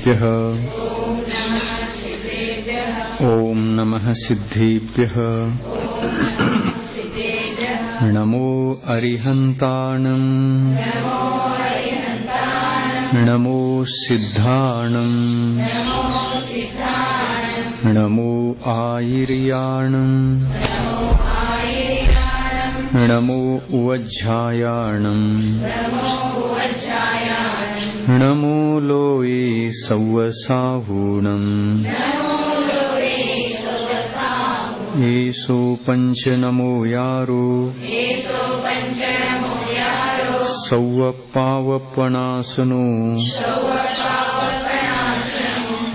ಸಿದ್ಧೇಭ್ಯಃ ಓಂ ನಮಃ ಸಿದ್ಧೇಭ್ಯಃ ನಮೋ ಅರಿಹಂತಾಣಂ ನಮೋ ಸಿದ್ಧಾಣಂ ನಮೋ ಆಯಿರ್ಯಾಣಂ ನಮೋ ಉವಜ್ಜಾಯಾಣಂ ನಮೋ ಲೋಯೇ ಸವ್ವಸಾಹೂಣಂ ಏಸೋ ಪಂಚ ನಮೋ ಯಾರೋ ಸವ್ವಪಾವಪಣಾಸನೋ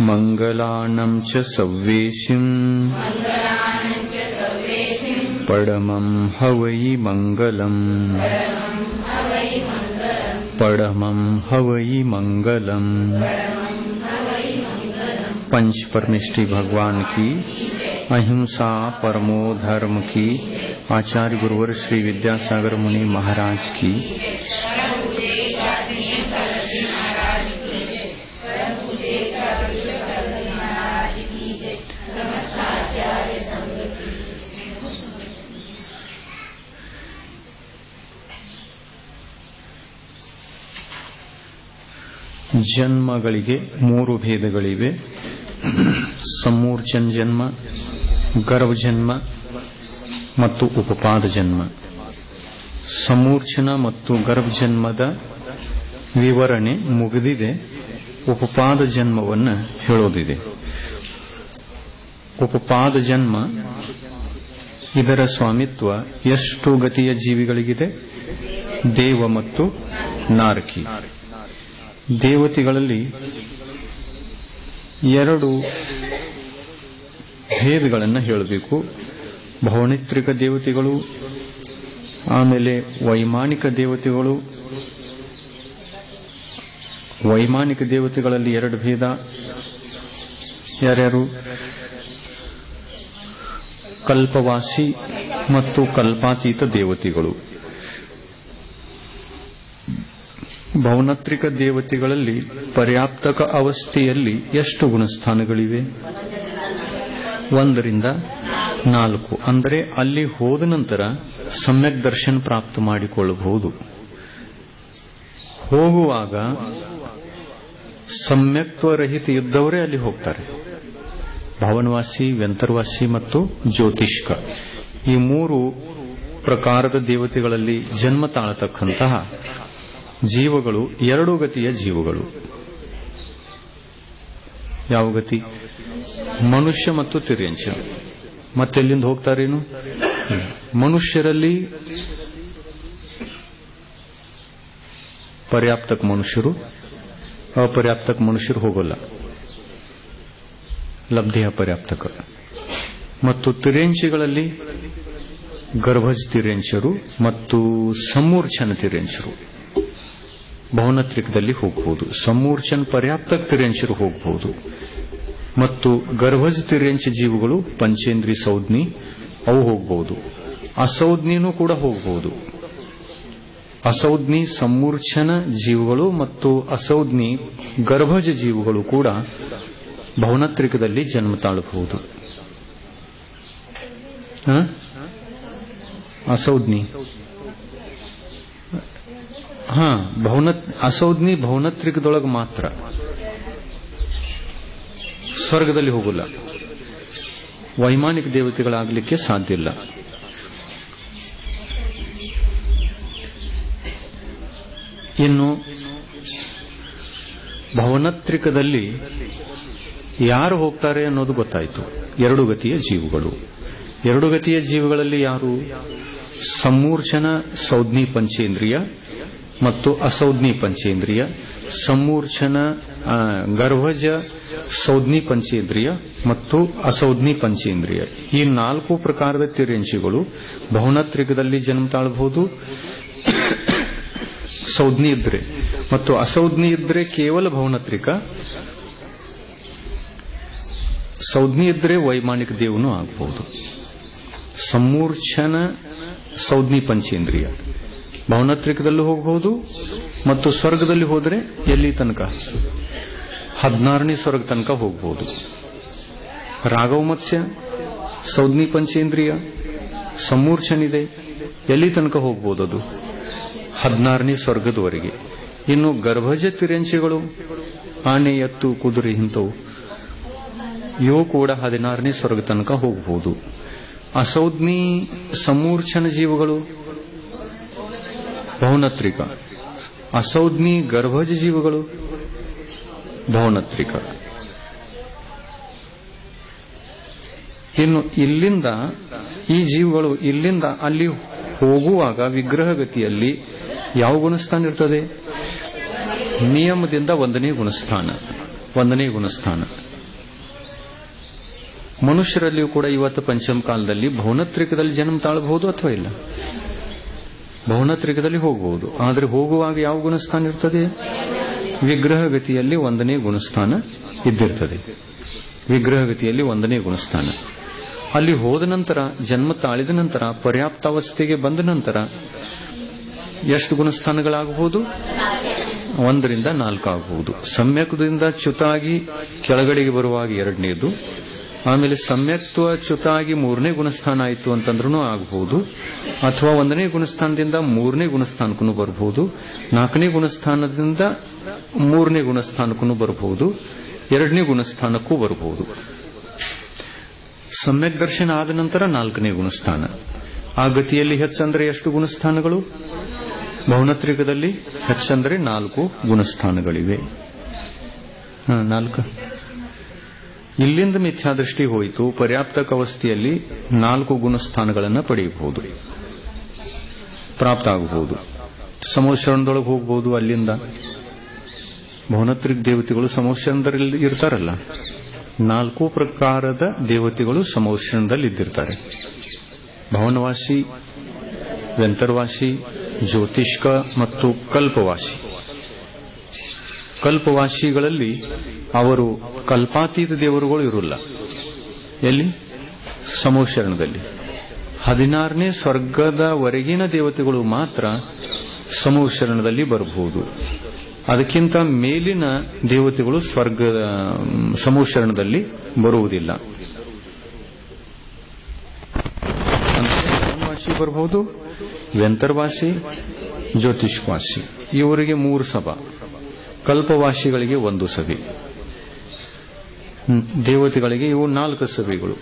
ಮಂಗಲಾನಂ ಚ ಸವ್ವೇಶಿಂ ಪರಮಂ ಹವೈ ಮಂಗಲಂ ಪರಮಂ ಹವೈ ಮಂಗಲಂ। पंच परमेष्ठी भगवान की, अहिंसा परमो धर्म की, आचार्य गुरुवर श्री विद्यासागर मुनि महाराज की। ಜನ್ಮಗಳಿಗೆ ಮೂರು ಭೇದಗಳಿವೆ. ಸಮೂರ್ಛನ್ ಜನ್ಮ, ಗರ್ಭ ಜನ್ಮ ಮತ್ತು ಉಪಪಾದ ಜನ್ಮ. ಸಮೂರ್ಛನ ಮತ್ತು ಗರ್ಭ ಜನ್ಮದ ವಿವರಣೆ ಮುಗಿದಿದೆ. ಉಪಪಾದ ಜನ್ಮವನ್ನು ಹೇಳೋದಿದೆ. ಉಪಪಾದ ಜನ್ಮ ಇದರ ಸ್ವಾಮಿತ್ವ ಎಷ್ಟು ಗತಿಯ ಜೀವಿಗಳಿಗಿದೆ? ದೇವ ಮತ್ತು ನಾರಕಿ. ದೇವತೆಗಳಲ್ಲಿ ಎರಡು ಭೇದಗಳನ್ನು ಹೇಳಬೇಕು. ಭವನಿತ್ರಿಕ ದೇವತೆಗಳು, ಆಮೇಲೆ ವೈಮಾನಿಕ ದೇವತೆಗಳು. ವೈಮಾನಿಕ ದೇವತೆಗಳಲ್ಲಿ ಎರಡು ಭೇದ. ಯಾರ್ಯಾರು? ಕಲ್ಪವಾಸಿ ಮತ್ತು ಕಲ್ಪಾತೀತ ದೇವತೆಗಳು. ಭವನತ್ರಿಕ ದೇವತೆಗಳಲ್ಲಿ ಪರ್ಯಾಪ್ತಕ ಅವಸ್ಥೆಯಲ್ಲಿ ಎಷ್ಟು ಗುಣಸ್ಥಾನಗಳಿವೆ? 1 ರಿಂದ 4. ಅಂದರೆ ಅಲ್ಲಿ ಹೋದ ನಂತರ ಸಮ್ಯಕ್ ದರ್ಶನ ಪ್ರಾಪ್ತ ಮಾಡಿಕೊಳ್ಳಬಹುದು. ಹೋಗುವಾಗ ಸಮ್ಯಕ್ತ್ವರಹಿತ ಇದ್ದವರೇ ಅಲ್ಲಿ ಹೋಗ್ತಾರೆ. ಭವನವಾಸಿ, ವ್ಯಂತರ್ವಾಸಿ ಮತ್ತು ಜ್ಯೋತಿಷ್ಕ. ಈ 3 ಪ್ರಕಾರದ ದೇವತೆಗಳಲ್ಲಿ ಜನ್ಮ ತಾಳತಕ್ಕಂತಹ ಜೀವಗಳು 2 ಗತಿಯ ಜೀವಗಳು. ಯಾವ ಗತಿ? ಮನುಷ್ಯ ಮತ್ತು ತಿರ್ಯಂಶ. ಮತ್ತೆಲ್ಲಿಂದ ಹೋಗ್ತಾರೇನು? ಮನುಷ್ಯರಲ್ಲಿ ಪರ್ಯಾಪ್ತಕ ಮನುಷ್ಯರು, ಅಪರ್ಯಾಪ್ತಕ ಮನುಷ್ಯರು ಹೋಗಲ್ಲ. ಲಬ್ಧಿ ಅಪರ್ಯಾಪ್ತಕ. ಮತ್ತು ತಿರ್ಯಂಶಗಳಲ್ಲಿ ಗರ್ಭಜ ತಿರ್ಯಂಶರು ಮತ್ತು ಸಮೂರ್ಛನ ತಿರ್ಯಂಶರು ಭವನತ್ರಿಕದಲ್ಲಿ ಹೋಗಬಹುದು. ಸಮೂರ್ಛನ್ ಪರ್ಯಾಪ್ತಕ ತಿರ್ಯಂಶರು ಹೋಗಬಹುದು. ಮತ್ತು ಗರ್ಭಜ ತಿರ್ಯಂಶ ಜೀವಗಳು ಪಂಚೇಂದ್ರಿ ಸೌಜ್ಞಿ ಅವು ಹೋಗಬಹುದು. ಅಸೌಜ್ಞಿನೂ ಕೂಡ ಹೋಗಬಹುದು. ಅಸೌಜ್ಞಿ ಸಮೂರ್ಛನ ಜೀವಗಳು ಮತ್ತು ಅಸೌಜ್ಞಿ ಗರ್ಭಜ ಜೀವಗಳು ಕೂಡ ಭವನತ್ರಿಕದಲ್ಲಿ ಜನ್ಮ ತಾಳಬಹುದು. ಅಸೌಜ್ಞಿ ಅಸೌಜ್ಞಿ ಭವನತ್ರಿಕದೊಳಗೆ ಮಾತ್ರ, ಸ್ವರ್ಗದಲ್ಲಿ ಹೋಗಲ್ಲ. ವೈಮಾನಿಕ ದೇವತೆಗಳಾಗಲಿಕ್ಕೆ ಸಾಧ್ಯ ಇಲ್ಲ. ಇನ್ನು ಭವನತ್ರಿಕದಲ್ಲಿ ಯಾರು ಹೋಗ್ತಾರೆ ಅನ್ನೋದು ಗೊತ್ತಾಯಿತು. 2 ಗತಿಯ ಜೀವಗಳು. 2 ಗತಿಯ ಜೀವಗಳಲ್ಲಿ ಯಾರು? ಸಮೂರ್ಛನ ಸೌಜ್ಞಿ ಪಂಚೇಂದ್ರಿಯ ಮತ್ತು ಅಸೌಜ್ಞಿ ಪಂಚೇಂದ್ರಿಯ. ಸಮೂರ್ಛನ ಗರ್ಭಜ ಸೌಜ್ಞಿ ಪಂಚೇಂದ್ರಿಯ ಮತ್ತು ಅಸೌಜ್ಞಿ ಪಂಚೇಂದ್ರಿಯ. ಈ 4 ಪ್ರಕಾರದ ತಿರ್ಯಂಶಗಳು ಭವನತ್ರಿಕದಲ್ಲಿ ಜನ್ಮ ತಾಳಬಹುದು. ಸೌಜ್ಞಿ ಇದ್ರೆ ಮತ್ತು ಅಸೌಜ್ಞಿ ಇದ್ರೆ ಕೇವಲ ಭವನತ್ರಿಕ. ಸೌಜ್ಞಿ ಇದ್ರೆ ವೈಮಾನಿಕ ದೇವನು ಆಗಬಹುದು. ಸಮೂರ್ಛನ ಸೌಜ್ಞಿ ಪಂಚೇಂದ್ರಿಯ ಭವನತ್ರಿಕದಲ್ಲೂ ಹೋಗಬಹುದು ಮತ್ತು ಸ್ವರ್ಗದಲ್ಲಿ ಹೋದರೆ ಎಲ್ಲಿ ತನಕ? 16ನೇ ಸ್ವರ್ಗ ತನಕ ಹೋಗ್ಬೋದು. ರಾಘವ ಮತ್ಸ್ಯ, ಸೌದ್ನಿ ಪಂಚೇಂದ್ರಿಯ, ಸಮೂರ್ಛನಿದೆ, ಎಲ್ಲಿ ತನಕ ಹೋಗ್ಬೋದು? ಅದು 16ನೇ ಸ್ವರ್ಗದವರೆಗೆ. ಇನ್ನು ಗರ್ಭಜ ತಿರ್ಯಂಚಿಗಳು, ಆನೆ, ಎತ್ತು, ಕುದುರೆ ಇಂಥವು, ಇವು ಕೂಡ 16ನೇ ಸ್ವರ್ಗ ತನಕ ಹೋಗಬಹುದು. ಅಸೌದ್ನಿ ಸಮೂರ್ಛನ ಜೀವಗಳು ಬಹುನತ್ರಿಕ, ಅಸೌದ್ನಿ ಗರ್ಭಜ ಜೀವಗಳು ಬಹುನತ್ರಿಕ. ಇನ್ನು ಇಲ್ಲಿಂದ ಈ ಜೀವಗಳು ಇಲ್ಲಿಂದ ಅಲ್ಲಿ ಹೋಗುವಾಗ ವಿಗ್ರಹ ಗತಿಯಲ್ಲಿ ಯಾವ ಗುಣಸ್ಥಾನ ಇರ್ತದೆ? ನಿಯಮದಿಂದ 1ನೇ ಗುಣಸ್ಥಾನ. 1ನೇ ಗುಣಸ್ಥಾನ. ಮನುಷ್ಯರಲ್ಲಿಯೂ ಕೂಡ ಇವತ್ತು ಪಂಚಮ ಕಾಲದಲ್ಲಿ ಬಹುನತ್ರಿಕದಲ್ಲಿ ಜನ್ಮ ತಾಳಬಹುದು ಅಥವಾ ಇಲ್ಲ? ಬಹುನತ್ರಿಕದಲ್ಲಿ ಹೋಗಬಹುದು. ಆದರೆ ಹೋಗುವಾಗ ಯಾವ ಗುಣಸ್ಥಾನ ಇರ್ತದೆ? ವಿಗ್ರಹ ಗತಿಯಲ್ಲಿ 1ನೇ ಗುಣಸ್ಥಾನ ಇದ್ದಿರ್ತದೆ. ವಿಗ್ರಹ ಗತಿಯಲ್ಲಿ 1ನೇ ಗುಣಸ್ಥಾನ. ಅಲ್ಲಿ ಹೋದ ನಂತರ, ಜನ್ಮ ತಾಳಿದ ನಂತರ, ಪರ್ಯಾಪ್ತಾವಸ್ಥೆಗೆ ಬಂದ ನಂತರ ಎಷ್ಟು ಗುಣಸ್ಥಾನಗಳಾಗಬಹುದು? 1 ರಿಂದ 4 ಆಗಬಹುದು. ಸಮ್ಯಕ್ದಿಂದ ಚ್ಯುತಾಗಿ ಕೆಳಗಡೆಗೆ ಬರುವಾಗ 2ನೇದು, ಆಮೇಲೆ ಸಮ್ಯಕ್ತ್ವ ಚ್ಯುತಾಗಿ 3ನೇ ಗುಣಸ್ಥಾನ ಆಯಿತು ಅಂತಂದ್ರೂ ಆಗಬಹುದು. ಅಥವಾ 1ನೇ ಗುಣಸ್ಥಾನದಿಂದ 3ನೇ ಗುಣಸ್ಥಾನಕ್ಕೂ ಬರಬಹುದು. 4ನೇ ಗುಣಸ್ಥಾನದಿಂದ 3ನೇ ಗುಣಸ್ಥಾನಕ್ಕೂ ಬರಬಹುದು. 2ನೇ ಗುಣಸ್ಥಾನಕ್ಕೂ ಬರಬಹುದು. ಸಮ್ಯಕ್ ದರ್ಶನ ಆದ ನಂತರ 4ನೇ ಗುಣಸ್ಥಾನ. ಆ ಗತಿಯಲ್ಲಿ ಹೆಚ್ಚಂದ್ರೆ ಎಷ್ಟು ಗುಣಸ್ಥಾನಗಳು? ಬಹುನತ್ರಿಕದಲ್ಲಿ ಹೆಚ್ಚಂದ್ರೆ 4 ಗುಣಸ್ಥಾನಗಳಿವೆ. 4. ಇಲ್ಲಿಂದ ಮಿಥ್ಯಾದೃಷ್ಟಿ ಹೋಯಿತು. ಪರ್ಯಾಪ್ತಕ ಅವಸ್ಥೆಯಲ್ಲಿ 4 ಗುಣಸ್ಥಾನಗಳನ್ನು ಪಡೆಯಬಹುದು, ಪ್ರಾಪ್ತ ಆಗಬಹುದು. ಸಮೋಶರಣದೊಳಗೆ ಹೋಗಬಹುದು. ಅಲ್ಲಿಂದ ಬಹುನತ್ರಿಕ ದೇವತೆಗಳು ಸಮೋಶರಣದಲ್ಲಿ ಇರ್ತಾರಲ್ಲ, 4 ಪ್ರಕಾರದ ದೇವತೆಗಳು ಸಮೋಶರಣದಲ್ಲಿ ಇದ್ದಿರ್ತಾರೆ. ಭವನವಾಸಿ, ವೆಂತರ್ವಾಸಿ, ಜ್ಯೋತಿಷ್ಕ ಮತ್ತು ಕಲ್ಪವಾಸಿ. ಕಲ್ಪವಾಸಿಗಳಲ್ಲಿ ಅವರು ಕಲ್ಪಾತೀತ ದೇವರುಗಳು ಇರೋಲ್ಲ. ಎಲ್ಲಿ? ಸಮೋಶರಣದಲ್ಲಿ. 16ನೇ ಸ್ವರ್ಗದವರೆಗಿನ ದೇವತೆಗಳು ಮಾತ್ರ ಸಮೋಶರಣದಲ್ಲಿ ಬರಬಹುದು. ಅದಕ್ಕಿಂತ ಮೇಲಿನ ದೇವತೆಗಳು ಸಮೋಶರಣದಲ್ಲಿ ಬರುವುದಿಲ್ಲ. ಭವನವಾಸಿ ಬರಬಹುದು, ವೆಂತರ್ವಾಸಿ, ಜ್ಯೋತಿಷ್ವಾಸಿ. ಇವರಿಗೆ 3 ಸಭಾ. ಕಲ್ಪವಾಸಿಗಳಿಗೆ 1 ಸಭೆ. ದೇವತೆಗಳಿಗೆ ಇವು 4 ಸಭೆಗಳು.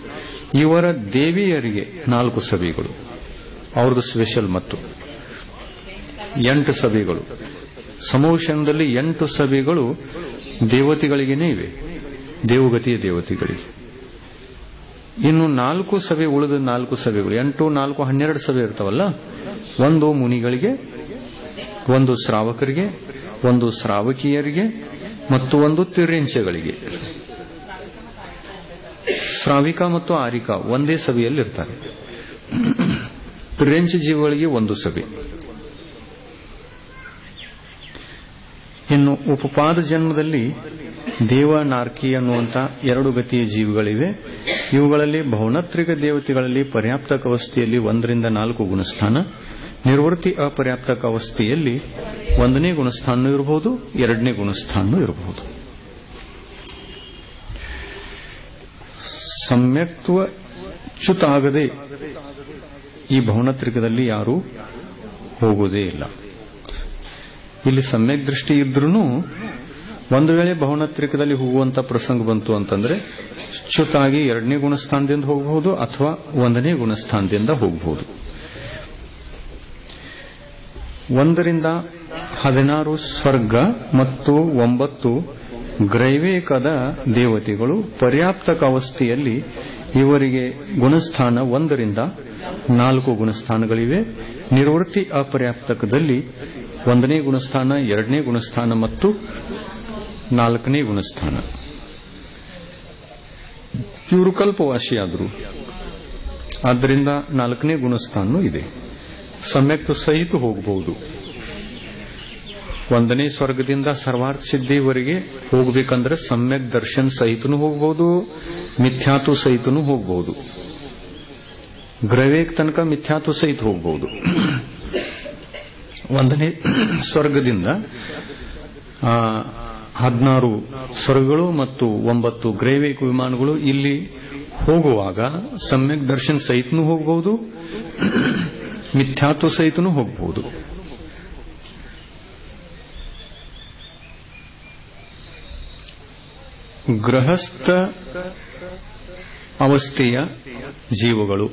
ಇವರ ದೇವಿಯರಿಗೆ 4 ಸಭೆಗಳು, ಅವ್ರದ್ದು ಸ್ಪೆಷಲ್. ಮತ್ತು 8 ಸಭೆಗಳು. ಸಮೋಶನದಲ್ಲಿ 8 ಸಭೆಗಳು ದೇವತೆಗಳಿಗೇನೇ ಇವೆ, ದೇವಗತಿಯ ದೇವತೆಗಳಿಗೆ. ಇನ್ನು 4 ಸಭೆ, ಉಳಿದ 4 ಸಭೆಗಳು, 8, 4, 12 ಸಭೆ ಇರ್ತಾವಲ್ಲ, 1 ಮುನಿಗಳಿಗೆ, 1 ಶ್ರಾವಕರಿಗೆ, 1 ಶ್ರಾವಕಿಯರಿಗೆ ಮತ್ತು 1 ತಿರ್ಯಂಚಗಳಿಗೆ. ಶ್ರಾವಿಕ ಮತ್ತು ಆರಿಕ ಒಂದೇ ಸಭೆಯಲ್ಲಿರ್ತಾರೆ. ತಿರ್ಯಂಚ ಜೀವಗಳಿಗೆ 1 ಸಭೆ. ಇನ್ನು ಉಪಪಾದ ಜನ್ಮದಲ್ಲಿ ದೇವ, ನಾರ್ಕಿ ಅನ್ನುವಂಥ 2 ಗತಿಯ ಜೀವಿಗಳಿವೆ. ಇವುಗಳಲ್ಲಿ ಬಹುನತ್ರಿಕ ದೇವತೆಗಳಲ್ಲಿ ಪರ್ಯಾಪ್ತಕ ಅವಸ್ಥೆಯಲ್ಲಿ 1 ರಿಂದ 4 ಗುಣಸ್ಥಾನ, ನಿರ್ವೃತ್ತಿ ಅಪರ್ಯಾಪ್ತಕ ಅವಸ್ಥೆಯಲ್ಲಿ 1ನೇ ಗುಣಸ್ಥಾನ ಇರಬಹುದು, 2ನೇ ಗುಣಸ್ಥಾನ ಇರಬಹುದು. ಸಮ್ಯಕ್ತ್ವ ಚ್ಯುತಾಗದೆ ಈ ಬಹುನತ್ರಿಕದಲ್ಲಿ ಯಾರೂ ಹೋಗುವುದೇ ಇಲ್ಲ. ಇಲ್ಲಿ ಸಮ್ಯಕ್ ದೃಷ್ಟಿ ಇದ್ರೂ ಒಂದು ವೇಳೆ ಬಹುನತ್ರಿಕದಲ್ಲಿ ಹೋಗುವಂತ ಪ್ರಸಂಗ ಬಂತು ಅಂತಂದ್ರೆ ಚ್ಯುತಾಗಿ 2ನೇ ಗುಣಸ್ಥಾನದಿಂದ ಹೋಗಬಹುದು ಅಥವಾ 1ನೇ ಗುಣಸ್ಥಾನದಿಂದ ಹೋಗಬಹುದು. 1 ರಿಂದ 16 ಸ್ವರ್ಗ ಮತ್ತು 9 ಗ್ರೈವೇಕದ ದೇವತೆಗಳು ಪರ್ಯಾಪ್ತಕ ಅವಸ್ಥೆಯಲ್ಲಿ ಇವರಿಗೆ ಗುಣಸ್ಥಾನ 1 ರಿಂದ 4 ಗುಣಸ್ಥಾನಗಳಿವೆ. ನಿರ್ವೃತ್ತಿ ಅಪರ್ಯಾಪ್ತಕದಲ್ಲಿ 1ನೇ ಗುಣಸ್ಥಾನ, 2ನೇ ಗುಣಸ್ಥಾನ ಮತ್ತು 4ನೇ ಗುಣಸ್ಥಾನ. ಇವರು ಕಲ್ಪವಾಸಿಯಾದರು, ಆದ್ದರಿಂದ 4ನೇ ಗುಣಸ್ಥಾನ ಇದೆ. ಸಮ್ಯಕ್ತು ಸಹಿತ ಹೋಗಬಹುದು. 1ನೇ ಸ್ವರ್ಗದಿಂದ ಸರ್ವಾರ್ಥ ಸಿದ್ಧಿವರೆಗೆ ಹೋಗಬೇಕಂದ್ರೆ ಸಮ್ಯಕ್ ದರ್ಶನ್ ಸಹಿತನೂ ಹೋಗಬಹುದು, ಮಿಥ್ಯಾತು ಸಹಿತನೂ ಹೋಗಬಹುದು. ಗ್ರವೇಕ್ ತನಕ ಮಿಥ್ಯಾತು ಸಹಿತ ಹೋಗಬಹುದು. 1ನೇ ಸ್ವರ್ಗದಿಂದ 16 ಸ್ವರ್ಗಗಳು ಮತ್ತು 9 ಗ್ರೈವೇಕ ವಿಮಾನಗಳು ಇಲ್ಲಿ ಹೋಗುವಾಗ ಸಮ್ಯಕ್ ದರ್ಶನ್ ಸಹಿತನೂ ಹೋಗಬಹುದು, ಮಿಥ್ಯಾತ್ವ ಸಹಿತನೂ ಹೋಗಬಹುದು. ಗೃಹಸ್ಥ ಅವಸ್ಥೆಯ ಜೀವಗಳು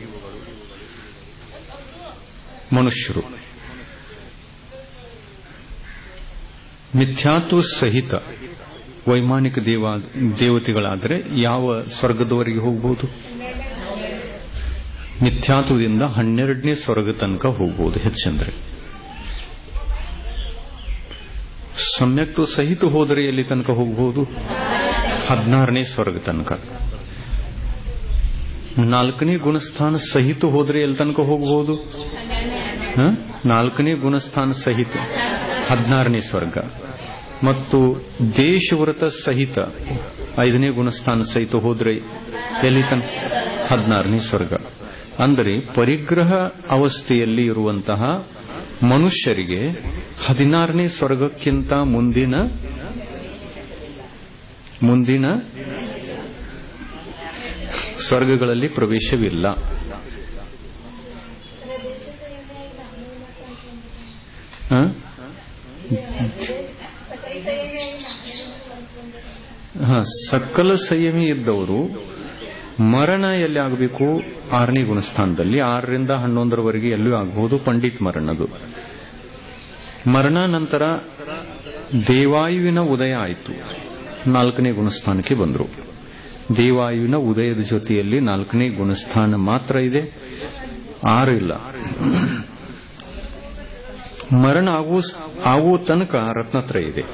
ಮನುಷ್ಯರು ಮಿಥ್ಯಾತ್ವ ಸಹಿತ ವೈಮಾನಿಕ ದೇವತೆಗಳಾದರೆ ಯಾವ ಸ್ವರ್ಗದವರೆಗೆ ಹೋಗಬಹುದು? ಮಿಥ್ಯಾತ್ವದಿಂದ 12ನೇ ಸ್ವರ್ಗ ತನಕ ಹೋಗಬಹುದು ಹೆಚ್ಚಂದ್ರೆ. ಸಮ್ಯಕ್ತ್ವ ಸಹಿತ ಹೋದರೆ ಎಲ್ಲಿ ತನಕ ಹೋಗಬಹುದು? 16ನೇ ಸ್ವರ್ಗ ತನಕ. 4ನೇ ಗುಣಸ್ಥಾನ ಸಹಿತ ಹೋದರೆ ಎಲ್ಲಿ ತನಕ ಹೋಗಬಹುದು? 4ನೇ ಗುಣಸ್ಥಾನ ಸಹಿತ 16ನೇ ಸ್ವರ್ಗ. ಮತ್ತು ದೇಶವ್ರತ ಸಹಿತ 5ನೇ ಗುಣಸ್ಥಾನ ಸಹಿತ ಹೋದರೆ ಎಲ್ಲಿ ತನಕ? 16ನೇ ಸ್ವರ್ಗ. ಅಂದರೆ ಪರಿಗ್ರಹ ಅವಸ್ಥೆಯಲ್ಲಿ ಇರುವಂತಹ ಮನುಷ್ಯರಿಗೆ 16ನೇ ಸ್ವರ್ಗಕ್ಕಿಂತ ಮುಂದಿನ ಸ್ವರ್ಗಗಳಲ್ಲಿ ಪ್ರವೇಶವಿಲ್ಲ. ಸಕಲ ಸಂಯಮಿ ಇದ್ದವರು ಮರಣ ಎಲ್ಲಿ ಆಗಬೇಕು? 6ನೇ ಗುಣಸ್ಥಾನದಲ್ಲಿ. 6ರಿಂದ 11ರವರೆಗೆ ಎಲ್ಲೂ ಆಗಬಹುದು ಪಂಡಿತ್ ಮರಣದು. ಮರಣ ನಂತರ ದೇವಾಯುವಿನ ಉದಯ ಆಯಿತು, 4ನೇ ಗುಣಸ್ಥಾನಕ್ಕೆ ಬಂದರು. ದೇವಾಯುವಿನ ಉದಯದ ಜೊತೆಯಲ್ಲಿ 4ನೇ ಗುಣಸ್ಥಾನ ಮಾತ್ರ ಇದೆ, 6 ಇಲ್ಲ. ಮರಣ ಆಗುವ ತನಕ ರತ್ನತ್ರಯ ಇದೆ.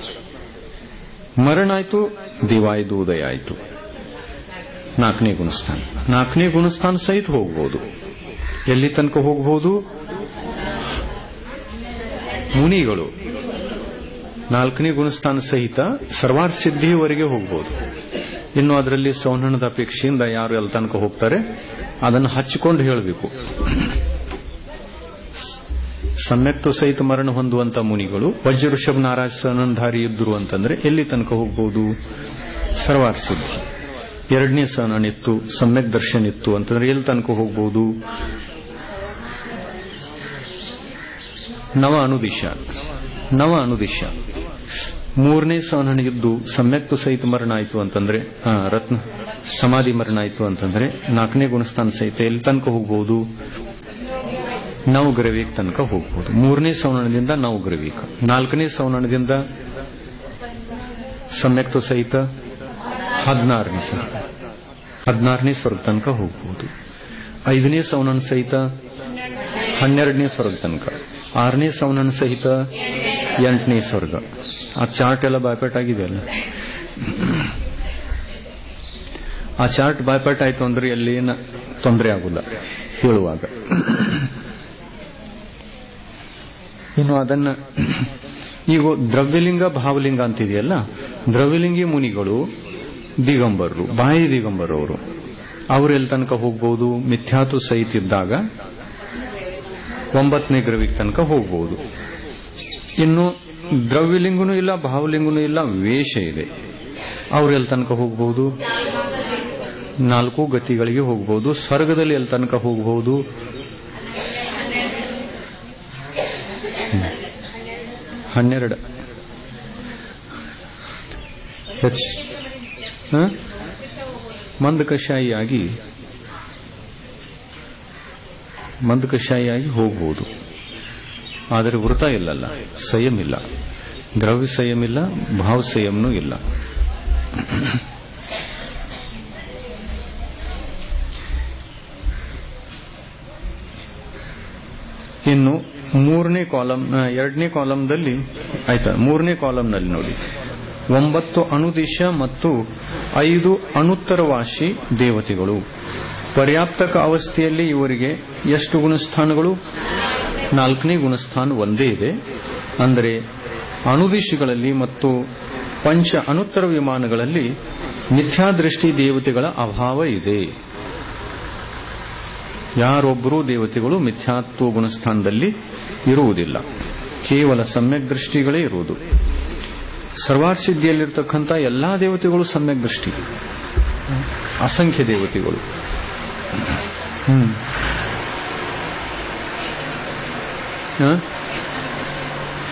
ಮರಣ ಆಯಿತು, ದೇವಾಯುದು ಉದಯ ಆಯಿತು, 4ನೇ ಗುಣಸ್ಥಾನ. 4ನೇ ಗುಣಸ್ಥಾನ ಸಹಿತ ಹೋಗಬಹುದು. ಎಲ್ಲಿ ತನಕ ಹೋಗಬಹುದು? ಮುನಿಗಳು 4ನೇ ಗುಣಸ್ಥಾನ ಸಹಿತ ಸರ್ವಾರ್ಥ ಸಿದ್ಧಿಯವರೆಗೆ ಹೋಗಬಹುದು. ಇನ್ನು ಅದರಲ್ಲಿ ಸೌನಣ್ಣದ ಅಪೇಕ್ಷೆಯಿಂದ ಯಾರು ಎಲ್ಲಿ ತನಕ ಹೋಗ್ತಾರೆ ಅದನ್ನು ಹಚ್ಚಿಕೊಂಡು ಹೇಳಬೇಕು. ಸಮ್ಯಕ್ತ್ವ ಸಹಿತ ಮರಣ ಹೊಂದುವಂತ ಮುನಿಗಳು ವಜ್ರ ಋಷಭ ನಾರಾಜ ಸನಂಧಾರಿ ಇದ್ದರು ಅಂತಂದ್ರೆ ಎಲ್ಲಿ ತನಕ ಹೋಗಬಹುದು? ಸರ್ವಾರ್ಥ ಸಿದ್ಧಿ. 2ನೇ ಸನನ್ ಇತ್ತು, ಸಮ್ಯಕ್ ದರ್ಶನ್ ಇತ್ತು ಅಂತಂದ್ರೆ ಎಲ್ಲಿ ತನಕ ಹೋಗಬಹುದು? ನವ ಅನುದಿಶ. 3ನೇ ಸನನ್ ಇದ್ದು ಸಮ್ಯಕ್ತ್ವ ಸಹಿತ ಮರಣ ಆಯಿತು ಅಂತಂದ್ರೆ ರತ್ನ ಸಮಾಧಿ ಮರಣ ಆಯಿತು ಅಂತಂದ್ರೆ 4ನೇ ಗುಣಸ್ಥಾನ ಸಹಿತ ಎಲ್ಲಿ ತನಕ ಹೋಗಬಹುದು? ನವಗ್ರವೀಕ ತನಕ ಹೋಗಬಹುದು. 3ನೇ ಸೌನದಿಂದ ನವಗ್ರವೀಕ. 4ನೇ ಸೌನದಿಂದ ಸಮ್ಯಕ್ತ್ವ ಸಹಿತ 16ನೇ ಸ್ವರ್ಗ ತನಕ ಹೋಗಬಹುದು. 5ನೇ ಸೌನನ್ ಸಹಿತ 12ನೇ ಸ್ವರ್ಗ ತನಕ. 6ನೇ ಸೌನನ್ ಸಹಿತ 8ನೇ ಸ್ವರ್ಗ. ಆ ಚಾರ್ಟ್ ಎಲ್ಲ ಬಾಯ್ಪಾಟ್ ಆಗಿದೆಯಲ್ಲ, ಆ ಚಾರ್ಟ್ ಬಾಯ್ಪಾಟ್ ಆಯ್ತು ಅಂದ್ರೆ ಎಲ್ಲಿ ಏನು ತೊಂದರೆ ಆಗುಲ್ಲ ಹೇಳುವಾಗ. ಇನ್ನು ಅದನ್ನ ಈಗ ದ್ರವ್ಯಲಿಂಗ ಭಾವಲಿಂಗ ಅಂತಿದೆಯಲ್ಲ, ದ್ರವ್ಯಲಿಂಗಿ ಮುನಿಗಳು ದಿಗಂಬರರು, ಬಾಯಿ ದಿಗಂಬರವರು, ಅವರೆಲ್ಲಿ ತನಕ ಹೋಗಬಹುದು? ಮಿಥ್ಯಾತು ಸಹಿತ ಇದ್ದಾಗ 9ನೇ ಗ್ರವಿಗೆ ತನಕ ಹೋಗಬಹುದು. ಇನ್ನು ದ್ರವ್ಯಲಿಂಗನೂ ಇಲ್ಲ, ಭಾವಲಿಂಗನೂ ಇಲ್ಲ, ವೇಷ ಇದೆ, ಅವರೆಲ್ಲಿ ತನಕ ಹೋಗಬಹುದು? 4 ಗತಿಗಳಿಗೆ ಹೋಗಬಹುದು. ಸ್ವರ್ಗದಲ್ಲಿ ಎಲ್ಲಿ ತನಕ ಹೋಗಬಹುದು? 12. ಮಂದಕಶಾಹಿಯಾಗಿ ಹೋಗಬಹುದು. ಆದರೆ ವೃತ ಇಲ್ಲಲ್ಲ, ಸಂಯಮ ಇಲ್ಲ, ದ್ರವ್ಯ ಸಂಯಮ ಇಲ್ಲ, ಭಾವ ಸಂಯಮನೂ ಇಲ್ಲ. ಇನ್ನು 3ನೇ ಕಾಲಂ 2ನೇ ಕಾಲಂದಲ್ಲಿ ಆಯ್ತಾ, 3ನೇ ಕಾಲಂನಲ್ಲಿ ನೋಡಿ 9 ಅನುದಿಶ ಮತ್ತು 5 ಅನುತ್ತರವಾಸಿ ದೇವತೆಗಳು. ಪರ್ಯಾಪ್ತಕ ಅವಸ್ಥೆಯಲ್ಲಿ ಇವರಿಗೆ ಎಷ್ಟು ಗುಣಸ್ಥಾನಗಳು? 4ನೇ ಗುಣಸ್ಥಾನ ಒಂದೇ ಇದೆ. ಅಂದರೆ ಅನುದಿಶಗಳಲ್ಲಿ ಮತ್ತು ಪಂಚ ಅನುತ್ತರ ವಿಮಾನಗಳಲ್ಲಿ ಮಿಥ್ಯಾದೃಷ್ಟಿ ದೇವತೆಗಳ ಅಭಾವ ಇದೆ. ಯಾರೊಬ್ಬರೂ ದೇವತೆಗಳು ಮಿಥ್ಯಾತ್ವ ಗುಣಸ್ಥಾನದಲ್ಲಿ ಇರುವುದಿಲ್ಲ, ಕೇವಲ ಸಮ್ಯಕ್ ದೃಷ್ಟಿಗಳೇ ಇರುವುದು. ಸರ್ವಾರ್ ಸಿದ್ಧಿಯಲ್ಲಿರ್ತಕ್ಕಂಥ ಎಲ್ಲಾ ದೇವತೆಗಳು ಸಮ್ಯಕ್ ದೃಷ್ಟಿ, ಅಸಂಖ್ಯ ದೇವತೆಗಳು.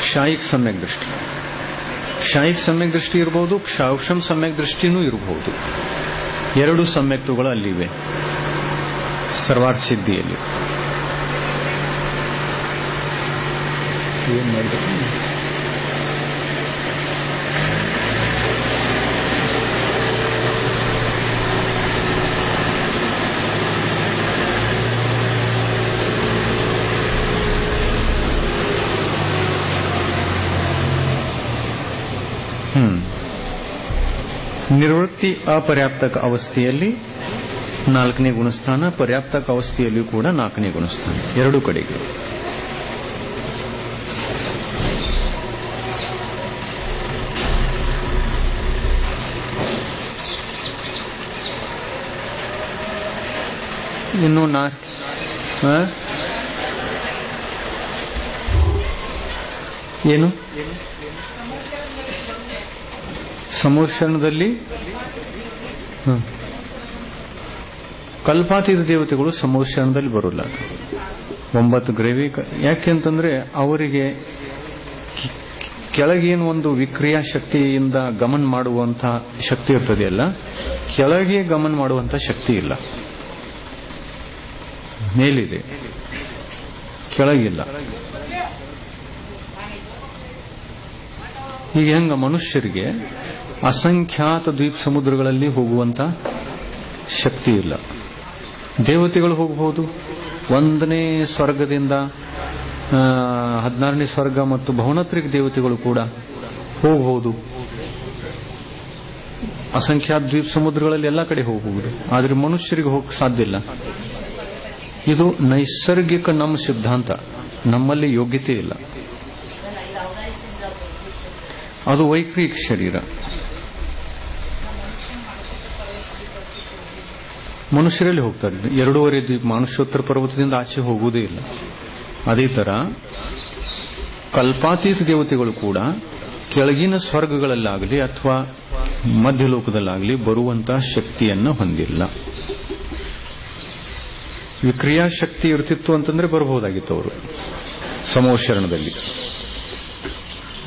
ಕ್ಷಾಯಿಕ್ ಸಮ್ಯಕ್ ದೃಷ್ಟಿ, ಕ್ಷಾಯಿಕ್ ಸಮ್ಯಕ್ ದೃಷ್ಟಿ ಇರಬಹುದು, ಕ್ಷಾೌಷಂ ಸಮ್ಯಕ್ ದೃಷ್ಟಿನೂ ಇರಬಹುದು. ಎರಡು ಸಮ್ಯಕ್ತುಗಳು ಅಲ್ಲಿವೆ ಸರ್ವಾರ್ ಸಿದ್ಧಿಯಲ್ಲಿ. ಏನ್ ಮಾಡಬೇಕು? ನಿರ್ವೃತ್ತಿ ಅಪರ್ಯಾಪ್ತಕ ಅವಸ್ಥೆಯಲ್ಲಿ 4ನೇ ಗುಣಸ್ಥಾನ, ಪರ್ಯಾಪ್ತಕ ಅವಸ್ಥೆಯಲ್ಲಿಯೂ ಕೂಡ 4ನೇ ಗುಣಸ್ಥಾನ, ಎರಡೂ ಕಡೆಗೆ. ಇನ್ನು ಏನು ಸಮೋಷಣದಲ್ಲಿ ಕಲ್ಪಾತೀತ ದೇವತೆಗಳು ಸಮೋಷಣದಲ್ಲಿ ಬರೋಲ್ಲ. 9 ಗ್ರೇವಿ. ಯಾಕೆಂತಂದ್ರೆ ಅವರಿಗೆ ಕೆಳಗೇನು ಒಂದು ವಿಕ್ರಿಯಾ ಶಕ್ತಿಯಿಂದ ಗಮನ ಮಾಡುವಂತಹ ಶಕ್ತಿ ಇರ್ತದೆಯಲ್ಲ, ಕೆಳಗೆ ಗಮನ ಮಾಡುವಂತಹ ಶಕ್ತಿ ಇಲ್ಲ. ಮೇಲಿದೆ, ಕೆಳಗಿಲ್ಲ. ಈಗ ಹೆಂಗ ಮನುಷ್ಯರಿಗೆ ಅಸಂಖ್ಯಾತ ದ್ವೀಪ ಸಮುದ್ರಗಳಲ್ಲಿ ಹೋಗುವಂತ ಶಕ್ತಿ ಇಲ್ಲ. ದೇವತೆಗಳು ಹೋಗಬಹುದು. 1ನೇ ಸ್ವರ್ಗದಿಂದ 16ನೇ ಸ್ವರ್ಗ ಮತ್ತು ಭವನತ್ರಿಕ ದೇವತೆಗಳು ಕೂಡ ಹೋಗಬಹುದು. ಅಸಂಖ್ಯಾತ ದ್ವೀಪ ಸಮುದ್ರಗಳಲ್ಲಿ ಎಲ್ಲ ಕಡೆ ಹೋಗಬಹುದು. ಆದರೆ ಮನುಷ್ಯರಿಗೆ ಹೋಗಕ್ಕೆ ಸಾಧ್ಯ ಇಲ್ಲ. ಇದು ನೈಸರ್ಗಿಕ ನಮ್ಮ ಸಿದ್ಧಾಂತ. ನಮ್ಮಲ್ಲಿ ಯೋಗ್ಯತೆ ಇಲ್ಲ. ಅದು ವೈಕ್ರಿಕ ಶರೀರ. ಮನುಷ್ಯರಲ್ಲಿ ಹೋಗ್ತಾರೆ. 2.5 ದ್ವೀಪ ಮಾನುಷ್ಯೋತ್ತರ ಪರ್ವತದಿಂದ ಆಚೆ ಹೋಗುವುದೇ ಇಲ್ಲ. ಅದೇ ತರ ಕಲ್ಪಾತೀತ ದೇವತೆಗಳು ಕೂಡ ಕೆಳಗಿನ ಸ್ವರ್ಗಗಳಲ್ಲಾಗಲಿ ಅಥವಾ ಮಧ್ಯಲೋಕದಲ್ಲಾಗಲಿ ಬರುವಂತಹ ಶಕ್ತಿಯನ್ನು ಹೊಂದಿಲ್ಲ. ವಿಕ್ರಿಯಾ ಶಕ್ತಿ ಇರ್ತಿತ್ತು ಅಂತಂದ್ರೆ ಬರಬಹುದಾಗಿತ್ತು ಅವರು. ಸಮೋಷರಣದಲ್ಲಿ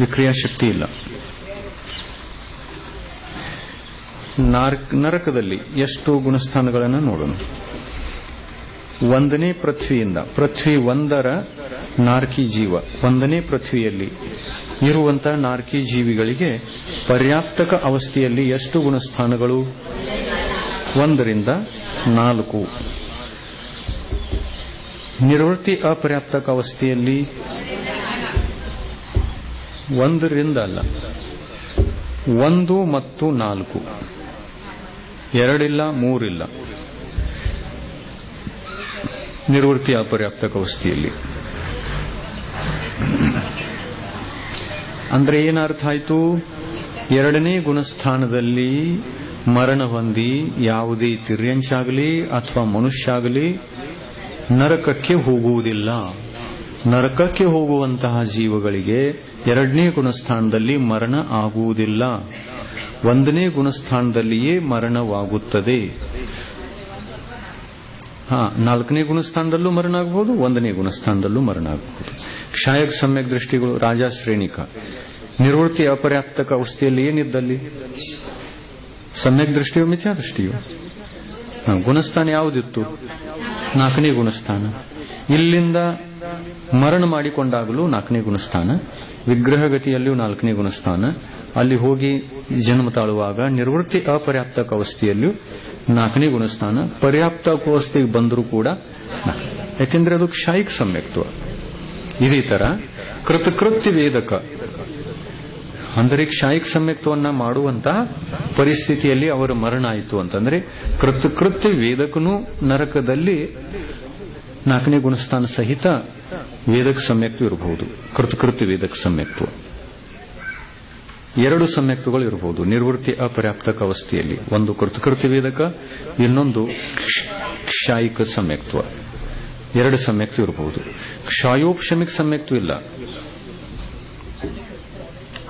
ವಿಕ್ರಿಯಾ ಶಕ್ತಿ ಇಲ್ಲ. ನರಕದಲ್ಲಿ ಎಷ್ಟು ಗುಣಸ್ಥಾನಗಳನ್ನು ನೋಡೋಣ. 1ನೇ ಪೃಥ್ವಿಯಿಂದ, ಪೃಥ್ವಿ 1ರ ನಾರ್ಕಿ ಜೀವ, 1ನೇ ಪೃಥ್ವಿಯಲ್ಲಿ ಇರುವಂತಹ ನಾರ್ಕಿ ಜೀವಿಗಳಿಗೆ ಪರ್ಯಾಪ್ತಕ ಅವಸ್ಥೆಯಲ್ಲಿ ಎಷ್ಟು ಗುಣಸ್ಥಾನಗಳು? 1ರಿಂದ 4. ನಿರ್ವೃತ್ತಿ ಅಪರ್ಯಾಪ್ತಕ ಅವಸ್ಥೆಯಲ್ಲಿ 1ರಿಂದ ಅಲ್ಲ, 1 ಮತ್ತು 4, 2 ಇಲ್ಲ, 3 ಇಲ್ಲ. ನಿರ್ವೃತ್ತಿ ಅಪರ್ಯಾಪ್ತಕ ಅವಸ್ಥೆಯಲ್ಲಿ ಅಂದ್ರೆ ಏನರ್ಥ ಆಯ್ತು? 2ನೇ ಗುಣಸ್ಥಾನದಲ್ಲಿ ಮರಣ ಹೊಂದಿ ಯಾವುದೇ ತಿರ್ಯಂಚಾಗಲಿ ಅಥವಾ ಮನುಷ್ಯ ಆಗಲಿ ನರಕಕ್ಕೆ ಹೋಗುವುದಿಲ್ಲ. ನರಕಕ್ಕೆ ಹೋಗುವಂತಹ ಜೀವಗಳಿಗೆ 2ನೇ ಗುಣಸ್ಥಾನದಲ್ಲಿ ಮರಣ ಆಗುವುದಿಲ್ಲ. 1ನೇ ಗುಣಸ್ಥಾನದಲ್ಲಿಯೇ ಮರಣವಾಗುತ್ತದೆ. 4ನೇ ಗುಣಸ್ಥಾನದಲ್ಲೂ ಮರಣ ಆಗಬಹುದು, 1ನೇ ಗುಣಸ್ಥಾನದಲ್ಲೂ ಮರಣ ಆಗಬಹುದು. ಕ್ಷಾಯಕ ಸಮ್ಯಕ್ ದೃಷ್ಟಿಗಳು ರಾಜ ಶ್ರೇಣಿಕ. ನಿರ್ವೃತ್ತಿ ಅಪರ್ಯಾಪ್ತಕ ಅವಸ್ಥೆಯಲ್ಲಿ ಏನಿದ್ದಲ್ಲಿ ಸಮ್ಯಕ್ ದೃಷ್ಟಿಯೋ ಮಿಥ್ಯಾ ದೃಷ್ಟಿಯೋ? ಗುಣಸ್ಥಾನ ಯಾವುದಿತ್ತು? 4ನೇ ಗುಣಸ್ಥಾನ. ಇಲ್ಲಿಂದ ಮರಣ ಮಾಡಿಕೊಂಡಾಗಲೂ 4ನೇ ಗುಣಸ್ಥಾನ, ವಿಗ್ರಹಗತಿಯಲ್ಲಿಯೂ 4ನೇ ಗುಣಸ್ಥಾನ, ಅಲ್ಲಿ ಹೋಗಿ ಜನ್ಮ ತಾಳುವಾಗ ನಿರ್ವೃತ್ತಿ ಅಪರ್ಯಾಪ್ತಕ ಅವಸ್ಥೆಯಲ್ಲಿಯೂ 4ನೇ ಗುಣಸ್ಥಾನ, ಪರ್ಯಾಪ್ತಕ ಅವಸ್ಥೆಗೆ ಬಂದರೂ ಕೂಡ ಯಾಕೆಂದ್ರೆ ಅದು ಕ್ಷಾಯಿಕ ಸಮ್ಯಕ್ತ್ವ. ಇದೇ ತರ ಕೃತಕೃತ್ಯ ವೇದಕ ಅಂದರೆ ಕ್ಷಾಯಿಕ ಸಮ್ಯಕ್ತವನ್ನ ಮಾಡುವಂತಹ ಪರಿಸ್ಥಿತಿಯಲ್ಲಿ ಅವರ ಮರಣ ಆಯಿತು ಅಂತಂದ್ರೆ ಕೃತಕೃತ್ಯ ವೇದಕನೂ ನರಕದಲ್ಲಿ 4ನೇ ಗುಣಸ್ಥಾನ ಸಹಿತ ವೇದಕ ಸಮ್ಯಕ್ತ್ವ ಇರಬಹುದು. ಕೃತಕೃತ್ಯ ವೇದಕ ಸಮ್ಯಕ್ತ್ವ 2 ಸಮ್ಯಕ್ತಗಳು ಇರಬಹುದು ನಿರ್ವೃತ್ತಿ ಅಪರ್ಯಾಪ್ತಕ ಅವಸ್ಥೆಯಲ್ಲಿ. ಒಂದು ಕೃತಕೃತ್ಯ ವೇದಕ, ಇನ್ನೊಂದು ಕ್ಷಾಯಿಕ ಸಮ್ಯಕ್ತ್ವ. 2 ಸಮ್ಯಕ್ತ್ವ ಇರಬಹುದು. ಕ್ಷಾಯೋಪಶಮಿಕ ಸಮ್ಯಕ್ತ್ವ ಇಲ್ಲ.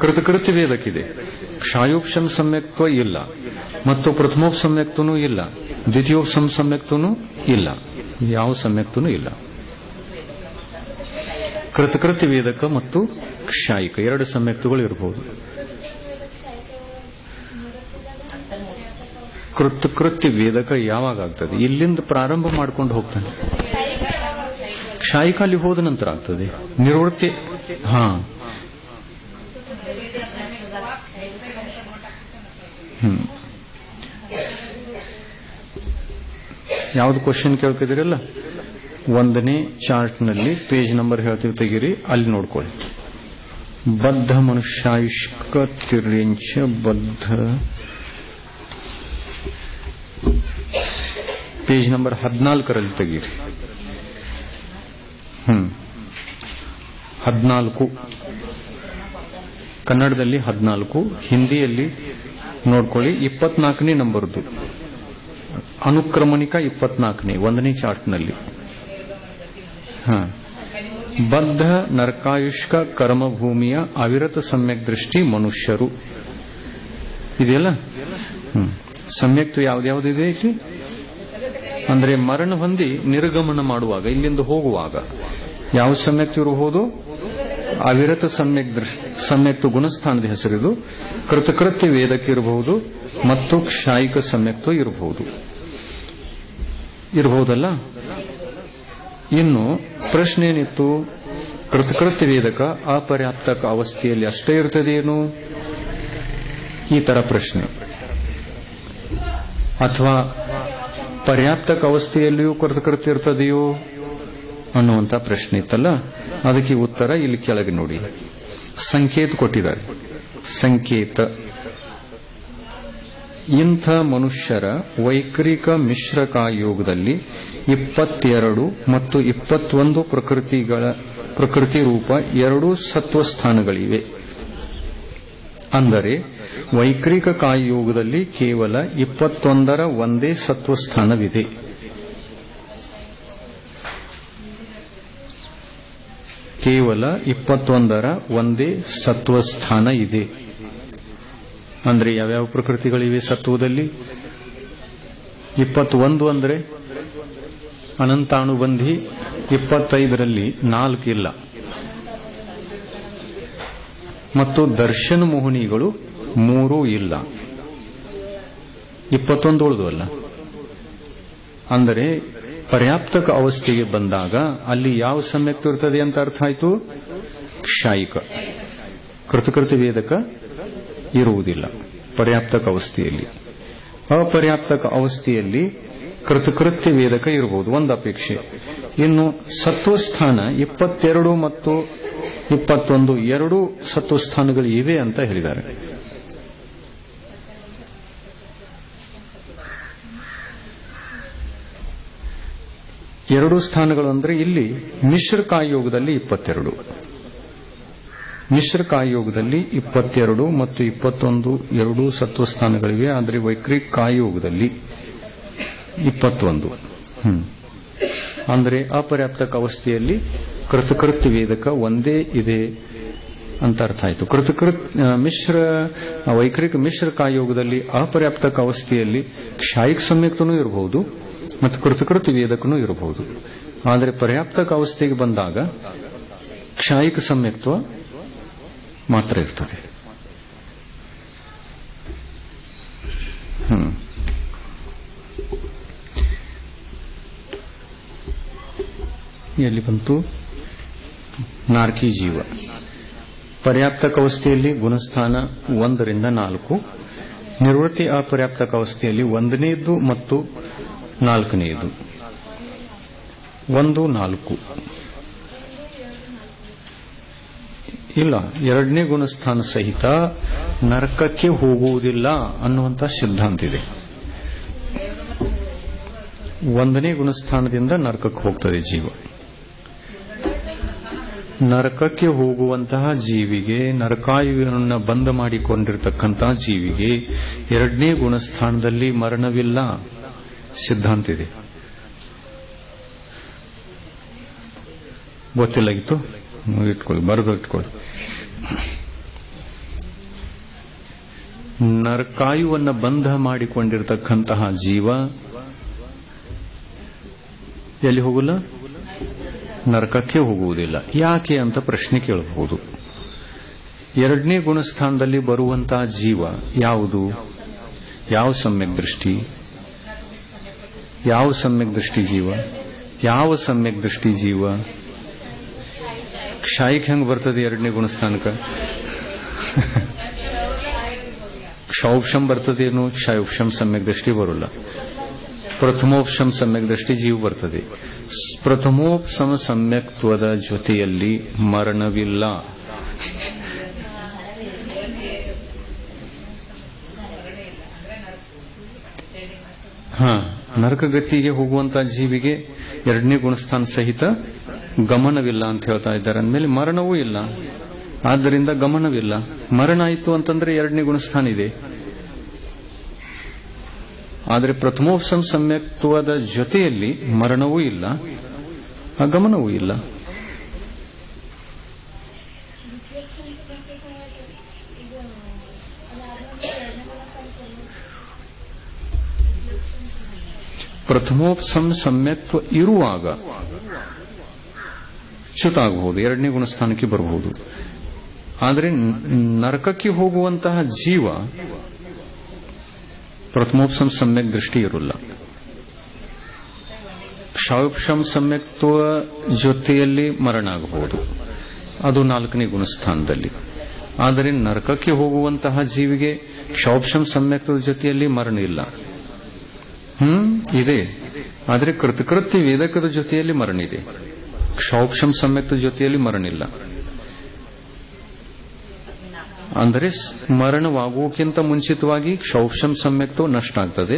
ಕೃತಕೃತ್ಯ ವೇದಕ್ಕಿದೆ. ಕ್ಷಾಯೋಪಶಮ ಸಮ್ಯಕ್ತ್ವ ಇಲ್ಲ, ಮತ್ತು ಪ್ರಥಮೋಪಸಮ್ಯಕ್ತನೂ ಇಲ್ಲ, ದ್ವಿತೀಯೋಪಶಮ ಸಮ್ಯಕ್ತನೂ ಇಲ್ಲ, ಯಾವ ಸಮ್ಯಕ್ತನೂ ಇಲ್ಲ. ಕೃತಕೃತ್ಯ ವೇದಕ ಮತ್ತು ಕ್ಷಾಯಿಕ ಎರಡು ಸಮ್ಯಕ್ತಗಳು ಇರಬಹುದು. ಕೃತಕೃತ್ಯ ವೇದಕ ಯಾವಾಗ ಆಗ್ತದೆ? ಇಲ್ಲಿಂದ ಪ್ರಾರಂಭ ಮಾಡ್ಕೊಂಡು ಹೋಗ್ತಾನೆ. ಕ್ಷಾಯಿಕ ಅಲ್ಲಿ ಹೋದ ನಂತರ ಆಗ್ತದೆ. ನಿರ್ವೃತ್ತಿ ಯಾವ್ದು ಕ್ವಶನ್ ಕೇಳ್ತಿದ್ದೀರಲ್ಲ, 1ನೇ ಚಾರ್ಟ್ನಲ್ಲಿ ಪೇಜ್ ನಂಬರ್ ಹೇಳ್ತೀವಿ, ತೆಗೀರಿ, ಅಲ್ಲಿ ನೋಡ್ಕೊಳ್ಳಿ. ಬದ್ಧ ಮನುಷ್ಯಾಯುಷ್ಕ ತಿರ್ಯಂಚ ಬದ್ಧ, ಪೇಜ್ ನಂಬರ್ 14ರಲ್ಲಿ ತೆಗೀರಿ. 14 ಕನ್ನಡದಲ್ಲಿ 14, ಹಿಂದಿಯಲ್ಲಿ ನೋಡ್ಕೊಳ್ಳಿ 24ನೇ ನಂಬರ್ದು, ಅನುಕ್ರಮಣಿಕ 24ನೇ 1ನೇ ಚಾರ್ಟ್ನಲ್ಲಿ. ಬದ್ಧ ನರಕಾಯುಷ್ಕ ಕರ್ಮಭೂಮಿಯ ಅವಿರತ ಸಮ್ಯಕ್ ದೃಷ್ಟಿ ಮನುಷ್ಯರು ಇದೆಯಲ್ಲ. ಸಮ್ಯಕ್ತು ಯಾವ್ದ್ಯಾವ್ದಿದೆ ಇಲ್ಲಿ ಅಂದ್ರೆ ಮರಣ ಹೊಂದಿ ನಿರ್ಗಮನ ಮಾಡುವಾಗ, ಇಲ್ಲಿಂದ ಹೋಗುವಾಗ ಯಾವ ಸಮ್ಯಕ್ತು ಇರಬಹುದು? ಅವಿರತ ಸಮ್ಯಕ್ತು ಗುಣಸ್ಥಾನದ ಹೆಸರಿದು. ಕೃತಕೃತ್ಯ ವೇದಕ್ಕೆ ಇರಬಹುದು ಮತ್ತು ಕ್ಷಾಯಿಕ ಸಮ್ಯಕ್ತು ಇರಬಹುದಲ್ಲ. ಇನ್ನು ಪ್ರಶ್ನೆ ಏನಿತ್ತು? ಕೃತಕೃತ್ಯ ವೇದಕ ಅಪರ್ಯಾಪ್ತಕ ಅವಸ್ಥೆಯಲ್ಲಿ ಅಷ್ಟೇ ಇರ್ತದೇನು? ಈ ತರ ಪ್ರಶ್ನೆ. ಅಥವಾ ಪರ್ಯಾಪ್ತಕ ಅವಸ್ಥೆಯಲ್ಲಿಯೂ ಕೃತಕೃತ್ಯ ಇರ್ತದೆಯೋ ಅನ್ನುವಂಥ ಪ್ರಶ್ನೆ ಇತ್ತಲ್ಲ. ಅದಕ್ಕೆ ಉತ್ತರ ಇಲ್ಲಿ ಕೆಳಗೆ ನೋಡಿ, ಸಂಕೇತ ಕೊಟ್ಟಿದ್ದಾರೆ. ಸಂಕೇತ: ಇಂಥ ಮನುಷ್ಯರ ವೈಕರಿಕ ಮಿಶ್ರಕಾಯೋಗದಲ್ಲಿ 22 ಮತ್ತು 21 ಪ್ರಕೃತಿ ರೂಪ 2 ಸತ್ವಸ್ಥಾನಗಳಿವೆ. ಅಂದರೆ ವೈಕರಿಕ ಕಾಯಯೋಗದಲ್ಲಿ ಕೇವಲ 21ರ ಒಂದೇ ಸತ್ವಸ್ಥಾನವಿದೆ. ಕೇವಲ 21ರ ಒಂದೇ ಸತ್ವಸ್ಥಾನ ಇದೆ. ಅಂದ್ರೆ ಯಾವ್ಯಾವ ಪ್ರಕೃತಿಗಳಿವೆ ಸತ್ವದಲ್ಲಿ? 21 ಅಂದ್ರೆ ಅನಂತಾನುಬಂಧಿ, 25ರಲ್ಲಿ 4 ಇಲ್ಲ, ಮತ್ತು ದರ್ಶನ ಮೋಹಿನಿಗಳು 3 ಇಲ್ಲ. 21 ಉಳಿದುವಲ್ಲ. ಅಂದರೆ ಪರ್ಯಾಪ್ತಕ ಅವಸ್ಥೆಗೆ ಬಂದಾಗ ಅಲ್ಲಿ ಯಾವ ಸಮ್ಯಕ್ತು ಇರ್ತದೆ ಅಂತ ಅರ್ಥ ಆಯ್ತು? ಕ್ಷಾಯಿಕ. ಕೃತಕೃತ್ಯ ವೇದಕ ಇರುವುದಿಲ್ಲ ಪರ್ಯಾಪ್ತಕ ಅವಸ್ಥೆಯಲ್ಲಿ. ಅಪರ್ಯಾಪ್ತಕ ಅವಸ್ಥೆಯಲ್ಲಿ ಕೃತಕೃತ್ಯ ವೇದಕ ಇರಬಹುದು, ಒಂದು ಅಪೇಕ್ಷೆ. ಇನ್ನು ಸತ್ವಸ್ಥಾನ 22 ಮತ್ತು 21 2 ಸತ್ವಸ್ಥಾನಗಳು ಇವೆ ಅಂತ ಹೇಳಿದ್ದಾರೆ. ಎರಡು ಸ್ಥಾನಗಳು ಅಂದ್ರೆ ಇಲ್ಲಿ ಮಿಶ್ರಕಾಯೋಗದಲ್ಲಿ 22, ಮಿಶ್ರಕಾಯೋಗದಲ್ಲಿ 22 ಮತ್ತು 21 2 ಸತ್ವಸ್ಥಾನಗಳಿವೆ. ಆದರೆ ವೈಕರಿಕ ಕಾಯೋಗದಲ್ಲಿ 21. ಅಂದರೆ ಅಪರ್ಯಾಪ್ತಕ ಅವಸ್ಥೆಯಲ್ಲಿ ಕೃತಕೃತ್ಯ ವೇದಕ ಒಂದೇ ಇದೆ ಅಂತ ಅರ್ಥ ಆಯಿತು. ವೈಕರಿಕ ಮಿಶ್ರ ಕಾಯೋಗದಲ್ಲಿ ಅಪರ್ಯಾಪ್ತಕ ಅವಸ್ಥೆಯಲ್ಲಿ ಕ್ಷಾಯಿಕ ಸಮ್ಯಕ್ತನೂ ಇರಬಹುದು ಮತ್ತು ಕೃತಕೃತ್ಯ ವೇದಕನೂ ಇರಬಹುದು. ಆದರೆ ಪರ್ಯಾಪ್ತಕ ಅವಸ್ಥೆಗೆ ಬಂದಾಗ ಕ್ಷಾಯಿಕ ಸಮ್ಯಕ್ತ್ವ ಮಾತ್ರ ಇರ್ತದೆ. ಎಲ್ಲಿ ಬಂತು? ನಾರ್ಕಿ ಜೀವ. ಪರ್ಯಾಪ್ತಕ ಅವಸ್ಥೆಯಲ್ಲಿ ಗುಣಸ್ಥಾನ 1 ರಿಂದ 4, ನಿರ್ವೃತ್ತಿ ಅಪರ್ಯಾಪ್ತಕ ಅವಸ್ಥೆಯಲ್ಲಿ 1ನೇದು ಮತ್ತು 4ನೇದು. 1, 4 ಇಲ್ಲ. 2ನೇ ಗುಣಸ್ಥಾನ ಸಹಿತ ನರಕಕ್ಕೆ ಹೋಗುವುದಿಲ್ಲ ಅನ್ನುವಂಥ ಸಿದ್ಧಾಂತ ಇದೆ. 1ನೇ ಗುಣಸ್ಥಾನದಿಂದ ನರಕಕ್ಕೆ ಹೋಗ್ತದೆ ಜೀವ. ನರಕಕ್ಕೆ ಹೋಗುವಂತಹ ಜೀವಿಗೆ, ನರಕಾಯುವನ್ನು ಬಂಧ ಮಾಡಿಕೊಂಡಿರತಕ್ಕಂತಹ ಜೀವಿಗೆ 2ನೇ ಗುಣಸ್ಥಾನದಲ್ಲಿ ಮರಣವಿಲ್ಲ ಸಿದ್ಧಾಂತ ಇದೆ. ಗೊತ್ತಿಲ್ಲಾಗಿತ್ತು? ಇಟ್ಕೊಳ್ಳಿ, ಬರೆದು ಇಟ್ಕೊಳ್ಳಿ. ನರಕಾಯುವನ್ನು ಬಂಧ ಮಾಡಿಕೊಂಡಿರತಕ್ಕಂತಹ ಜೀವ ಎಲ್ಲಿ ಹೋಗಲ್ಲ? ನರಕಕ್ಕೆ ಹೋಗುವುದಿಲ್ಲ. ಯಾಕೆ ಅಂತ ಪ್ರಶ್ನೆ ಕೇಳಬಹುದು. ಎರಡನೇ ಗುಣಸ್ಥಾನದಲ್ಲಿ ಬರುವಂತಹ ಜೀವ ಯಾವುದು? ಯಾವ ಸಮ್ಯಕ್ ದೃಷ್ಟಿ? ಯಾವ ಸಮ್ಯಕ್ ದೃಷ್ಟಿ ಜೀವ? ಯಾವ ಸಮ್ಯಕ್ ದೃಷ್ಟಿ ಜೀವ? ಕ್ಷಾಯಿಕ್ ಹೆಂಗ್ ಬರ್ತದೆ ಎರಡನೇ ಗುಣಸ್ಥಾನಕ್ಕೆ? ಕ್ಷೌಕ್ಷಂ ಬರ್ತದೇನು? ಕ್ಷಾಯುಕ್ಷಂ ಸಮ್ಯಕ್ ದೃಷ್ಟಿ ಬರೋಲ್ಲ. ಪ್ರಥಮೋಪಶಂ ಸಮ್ಯಕ್ ದೃಷ್ಟಿ ಜೀವ ಬರ್ತದೆ. ಪ್ರಥಮೋಪಶಮ ಸಮ್ಯಕ್ತ್ವದ ಜೊತೆಯಲ್ಲಿ ಮರಣವಿಲ್ಲ. ನರಕಗತಿಗೆ ಹೋಗುವಂತಹ ಜೀವಿಗೆ ಎರಡನೇ ಗುಣಸ್ಥಾನ ಸಹಿತ ಗಮನವಿಲ್ಲ ಅಂತ ಹೇಳ್ತಾ ಇದ್ದಾರೆ. ಅಂದಮೇಲೆ ಮರಣವೂ ಇಲ್ಲ, ಆದ್ದರಿಂದ ಗಮನವಿಲ್ಲ. ಮರಣ ಆಯಿತು ಅಂತಂದ್ರೆ ಎರಡನೇ ಗುಣಸ್ಥಾನ ಇದೆ. ಆದರೆ ಪ್ರಥಮೋಪಶಮ ಸಮ್ಯಕ್ತ್ವದ ಜೊತೆಯಲ್ಲಿ ಮರಣವೂ ಇಲ್ಲ, ಗಮನವೂ ಇಲ್ಲ. ಪ್ರಥಮೋಪಶಮ ಸಮ್ಯಕ್ತ್ವ ಇರುವಾಗ ಚ್ಯುತ ಆಗಬಹುದು, ಎರಡನೇ ಗುಣಸ್ಥಾನಕ್ಕೆ ಬರಬಹುದು. ಆದರೆ ನರಕಕ್ಕೆ ಹೋಗುವಂತಹ ಜೀವ ಪ್ರಥಮೋಪಶಮ ಸಮ್ಯಕ್ ದೃಷ್ಟಿ ಇರೋಲ್ಲ. ಕ್ಷಾಯುಕ್ಷಂ ಸಮ್ಯಕ್ತ್ವ ಜೊತೆಯಲ್ಲಿ ಮರಣ ಆಗಬಹುದು, ಅದು ನಾಲ್ಕನೇ ಗುಣಸ್ಥಾನದಲ್ಲಿ. ಆದರೆ ನರಕಕ್ಕೆ ಹೋಗುವಂತಹ ಜೀವಿಗೆ ಕ್ಷಾಯುಕ್ಷಂ ಸಮ್ಯಕ್ತ್ವದ ಜೊತೆಯಲ್ಲಿ ಮರಣ ಇಲ್ಲ. ಇದೆ, ಆದರೆ ಕೃತಕೃತ್ಯ ವೇದಕದ ಜೊತೆಯಲ್ಲಿ ಮರಣ ಇದೆ. ಕ್ಷಾಯುಕ್ಷಂ ಸಮ್ಯಕ್ತದ ಜೊತೆಯಲ್ಲಿ ಮರಣ ಇಲ್ಲ. ಅಂದರೆ ಮರಣವಾಗುವಕ್ಕಿಂತ ಮುಂಚಿತವಾಗಿ ಕ್ಷಾಯುಕ್ಷಂ ಸಮ್ಯಕ್ತವು ನಷ್ಟ ಆಗ್ತದೆ,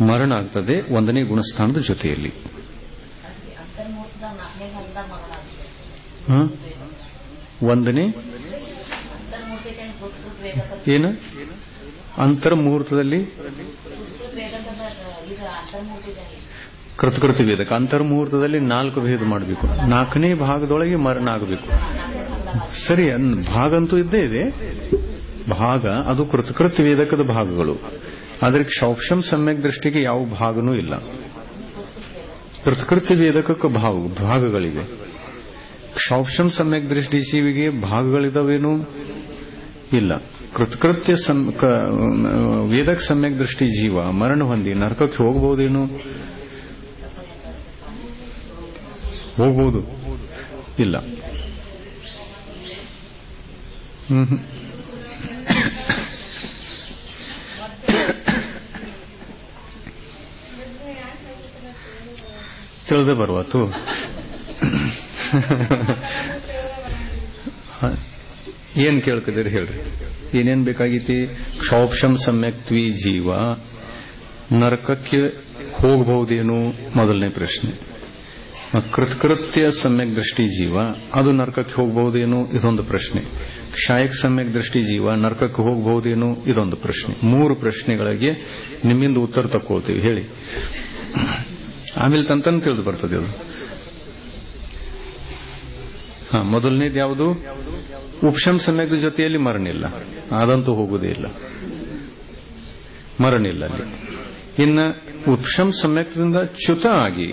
ಮರಣ ಆಗ್ತದೆ ಒಂದನೇ ಗುಣಸ್ಥಾನದ ಜೊತೆಯಲ್ಲಿ. ಒಂದನೇ ಏನು ಅಂತರ್ಮುಹೂರ್ತದಲ್ಲಿ ಕೃತಕೃತ್ಯ ವೇದಕ ಅಂತರ್ಮುಹೂರ್ತದಲ್ಲಿ 4 ಭೇದ ಮಾಡಬೇಕು. 4ನೇ ಭಾಗದೊಳಗೆ ಮರಣ ಆಗಬೇಕು. ಸರಿ, ಭಾಗ ಅಂತೂ ಇದ್ದೇ ಇದೆ. ಭಾಗ ಅದು ಕೃತಕೃತ್ಯ ವೇದಕದ ಭಾಗಗಳು. ಆದರೆ ಕ್ಷಾಯುಕ್ಷಂ ಸಮ್ಯಕ್ ದೃಷ್ಟಿಗೆ ಯಾವ ಭಾಗನೂ ಇಲ್ಲ. ಕೃತಕೃತ್ಯ ವೇದಕಕ್ಕೆ ಭಾಗಗಳಿವೆ. ಕ್ಷಾಯುಕ್ಷಂ ಸಮ್ಯಕ್ ದೃಷ್ಟಿ ಜೀವಿಗೆ ಭಾಗಗಳಿದಾವೇನು? ಇಲ್ಲ. ಕೃತಕೃತ್ಯ ವೇದಕ ಸಮ್ಯಕ್ ದೃಷ್ಟಿ ಜೀವ ಮರಣ ಹೊಂದಿ ನರಕಕ್ಕೆ ಹೋಗಬಹುದೇನು? ಹೋಗಬಹುದು, ಇಲ್ಲ. ತಿಳಿದೇ ಬರುವತ್ತು. ಏನ್ ಕೇಳ್ತಿದ್ದೀರಿ ಹೇಳ್ರಿ, ಏನೇನ್ ಬೇಕಾಗೈತಿ? ಕ್ಷಾಯುಕ್ಷಂ ಸಮ್ಯಕ್ತ್ವಿ ಜೀವ ನರಕಕ್ಕೆ ಹೋಗಬಹುದೇನು? ಮೊದಲನೇ ಪ್ರಶ್ನೆ. ಕೃತಕೃತ್ಯ ಸಮ್ಯಕ್ ದೃಷ್ಟಿ ಜೀವ ಅದು ನರಕಕ್ಕೆ ಹೋಗಬಹುದೇನು? ಇದೊಂದು ಪ್ರಶ್ನೆ. ಕ್ಷಾಯಕ್ ಸಮ್ಯಕ್ ದೃಷ್ಟಿ ಜೀವ ನರಕಕ್ಕೆ ಹೋಗಬಹುದೇನು? ಇದೊಂದು ಪ್ರಶ್ನೆ. 3 ಪ್ರಶ್ನೆಗಳಿಗೆ ನಿಮ್ಮಿಂದ ಉತ್ತರ ತಕ್ಕೊಳ್ತೀವಿ, ಹೇಳಿ. ಆಮೇಲೆ ತಂತನ ತಿಳಿದು ಬರ್ತದೆ ಅದು. ಮೊದಲನೇದು ಯಾವುದು? ಉಪಶಮ ಸಮ್ಯಕದ ಜೊತೆಯಲ್ಲಿ ಮರಣ ಇಲ್ಲ, ಅದಂತೂ ಹೋಗುವುದೇ ಇಲ್ಲ, ಮರಣ ಇಲ್ಲ ಅಲ್ಲಿ. ಇನ್ನು ಉಪಶಮ ಸಮ್ಯಕ್ತದಿಂದ ಚ್ಯುತ ಆಗಿ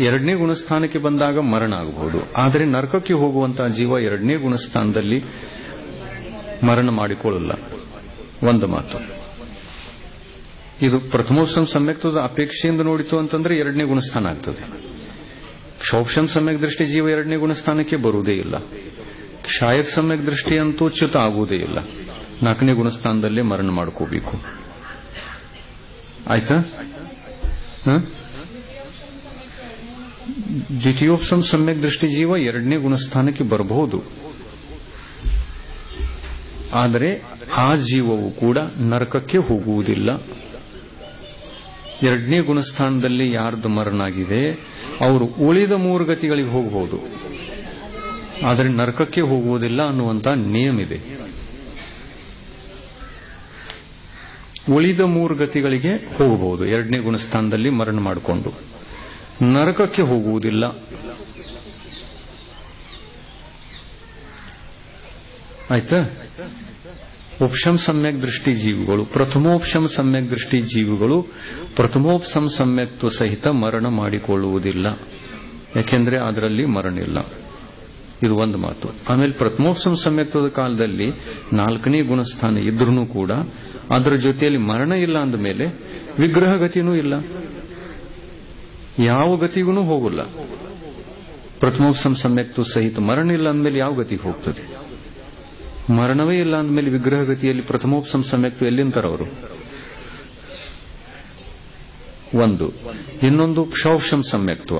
ಎರಡನೇ ಗುಣಸ್ಥಾನಕ್ಕೆ ಬಂದಾಗ ಮರಣ ಆಗಬಹುದು. ಆದರೆ ನರಕಕ್ಕೆ ಹೋಗುವಂತಹ ಜೀವ ಎರಡನೇ ಗುಣಸ್ಥಾನದಲ್ಲಿ ಮರಣ ಮಾಡಿಕೊಳ್ಳಲ್ಲ. ಒಂದು ಮಾತು. ಇದು ಪ್ರಥಮೋಪಶಮ ಸಮ್ಯಕ್ತದ ಅಪೇಕ್ಷೆಯಿಂದ ನೋಡಿತು ಅಂತಂದ್ರೆ ಎರಡನೇ ಗುಣಸ್ಥಾನ ಆಗ್ತದೆ. ಕ್ಷಾಯುಕ್ಷಂ ಸಮ್ಯಕ್ ದೃಷ್ಟಿ ಜೀವ ಎರಡನೇ ಗುಣಸ್ಥಾನಕ್ಕೆ ಬರುವುದೇ ಇಲ್ಲ. ಕ್ಷಾಯಕ್ ಸಮ್ಯಕ್ ದೃಷ್ಟಿ ಅಂತೂ ಚ್ಯುತ ಆಗುವುದೇ ಇಲ್ಲ, 4ನೇ ಗುಣಸ್ಥಾನದಲ್ಲೇ ಮರಣ ಮಾಡ್ಕೋಬೇಕು. ಆಯ್ತಾ? ದ್ವಿತೀಯೋಪಶಮ ಸಮ್ಯಕ್ ದೃಷ್ಟಿ ಜೀವ ಎರಡನೇ ಗುಣಸ್ಥಾನಕ್ಕೆ ಬರಬಹುದು. ಆದರೆ ಆ ಜೀವವು ಕೂಡ ನರಕಕ್ಕೆ ಹೋಗುವುದಿಲ್ಲ. ಎರಡನೇ ಗುಣಸ್ಥಾನದಲ್ಲಿ ಯಾರ್ದು ಮರಣ ಆಗಿದೆ ಅವರು ಉಳಿದ 3 ಗತಿಗಳಿಗೆ ಹೋಗಬಹುದು, ಆದರೆ ನರಕಕ್ಕೆ ಹೋಗುವುದಿಲ್ಲ ಅನ್ನುವಂಥ ನಿಯಮ ಇದೆ. ಉಳಿದ 3 ಗತಿಗಳಿಗೆ ಹೋಗಬಹುದು ಎರಡನೇ ಗುಣಸ್ಥಾನದಲ್ಲಿ ಮರಣ ಮಾಡಿಕೊಂಡು, ನರಕಕ್ಕೆ ಹೋಗುವುದಿಲ್ಲ. ಆಯ್ತಾ? ಉಪಶಮ ಸಮ್ಯಕ್ ದೃಷ್ಟಿ ಜೀವಿಗಳು, ಪ್ರಥಮೋಪಶಮ ಸಮ್ಯಕ್ ದೃಷ್ಟಿ ಜೀವಿಗಳು ಪ್ರಥಮೋಪಶಮ ಸಮ್ಯಕ್ತ್ವ ಸಹಿತ ಮರಣ ಮಾಡಿಕೊಳ್ಳುವುದಿಲ್ಲ. ಯಾಕೆಂದ್ರೆ ಅದರಲ್ಲಿ ಮರಣ ಇಲ್ಲ. ಇದು ಒಂದು ಮಾತು. ಆಮೇಲೆ ಪ್ರಥಮೋಪಶಮ ಸಮ್ಯಕ್ತ್ವದ ಕಾಲದಲ್ಲಿ 4ನೇ ಗುಣಸ್ಥಾನ ಇದ್ರೂ ಕೂಡ ಅದರ ಜೊತೆಯಲ್ಲಿ ಮರಣ ಇಲ್ಲ ಅಂದ ಮೇಲೆ ವಿಗ್ರಹ ಗತಿನೂ ಇಲ್ಲ, ಯಾವ ಗತಿಗೂ ಹೋಗಲ್ಲ. ಪ್ರಥಮೋಪಶಮ ಸಮ್ಯಕ್ತ್ವ ಸಹಿತ ಮರಣ ಇಲ್ಲ ಅಂದಮೇಲೆ ಯಾವ ಗತಿಗೆ ಹೋಗ್ತದೆ? ಮರಣವೇ ಇಲ್ಲ ಅಂದಮೇಲೆ ವಿಗ್ರಹ ಗತಿಯಲ್ಲಿ ಪ್ರಥಮೋಪಶಮ ಸಮ್ಯಕ್ತ್ವ ಎಲ್ಲಿಂತಾರೆ ಅವರು? ಒಂದು. ಇನ್ನೊಂದು ಕ್ಷೌಕ್ಷಮ ಸಮ್ಯಕ್ತ್ವ.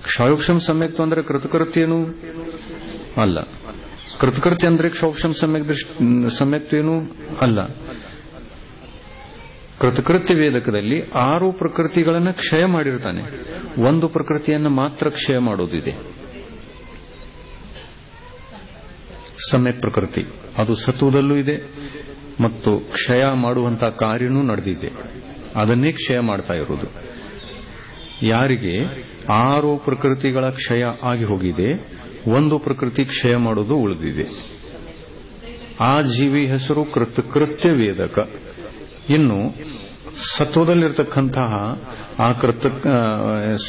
ಕ್ಷೌಕ್ಷಮ ಸಮ್ಯಕ್ತ್ವ ಅಂದ್ರೆ ಕೃತಕೃತ್ಯೇನು ಅಲ್ಲ. ಕೃತಕೃತ್ಯ ಅಂದ್ರೆ ಕ್ಷೌಕ್ಷಮ ಸಮ್ಯಕ್ತ್ವ ಏನು ಅಲ್ಲ. ಕೃತಕೃತ್ಯ ವೇದಕದಲ್ಲಿ 6 ಪ್ರಕೃತಿಗಳನ್ನು ಕ್ಷಯ ಮಾಡಿರ್ತಾನೆ, ಒಂದು ಪ್ರಕೃತಿಯನ್ನು ಮಾತ್ರ ಕ್ಷಯ ಮಾಡೋದಿದೆ, ಸಮ್ಯಕ್ ಪ್ರಕೃತಿ. ಅದು ಸತ್ವದಲ್ಲೂ ಇದೆ ಮತ್ತು ಕ್ಷಯ ಮಾಡುವಂತಹ ಕಾರ್ಯನೂ ನಡೆದಿದೆ, ಅದನ್ನೇ ಕ್ಷಯ ಮಾಡ್ತಾ ಇರುವುದು. ಯಾರಿಗೆ 6 ಪ್ರಕೃತಿಗಳ ಕ್ಷಯ ಆಗಿ ಹೋಗಿದೆ, ಒಂದು ಪ್ರಕೃತಿ ಕ್ಷಯ ಮಾಡೋದು ಉಳಿದಿದೆ, ಆ ಜೀವಿ ಹೆಸರು ಕೃತಕೃತ್ಯ ವೇದಕ. ಇನ್ನು ಸತ್ವದಲ್ಲಿರ್ತಕ್ಕಂತಹ ಆ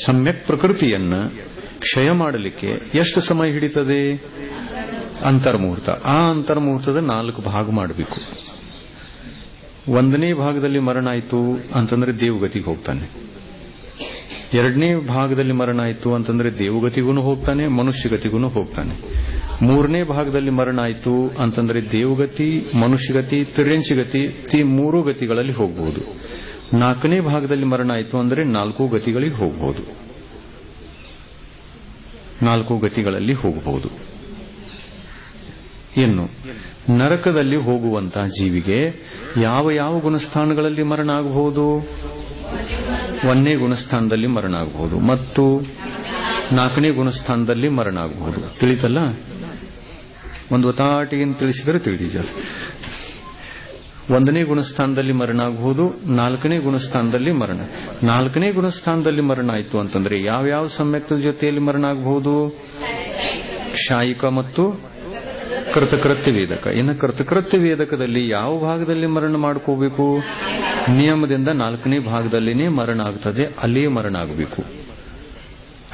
ಸಮ್ಯಕ್ ಪ್ರಕೃತಿಯನ್ನ ಕ್ಷಯ ಮಾಡಲಿಕ್ಕೆ ಎಷ್ಟು ಸಮಯ ಹಿಡಿತದೆ? ಅಂತರ್ಮುಹೂರ್ತ. ಆ ಅಂತರ್ಮುಹೂರ್ತದ 4 ಭಾಗ ಮಾಡಬೇಕು. 1ನೇ ಭಾಗದಲ್ಲಿ ಮರಣ ಆಯಿತು ಅಂತಂದ್ರೆ ದೇವಗತಿಗೆ ಹೋಗ್ತಾನೆ, 2ನೇ ಭಾಗದಲ್ಲಿ ಮರಣ ಆಯಿತು ಅಂತಂದ್ರೆ ದೇವಗತಿಗೂ ಹೋಗ್ತಾನೆ, ಮನುಷ್ಯಗತಿಗೂ ಹೋಗ್ತಾನೆ, 3ನೇ ಭಾಗದಲ್ಲಿ ಮರಣ ಆಯಿತು ಅಂತಂದ್ರೆ ದೇವಗತಿ, ಮನುಷ್ಯಗತಿ, ತಿರ್ಯಂಚಿಗತಿ, 3 ಗತಿಗಳಲ್ಲಿ ಹೋಗಬಹುದು. 4ನೇ ಭಾಗದಲ್ಲಿ ಮರಣ ಆಯಿತು ಅಂದ್ರೆ 4 ಗತಿಗಳಿಗೆ ಹೋಗಬಹುದು, 4 ಗತಿಗಳಲ್ಲಿ ಹೋಗಬಹುದು. ಇನ್ನು ನರಕದಲ್ಲಿ ಹೋಗುವಂತಹ ಜೀವಿಗೆ ಯಾವ ಯಾವ ಗುಣಸ್ಥಾನಗಳಲ್ಲಿ ಮರಣ ಆಗಬಹುದು? 1ನೇ ಗುಣಸ್ಥಾನದಲ್ಲಿ ಮರಣ ಆಗಬಹುದು ಮತ್ತು 4ನೇ ಗುಣಸ್ಥಾನದಲ್ಲಿ ಮರಣ ಆಗಬಹುದು. ತಿಳಿತಲ್ಲ? ಒಂದು ಒತ್ತಾಟಿಗೆ ತಿಳಿಸಿದರೆ ತಿಳಿದಿದೆ. 1ನೇ ಗುಣಸ್ಥಾನದಲ್ಲಿ ಮರಣ ಆಗಬಹುದು, 4ನೇ ಗುಣಸ್ಥಾನದಲ್ಲಿ ಮರಣ. 4ನೇ ಗುಣಸ್ಥಾನದಲ್ಲಿ ಮರಣ ಆಯಿತು ಅಂತಂದ್ರೆ ಯಾವ್ಯಾವ ಸಮ್ಯಕ್ತದ ಜೊತೆಯಲ್ಲಿ ಮರಣ ಆಗಬಹುದು? ಕ್ಷಾಯಿಕ ಮತ್ತು ಕೃತಕೃತ್ಯ ವೇದಕ. ಇನ್ನು ಕೃತಕೃತ್ಯ ವೇದಕದಲ್ಲಿ ಯಾವ ಭಾಗದಲ್ಲಿ ಮರಣ ಮಾಡ್ಕೋಬೇಕು? ನಿಯಮದಿಂದ 4ನೇ ಭಾಗದಲ್ಲಿನೇ ಮರಣ ಆಗ್ತದೆ, ಅಲ್ಲೇ ಮರಣ ಆಗಬೇಕು.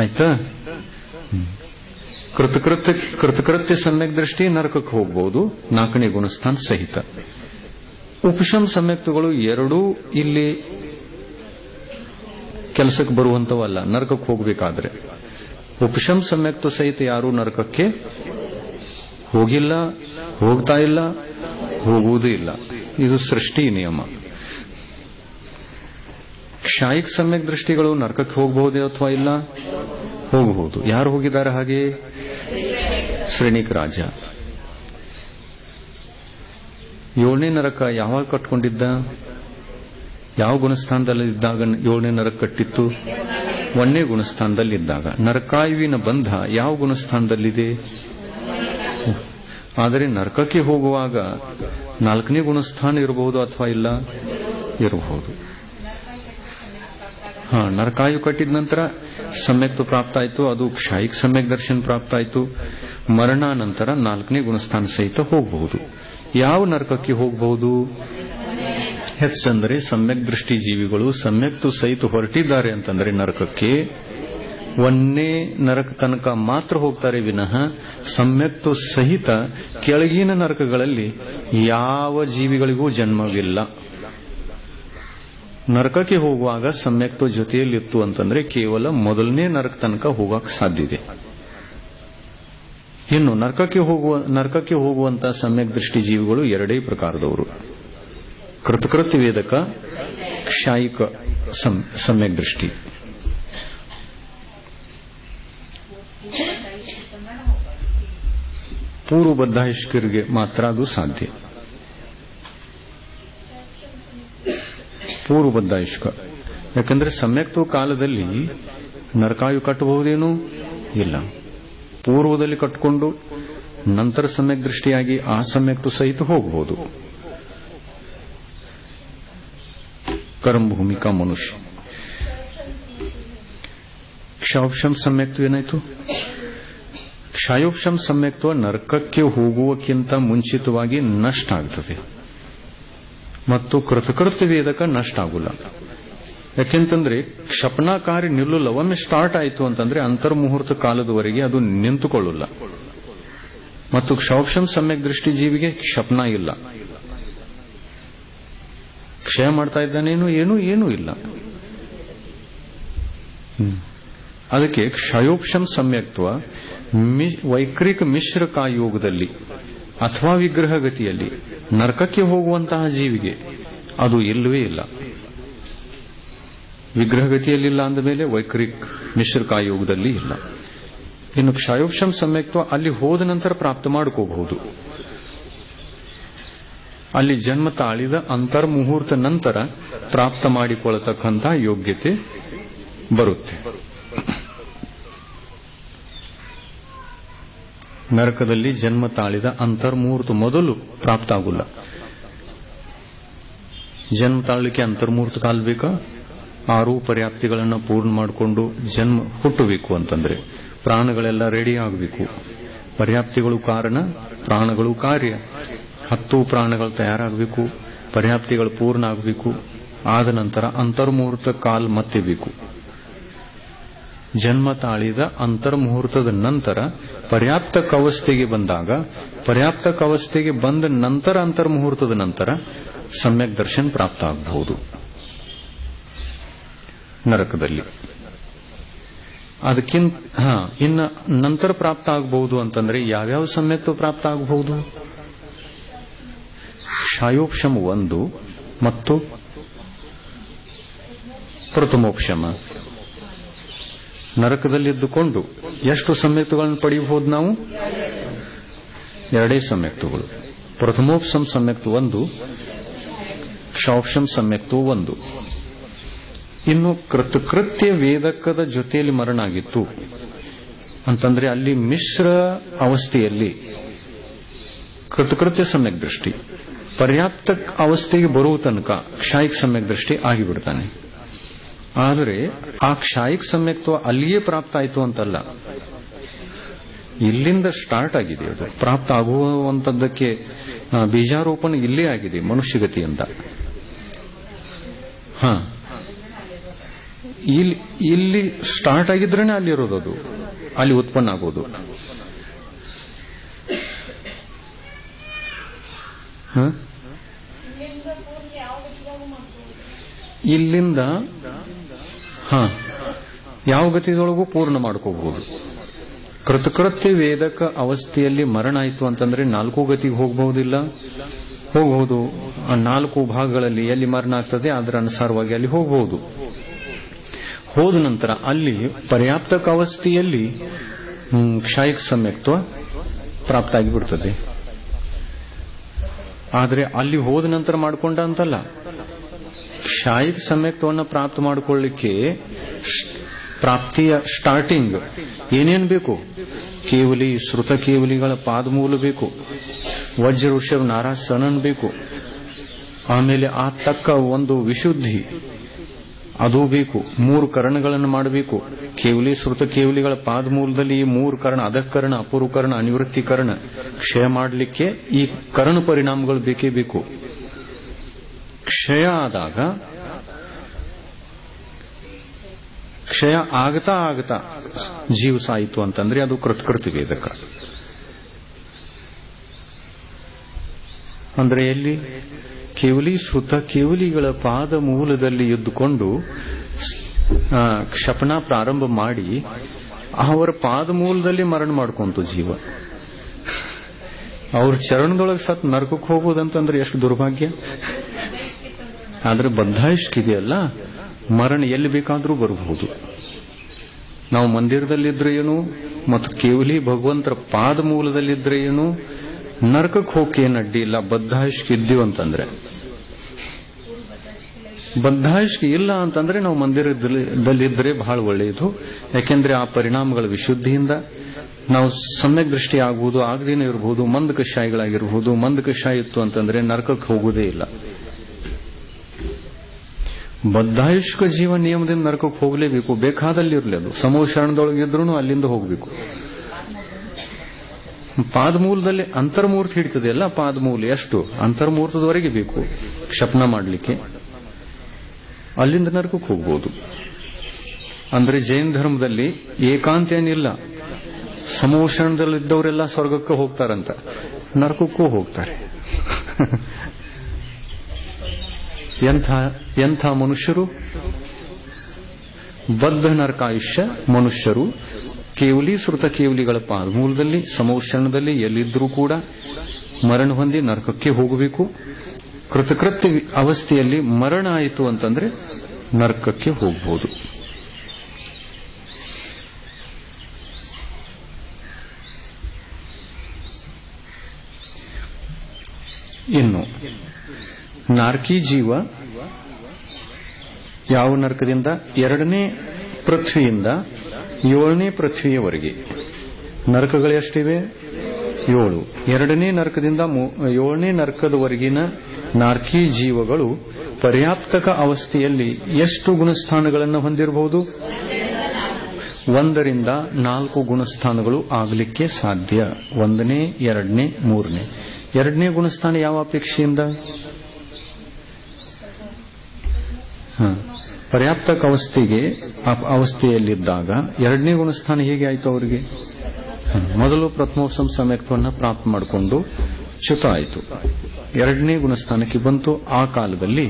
ಆಯ್ತಾ? ಕೃತಕೃತ್ಯ ಸಮ್ಯಕ್ ದೃಷ್ಟಿ ನರಕಕ್ಕೆ ಹೋಗಬಹುದು, 4ನೇ ಗುಣಸ್ಥಾನ ಸಹಿತ. ಉಪಶಮ ಸಮ್ಯಕ್ತಗಳು ಎರಡೂ ಇಲ್ಲಿ ಕೆಲಸಕ್ಕೆ ಬರುವಂತವಲ್ಲ, ನರಕಕ್ಕೆ ಹೋಗಬೇಕಾದ್ರೆ. ಉಪಶಮ ಸಮ್ಯಕ್ತ ಸಹಿತ ಯಾರೂ ನರಕಕ್ಕೆ ಹೋಗಿಲ್ಲ, ಹೋಗ್ತಾ ಇಲ್ಲ, ಹೋಗುವುದೂ ಇಲ್ಲ. ಇದು ಸೃಷ್ಟಿ ನಿಯಮ. ಕ್ಷಾಯಿಕ ಸಮ್ಯಕ್ ದೃಷ್ಟಿಗಳು ನರಕಕ್ಕೆ ಹೋಗಬಹುದೇ ಅಥವಾ ಇಲ್ಲ? ಹೋಗಬಹುದು. ಯಾರು ಹೋಗಿದ್ದಾರೆ ಹಾಗೆ? ಶ್ರೇಣಿಕ ರಾಜ. 7ನೇ ನರಕ ಯಾವಾಗ ಕಟ್ಕೊಂಡಿದ್ದ? ಯಾವ ಗುಣಸ್ಥಾನದಲ್ಲಿದ್ದಾಗ 7ನೇ ನರಕ ಕಟ್ಟಿತ್ತು? 1ನೇ ಗುಣಸ್ಥಾನದಲ್ಲಿದ್ದಾಗ. ನರಕಾಯುವಿನ ಬಂಧ ಯಾವ ಗುಣಸ್ಥಾನದಲ್ಲಿದೆ? ಆದರೆ ನರಕಕ್ಕೆ ಹೋಗುವಾಗ 4ನೇ ಗುಣಸ್ಥಾನ ಇರಬಹುದು ಅಥವಾ ಇಲ್ಲ? ಇರಬಹುದು. ನರಕಾಯು ಕಟ್ಟಿದ ನಂತರ ಸಮ್ಯಕ್ತು ಪ್ರಾಪ್ತ ಆಯಿತು, ಅದು ಕ್ಷಾಯಿಕ ಸಮ್ಯಕ್ ದರ್ಶನ ಪ್ರಾಪ್ತ ಆಯಿತು. ಮರಣ ನಂತರ 4ನೇ ಗುಣಸ್ಥಾನ ಸಹಿತ ಹೋಗಬಹುದು. ಯಾವ ನರಕಕ್ಕೆ ಹೋಗಬಹುದು? ಹೆಚ್ಚಂದರೆ ಸಮ್ಯಕ್ ದೃಷ್ಟಿ ಜೀವಿಗಳು ಸಮ್ಯಕ್ತು ಸಹಿತ ಹೊರಟಿದ್ದಾರೆ ಅಂತಂದ್ರೆ ನರಕಕ್ಕೆ 1ನೇ ನರಕ ತನಕ ಮಾತ್ರ ಹೋಗ್ತಾರೆ ವಿನಃ ಸಮ್ಯಕ್ತು ಸಹಿತ ಕೆಳಗಿನ ನರಕಗಳಲ್ಲಿ ಯಾವ ಜೀವಿಗಳಿಗೂ ಜನ್ಮವಿಲ್ಲ. ನರಕಕ್ಕೆ ಹೋಗುವಾಗ ಸಮ್ಯಕ್ತ ಜೊತೆಯಲ್ಲಿತ್ತು ಅಂತಂದ್ರೆ ಕೇವಲ 1ನೇ ನರಕ ತನಕ ಹೋಗಕ್ಕೆ ಸಾಧ್ಯ ಇದೆ. ಇನ್ನು ನರಕಕ್ಕೆ ಹೋಗುವಂತಹ ಸಮ್ಯಕ್ ದೃಷ್ಟಿ ಜೀವಿಗಳು 2 ಪ್ರಕಾರದವರು: ಕೃತಕೃತ್ಯ ವೇದಕ, ಕ್ಷಾಯಿಕ ಸಮ್ಯಕ್ ದೃಷ್ಟಿ. ಪೂರ್ವಬದ್ಧಾಯುಷ್ಕರಿಗೆ ಮಾತ್ರ ಅದು ಸಾಧ್ಯ. ಪೂರ್ವಬದ್ಧಾಯುಷ್ಕ ಯಾಕಂದ್ರೆ ಸಮ್ಯಕ್ತ ಕಾಲದಲ್ಲಿ ನರಕಾಯು ಕಟ್ಟಬಹುದೇನೂ ಇಲ್ಲ. ಪೂರ್ವದಲ್ಲಿ ಕಟ್ಟಿಕೊಂಡು ನಂತರ ಸಮ್ಯಕ್ ದೃಷ್ಟಿಯಾಗಿ ಆ ಸಮ್ಯಕ್ತ ಸಹಿತ ಹೋಗಬಹುದು. ಕರ್ಮಭೂಮಿಕಾ ಮನುಷ್ಯ. ಕ್ಷೌಕ್ಷಮ ಸಮ್ಯಕ್ತ ಏನಾಯ್ತು? ಕ್ಷಯೋಕ್ಷಂ ಸಮ್ಯಕ್ತ್ವ ನರಕಕ್ಕೆ ಹೋಗುವಕ್ಕಿಂತ ಮುಂಚಿತವಾಗಿ ನಷ್ಟ ಆಗ್ತದೆ ಮತ್ತು ಕೃತಕೃತ್ಯ ವೇದಕ ನಷ್ಟ ಆಗುಲ್ಲ. ಯಾಕೆಂತಂದ್ರೆ ಕ್ಷಪನಾ ಕಾರ್ಯ ನಿಲ್ಲಲ್ಲ. ಒಮ್ಮೆ ಸ್ಟಾರ್ಟ್ ಆಯಿತು ಅಂತಂದ್ರೆ ಅಂತರ್ಮುಹೂರ್ತ ಕಾಲದವರೆಗೆ ಅದು ನಿಂತುಕೊಳ್ಳಲ್ಲ. ಮತ್ತು ಕ್ಷಯೋಕ್ಷಂ ಸಮ್ಯಕ್ ದೃಷ್ಟಿ ಜೀವಿಗೆ ಕ್ಷಪನಾ ಇಲ್ಲ. ಕ್ಷಯ ಮಾಡ್ತಾ ಇದ್ದಾನೇನು ಏನೂ ಇಲ್ಲ. ಅದಕ್ಕೆ ಕ್ಷಯೋಕ್ಷಂ ಸಮ್ಯಕ್ತ್ವ ವೈಕ್ರಿಕ ಮಿಶ್ರ ಕಾಯೋಗದಲ್ಲಿ ಅಥವಾ ವಿಗ್ರಹ ಗತಿಯಲ್ಲಿ ನರಕಕ್ಕೆ ಹೋಗುವಂತಹ ಜೀವಿಗೆ ಅದು ಇಲ್ಲವೇ ಇಲ್ಲ. ವಿಗ್ರಹ ಗತಿಯಲ್ಲಿಲ್ಲ ಅಂದ ಮೇಲೆ ವೈಕ್ರಿಕ್ ಮಿಶ್ರ ಕಾಯೋಗದಲ್ಲಿ ಇಲ್ಲ. ಇನ್ನು ಕ್ಷಯೋಕ್ಷಂ ಸಮ್ಯಕ್ತ್ವ ಅಲ್ಲಿ ಹೋದ ನಂತರ ಪ್ರಾಪ್ತ ಮಾಡಿಕೋಬಹುದು. ಅಲ್ಲಿ ಜನ್ಮ ತಾಳಿದ ಅಂತರ್ಮುಹೂರ್ತ ನಂತರ ಪ್ರಾಪ್ತ ಮಾಡಿಕೊಳ್ಳತಕ್ಕಂಥ ಯೋಗ್ಯತೆ ಬರುತ್ತೆ. ನರಕದಲ್ಲಿ ಜನ್ಮ ತಾಳಿದ ಅಂತರ್ಮುಹೂರ್ತ ಮೊದಲು ಪ್ರಾಪ್ತ ಆಗುಲ್ಲ. ಜನ್ಮ ತಾಳಲಿಕ್ಕೆ ಅಂತರ್ಮುಹೂರ್ತ ಕಾಲ ಬೇಕಾ? 6 ಪರ್ಯಾಪ್ತಿಗಳನ್ನು ಪೂರ್ಣ ಮಾಡಿಕೊಂಡು ಜನ್ಮ ಹುಟ್ಟಬೇಕು ಅಂತಂದ್ರೆ ಪ್ರಾಣಗಳೆಲ್ಲ ರೆಡಿ ಆಗಬೇಕು. ಪರ್ಯಾಪ್ತಿಗಳು ಕಾರಣ, ಪ್ರಾಣಗಳು ಕಾರ್ಯ. 10 ಪ್ರಾಣಗಳು ತಯಾರಾಗಬೇಕು, ಪರ್ಯಾಪ್ತಿಗಳು ಪೂರ್ಣ ಆಗಬೇಕು. ಆದ ನಂತರ ಅಂತರ್ಮುಹೂರ್ತ ಕಾಲ ಮತ್ತೆ ಬೇಕು. ಜನ್ಮ ತಾಳಿದ ಅಂತರ್ಮುಹೂರ್ತದ ನಂತರ ಪರ್ಯಾಪ್ತಕ ಅವಸ್ಥೆಗೆ ಬಂದಾಗ, ಪರ್ಯಾಪ್ತಕ ಅವಸ್ಥೆಗೆ ಬಂದ ನಂತರ ಅಂತರ್ಮುಹೂರ್ತದ ನಂತರ ಸಮ್ಯಕ್ ದರ್ಶನ ಪ್ರಾಪ್ತ ಆಗಬಹುದು ನರಕದಲ್ಲಿ. ಅದಕ್ಕಿಂತ ಇನ್ನು ನಂತರ ಪ್ರಾಪ್ತ ಆಗಬಹುದು ಅಂತಂದ್ರೆ ಯಾವ್ಯಾವ ಸಮ್ಯಕ್ತ್ವ ಪ್ರಾಪ್ತ ಆಗಬಹುದು? ಕ್ಷಯೋಕ್ಷಮ 1 ಮತ್ತು ಪ್ರಥಮೋಕ್ಷಮ. ನರಕದಲ್ಲಿದ್ದುಕೊಂಡು ಎಷ್ಟು ಸಮ್ಯಕ್ತಗಳನ್ನು ಪಡೆಯಬಹುದು ನಾವು? 2 ಸಮ್ಯಕ್ತಗಳು. ಪ್ರಥಮೋಕ್ಷಂ ಸಮ್ಯಕ್ತ 1, ಕ್ಷಯೋಕ್ಷಂ ಸಮ್ಯಕ್ತ 1. ಇನ್ನು ಕೃತಕೃತ್ಯ ವೇದಕದ ಜೊತೆಯಲ್ಲಿ ಮರಣ ಆಗಿತ್ತು ಅಂತಂದ್ರೆ ಅಲ್ಲಿ ಮಿಶ್ರ ಅವಸ್ಥೆಯಲ್ಲಿ ಕೃತಕೃತ್ಯ ಸಮ್ಯಕ್ ದೃಷ್ಟಿ, ಪರ್ಯಾಪ್ತ ಅವಸ್ಥೆಗೆ ಬರುವ ತನಕ ಕ್ಷಾಯಿಕ ಸಮ್ಯಕ್ ದೃಷ್ಟಿ ಆಗಿಬಿಡ್ತಾನೆ. ಆದರೆ ಆ ಕ್ಷಾಯಿಕ ಸಮ್ಯಕ್ತ್ವ ಅಲ್ಲಿಯೇ ಪ್ರಾಪ್ತ ಆಯಿತು ಅಂತಲ್ಲ, ಇಲ್ಲಿಂದ ಸ್ಟಾರ್ಟ್ ಆಗಿದೆ. ಅದು ಪ್ರಾಪ್ತ ಆಗುವಂತದ್ದಕ್ಕೆ ಬೀಜಾರೋಪಣ ಇಲ್ಲೇ ಆಗಿದೆ ಮನುಷ್ಯಗತಿಯಿಂದ. ಇಲ್ಲಿ ಸ್ಟಾರ್ಟ್ ಆಗಿದ್ರೇನೆ ಅಲ್ಲಿರೋದು, ಅದು ಅಲ್ಲಿ ಉತ್ಪನ್ನ ಆಗೋದು. ಇಲ್ಲಿಂದ ಯಾವ ಗತಿದೊಳಗೂ ಪೂರ್ಣ ಮಾಡ್ಕೋಬಹುದು. ಕೃತಕೃತ್ಯ ವೇದಕ ಅವಸ್ಥೆಯಲ್ಲಿ ಮರಣ ಆಯಿತು ಅಂತಂದ್ರೆ 4 ಗತಿಗೆ ಹೋಗಬಹುದಿಲ್ಲ, ಹೋಗಬಹುದು. ಆ 4 ಭಾಗಗಳಲ್ಲಿ ಎಲ್ಲಿ ಮರಣ ಆಗ್ತದೆ ಅದರ ಅನುಸಾರವಾಗಿ ಅಲ್ಲಿ ಹೋಗಬಹುದು. ಹೋದ ನಂತರ ಅಲ್ಲಿ ಪರ್ಯಾಪ್ತಕ ಅವಸ್ಥೆಯಲ್ಲಿ ಕ್ಷಾಯಿಕ ಸಮ್ಯಕ್ತ್ವ ಪ್ರಾಪ್ತ ಆಗಿಬಿಡ್ತದೆ. ಆದರೆ ಅಲ್ಲಿ ಹೋದ ನಂತರ ಮಾಡಿಕೊಂಡ ಅಂತಲ್ಲ, ಕ್ಷಾಯಿಕ ಸಮ್ಯಕ್ತವನ್ನು ಪ್ರಾಪ್ತ ಮಾಡಿಕೊಳ್ಳಿಕ್ಕೆ ಪ್ರಾಪ್ತಿಯ ಸ್ಟಾರ್ಟಿಂಗ್ ಏನೇನು ಬೇಕು? ಕೇವಲಿ ಶ್ರುತ ಕೇವಲಿಗಳ ಪಾದಮೂಲ ಬೇಕು, ವಜ್ರ ಋಷಭ ನಾರಾಜ ಸನನ್ ಬೇಕು, ಆಮೇಲೆ ಆ ತಕ್ಕ ಒಂದು ವಿಶುದ್ಧಿ ಅದು ಬೇಕು. 3 ಕರ್ಣಗಳನ್ನು ಮಾಡಬೇಕು. ಕೇವಲಿ ಶ್ರುತ ಕೇವಲಿಗಳ ಪಾದಮೂಲದಲ್ಲಿ ಈ 3 ಕರ್ಣ, ಅಧಃಕರಣ, ಅಪೂರ್ವಕರಣ, ಅನಿವೃತ್ತಿಕರಣ ಕ್ಷಯ ಮಾಡಲಿಕ್ಕೆ ಈ ಕರ್ಣ ಪರಿಣಾಮಗಳು ಬೇಕೇ ಬೇಕು. ಕ್ಷಯ ಆದಾಗ ಕ್ಷಯ ಆಗತಾ ಆಗತಾ ಜೀವ ಸಾಯಿತು ಅಂತಂದ್ರೆ ಅದು ಕೃತಕೃತ್ಯ ವೇದಕ. ಅಂದ್ರೆ ಎಲ್ಲಿ ಕೇವಲಿ ಶ್ರುತ ಕೇವಲಿಗಳ ಪಾದ ಮೂಲದಲ್ಲಿ ಇದ್ದುಕೊಂಡು ಕ್ಷಪನ ಪ್ರಾರಂಭ ಮಾಡಿ ಅವರ ಪಾದ ಮೂಲದಲ್ಲಿ ಮರಣ ಮಾಡ್ಕೊಂತು ಜೀವ. ಅವ್ರ ಚರಣದೊಳಗೆ ಸತ್ ನರಕಕ್ಕೆ ಹೋಗೋದಂತಂದ್ರೆ ಎಷ್ಟು ದುರ್ಭಾಗ್ಯ. ಆದ್ರೆ ಬದ್ಧಾಯಿಷ್ಕಿದೆಯಲ್ಲ, ಮರಣ ಎಲ್ಲಿ ಬೇಕಾದರೂ ಬರಬಹುದು. ನಾವು ಮಂದಿರದಲ್ಲಿದ್ರೆ ಏನು ಮತ್ತು ಕೇವಲಿ ಭಗವಂತರ ಪಾದ ಮೂಲದಲ್ಲಿದ್ರೆ ಏನು, ನರಕಕ್ಕೆ ಹೋಗಕ್ಕೆ ಏನು ಅಡ್ಡಿ ಇಲ್ಲ. ಬದ್ಧಾಯಿಷ್ಕಿ ಇದ್ದೀವಂತಂದ್ರೆ. ಬದ್ಧಾಯಿಷ್ಕಿ ಇಲ್ಲ ಅಂತಂದ್ರೆ ನಾವು ಮಂದಿರದಲ್ಲಿದ್ರೆ ಬಹಳ ಒಳ್ಳೆಯದು. ಯಾಕೆಂದ್ರೆ ಆ ಪರಿಣಾಮಗಳ ವಿಶುದ್ಧಿಯಿಂದ ನಾವು ಸಮ್ಯಕ್ ದೃಷ್ಟಿ ಆಗುವುದು, ಆಗದೇನೆ ಇರಬಹುದು. ಮಂದಕಶಾಯಿಗಳಾಗಿರಬಹುದು. ಮಂದಕಶಾಯಿ ಇತ್ತು ಅಂತಂದ್ರೆ ನರಕಕ್ಕೆ ಹೋಗುವುದೇ ಇಲ್ಲ. ಬದ್ಧಾಯುಷ್ಕ ಜೀವ ನಿಯಮದಿಂದ ನರಕಕ್ಕೆ ಹೋಗಲೇಬೇಕು. ಬೇಕಾದಲ್ಲಿ ಇರಲಿ, ಅದು ಸಮೋಶರಣದೊಳಗಿದ್ರೂ ಅಲ್ಲಿಂದ ಹೋಗಬೇಕು. ಪಾದಮೂಲದಲ್ಲಿ ಅಂತರ್ಮೂರ್ತಿ ಹಿಡಿತದೆ ಅಲ್ಲ, ಪಾದಮೂಲ ಎಷ್ಟು ಅಂತರ್ಮೂರ್ತದವರೆಗೆ ಬೇಕು ಕ್ಷಪನ ಮಾಡಲಿಕ್ಕೆ, ಅಲ್ಲಿಂದ ನರಕಕ್ಕೆ ಹೋಗ್ಬೋದು. ಅಂದ್ರೆ ಜೈನ ಧರ್ಮದಲ್ಲಿ ಏಕಾಂತ ಏನಿಲ್ಲ, ಸಮೋಷಣದಲ್ಲಿದ್ದವರೆಲ್ಲ ಸ್ವರ್ಗಕ್ಕೆ ಹೋಗ್ತಾರಂತ, ನರಕಕ್ಕೂ ಹೋಗ್ತಾರೆ. ಎಂಥ ಮನುಷ್ಯರು, ಬದ್ಧ ನರಕಾಯುಷ್ಯ ಮನುಷ್ಯರು, ಕೇವಲಿ ಶ್ರುತ ಕೇವಲಿಗಳ ಪಾದಮೂಲದಲ್ಲಿ ಸಮೋಷಣದಲ್ಲಿ ಎಲ್ಲಿದ್ದರೂ ಕೂಡ ಮರಣ ಹೊಂದಿ ನರಕಕ್ಕೆ ಹೋಗಬೇಕು. ಕೃತಕೃತ್ಯ ಅವಸ್ಥೆಯಲ್ಲಿ ಮರಣ ಆಯಿತು ಅಂತಂದ್ರೆ ನರಕಕ್ಕೆ ಹೋಗಬಹುದು. ಇನ್ನು ನಾರ್ಕಿ ಜೀವ ಯಾವ ನರಕದಿಂದ 2ನೇ ಪೃಥ್ವಿಯಿಂದ 7ನೇ ಪೃಥ್ವಿಯವರೆಗೆ ನರಕಗಳು ಎಷ್ಟಿವೆ? 7. 2ನೇ ನರಕದಿಂದ 7ನೇ ನರಕದವರೆಗಿನ ನಾರ್ಕಿ ಜೀವಗಳು ಪರ್ಯಾಪ್ತಕ ಅವಸ್ಥೆಯಲ್ಲಿ ಎಷ್ಟು ಗುಣಸ್ಥಾನಗಳನ್ನು ಹೊಂದಿರಬಹುದು? 1 ರಿಂದ 4 ಗುಣಸ್ಥಾನಗಳು ಆಗಲಿಕ್ಕೆ ಸಾಧ್ಯ. 1ನೇ, 2ನೇ, 3ನೇ. 2ನೇ ಗುಣಸ್ಥಾನ ಯಾವ ಅಪೇಕ್ಷೆಯಿಂದ? ಪರ್ಯಾಪ್ತಕ ಅವಸ್ಥೆಯಲ್ಲಿದ್ದಾಗ 2ನೇ ಗುಣಸ್ಥಾನ ಹೇಗೆ ಆಯಿತು ಅವರಿಗೆ? ಮೊದಲು ಪ್ರಥಮೋಪಸಂ ಸಮ್ಯಕ್ತವನ್ನು ಪ್ರಾಪ್ತ ಮಾಡಿಕೊಂಡು ಚ್ಯುತ ಆಯಿತು, 2ನೇ ಗುಣಸ್ಥಾನಕ್ಕೆ ಬಂತು. ಆ ಕಾಲದಲ್ಲಿ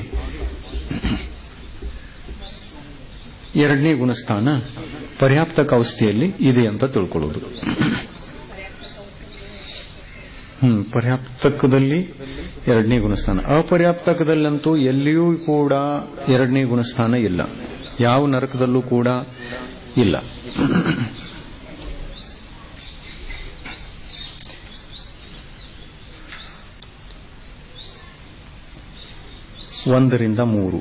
2ನೇ ಗುಣಸ್ಥಾನ ಪರ್ಯಾಪ್ತಕ ಅವಸ್ಥೆಯಲ್ಲಿ ಇದೆ ಅಂತ ತಿಳ್ಕೊಳ್ಳೋದು. ಪರ್ಯಾಪ್ತಕದಲ್ಲಿ 2ನೇ ಗುಣಸ್ಥಾನ. ಅಪರ್ಯಾಪ್ತಕದಲ್ಲಂತೂ ಎಲ್ಲಿಯೂ ಕೂಡ 2ನೇ ಗುಣಸ್ಥಾನ ಇಲ್ಲ, ಯಾವ ನರಕದಲ್ಲೂ ಕೂಡ ಇಲ್ಲ. ಒಂದರಿಂದ 3.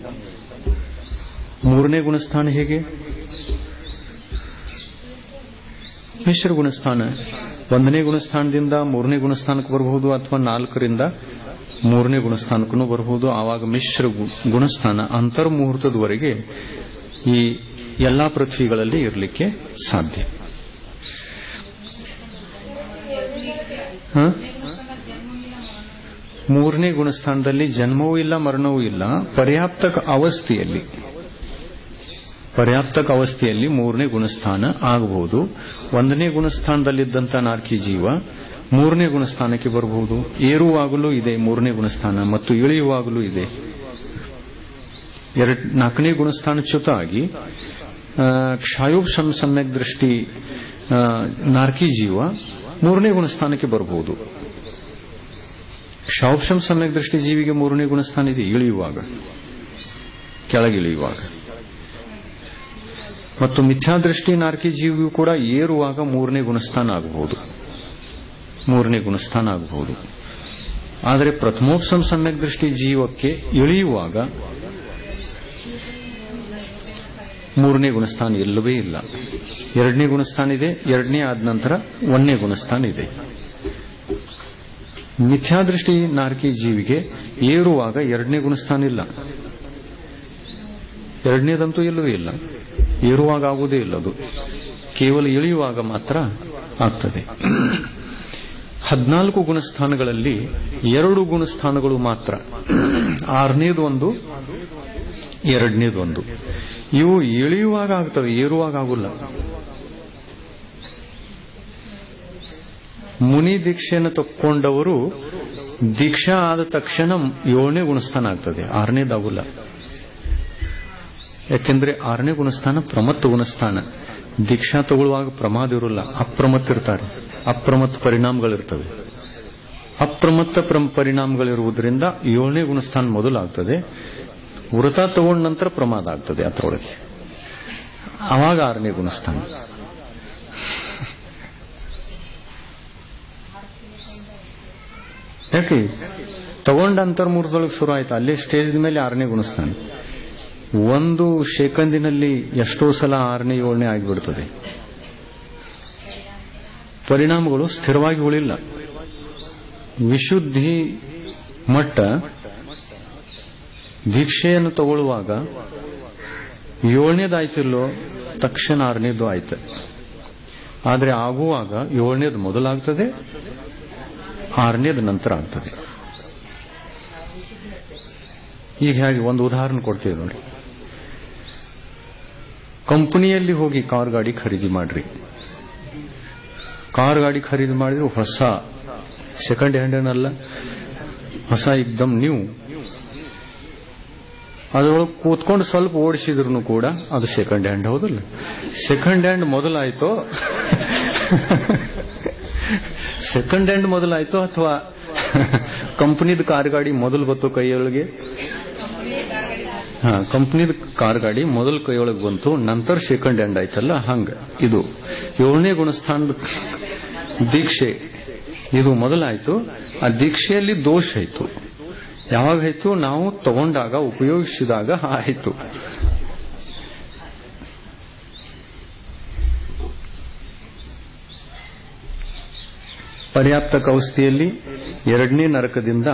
3ನೇ ಗುಣಸ್ಥಾನ ಹೇಗೆ? ಮಿಶ್ರ ಗುಣಸ್ಥಾನ. 1ನೇ ಗುಣಸ್ಥಾನದಿಂದ 3ನೇ ಗುಣಸ್ಥಾನಕ್ಕೆ ಬರಬಹುದು, ಅಥವಾ 4ರಿಂದ 3ನೇ ಗುಣಸ್ಥಾನಕ್ಕೂ ಬರಬಹುದು. ಆವಾಗ ಮಿಶ್ರ ಗುಣಸ್ಥಾನ ಅಂತರ್ಮುಹೂರ್ತದವರೆಗೆ ಈ ಎಲ್ಲಾ ಪೃಥ್ವಿಗಳಲ್ಲಿ ಇರಲಿಕ್ಕೆ ಸಾಧ್ಯ. ಮೂರನೇ ಗುಣಸ್ಥಾನದಲ್ಲಿ ಜನ್ಮವೂ ಇಲ್ಲ, ಮರಣವೂ ಇಲ್ಲ. ಪರ್ಯಾಪ್ತಕ ಅವಸ್ಥೆಯಲ್ಲಿ 3ನೇ ಗುಣಸ್ಥಾನ ಆಗಬಹುದು. 1ನೇ ಗುಣಸ್ಥಾನದಲ್ಲಿದ್ದಂಥ ನಾರ್ಕಿ ಜೀವ 3ನೇ ಗುಣಸ್ಥಾನಕ್ಕೆ ಬರಬಹುದು. ಏರುವಾಗಲೂ ಇದೆ 3ನೇ ಗುಣಸ್ಥಾನ, ಮತ್ತು ಇಳಿಯುವಾಗಲೂ ಇದೆ. 4ನೇ ಗುಣಸ್ಥಾನ ಚ್ಯುತ ಆಗಿ ಕ್ಷಾಯೋಪಶಮ ಸಮ್ಯಕ್ ದೃಷ್ಟಿ ನಾರ್ಕಿ ಜೀವ 3ನೇ ಗುಣಸ್ಥಾನಕ್ಕೆ ಬರಬಹುದು. ಕ್ಷಾಯೋಪಶಮ ಸಮ್ಯಕ್ ದೃಷ್ಟಿ ಜೀವಿಗೆ 3ನೇ ಗುಣಸ್ಥಾನ ಇದೆ ಇಳಿಯುವಾಗ, ಕೆಳಗಿಳಿಯುವಾಗ. ಮತ್ತು ಮಿಥ್ಯಾದೃಷ್ಟಿ ನಾರ್ಕಿ ಜೀವಿಯೂ ಕೂಡ ಏರುವಾಗ 3ನೇ ಗುಣಸ್ಥಾನ ಆಗಬಹುದು. ಆದರೆ ಪ್ರಥಮೋಪಸಂ ಸಮ್ಯಕ್ ದೃಷ್ಟಿ ಜೀವಕ್ಕೆ ಇಳಿಯುವಾಗ 3ನೇ ಗುಣಸ್ಥಾನ ಇಲ್ಲವೇ ಇಲ್ಲ. 2ನೇ ಗುಣಸ್ಥಾನ ಇದೆ, 2ನೇ ಆದ ನಂತರ 1ನೇ ಗುಣಸ್ಥಾನ ಇದೆ. ಮಿಥ್ಯಾದೃಷ್ಟಿ ನಾರ್ಕಿ ಜೀವಿಗೆ ಏರುವಾಗ 2ನೇ ಗುಣಸ್ಥಾನ ಇಲ್ಲ, 2ನೇದಂತೂ ಇಲ್ಲವೇ ಇಲ್ಲ. ಏರುವಾಗ ಆಗುವುದೇ ಇಲ್ಲ, ಅದು ಕೇವಲ ಇಳಿಯುವಾಗ ಮಾತ್ರ ಆಗ್ತದೆ. 14 ಗುಣಸ್ಥಾನಗಳಲ್ಲಿ 2 ಗುಣಸ್ಥಾನಗಳು ಮಾತ್ರ, 6ನೇದೊಂದು, 2ನೇದೊಂದು. ಇವು ಇಳಿಯುವಾಗ ಆಗ್ತವೆ, ಏರುವಾಗ ಆಗುಲ್ಲ. ಮುನಿ ದೀಕ್ಷೆಯನ್ನು ತಕ್ಕೊಂಡವರು ದೀಕ್ಷಾ ಆದ ತಕ್ಷಣ 7ನೇ ಗುಣಸ್ಥಾನ ಆಗ್ತದೆ, 6ನೇದಾಗುಲ್ಲ. ಯಾಕೆಂದ್ರೆ 6ನೇ ಗುಣಸ್ಥಾನ ಪ್ರಮತ್ತ ಗುಣಸ್ಥಾನ. ದೀಕ್ಷಾ ತಗೊಳ್ಳುವಾಗ ಪ್ರಮಾದ ಇರೋಲ್ಲ, ಅಪ್ರಮತ್ತ ಇರ್ತಾರೆ, ಅಪ್ರಮತ್ತ ಪರಿಣಾಮಗಳಿರ್ತವೆ. ಅಪ್ರಮತ್ತ ಪರಿಣಾಮಗಳಿರುವುದರಿಂದ 7ನೇ ಗುಣಸ್ಥಾನ ಮೊದಲಾಗ್ತದೆ. ವ್ರತ ತಗೊಂಡ ನಂತರ ಪ್ರಮಾದ ಆಗ್ತದೆ ಅದರೊಳಗೆ, ಆವಾಗ 6ನೇ ಗುಣಸ್ಥಾನ. ಯಾಕೆ ತಗೊಂಡ ಅಂತರ್ಮೂರ್ತದೊಳಗೆ ಶುರು ಆಯ್ತು, ಅಲ್ಲೇ ಸ್ಟೇಜ್ ಮೇಲೆ 6ನೇ ಗುಣಸ್ಥಾನ. ಒಂದು ಸೆಕೆಂಡಿನಲ್ಲಿ ಎಷ್ಟೋ ಸಲ 6ನೇ 7ನೇ ಆಗಿಬಿಡ್ತದೆ. ಪರಿಣಾಮಗಳು ಸ್ಥಿರವಾಗಿ ಉಳಿಲ್ಲ. ವಿಶುದ್ಧಿ ಮಟ್ಟ ದೀಕ್ಷೆಯನ್ನು ತಗೊಳ್ಳುವಾಗ 7ನೇದಾಯ್ತಿಲ್ಲೋ ತಕ್ಷಣ 6ನೇದು ಆಯ್ತು. ಆದರೆ ಆಗುವಾಗ 7ನೇದು ಮೊದಲಾಗ್ತದೆ, 6ನೇದು ನಂತರ ಆಗ್ತದೆ. ಈಗ ಹೇಗೆ ಒಂದು ಉದಾಹರಣೆ ಕೊಡ್ತೇವೆ ನೋಡಿ. ಕಂಪನಿಯಲ್ಲಿ ಹೋಗಿ ಕಾರ್ ಗಾಡಿ ಖರೀದಿ ಮಾಡ್ರಿ. ಕಾರ್ ಗಾಡಿ ಖರೀದಿ ಮಾಡಿದ್ರೆ ಹೊಸ ಸೆಕೆಂಡ್ ಹ್ಯಾಂಡ್ ಏನಲ್ಲ, ಹೊಸ ಎಕ್ದಮ್ ನ್ಯೂ. ಅದರೊಳಗೆ ಕೂತ್ಕೊಂಡು ಸ್ವಲ್ಪ ಓಡಿಸಿದ್ರು ಕೂಡ ಅದು ಸೆಕೆಂಡ್ ಹ್ಯಾಂಡ್ ಹೌದಲ್ಲ. ಸೆಕೆಂಡ್ ಹ್ಯಾಂಡ್ ಮೊದಲಾಯ್ತೋ ಸೆಕೆಂಡ್ ಹ್ಯಾಂಡ್ ಮೊದಲಾಯ್ತೋ ಅಥವಾ ಕಂಪನಿದ ಕಾರ್ ಗಾಡಿ ಮೊದಲು ಬಂತು ಕೈಯೊಳಗೆ? ಕಂಪನಿದ ಕಾರ್ ಗಾಡಿ ಮೊದಲು ಕೈಯೊಳಗೆ ಬಂತು, ನಂತರ ಸೆಕೆಂಡ್ ಹ್ಯಾಂಡ್ ಆಯ್ತಲ್ಲ. ಹಂಗ ಇದು 7ನೇ ಗುಣಸ್ಥಾನದ ದೀಕ್ಷೆ. ಇದು ಮೊದಲಾಯ್ತು, ಆ ದೀಕ್ಷೆಯಲ್ಲಿ ದೋಷ ಆಯ್ತು. ಯಾವಾಗ ಆಯ್ತು? ನಾವು ತಗೊಂಡಾಗ, ಉಪಯೋಗಿಸಿದಾಗ ಆಯ್ತು. ಪರ್ಯಾಪ್ತಕ ಅವಸ್ಥೆಯಲ್ಲಿ 2ನೇ ನರಕದಿಂದ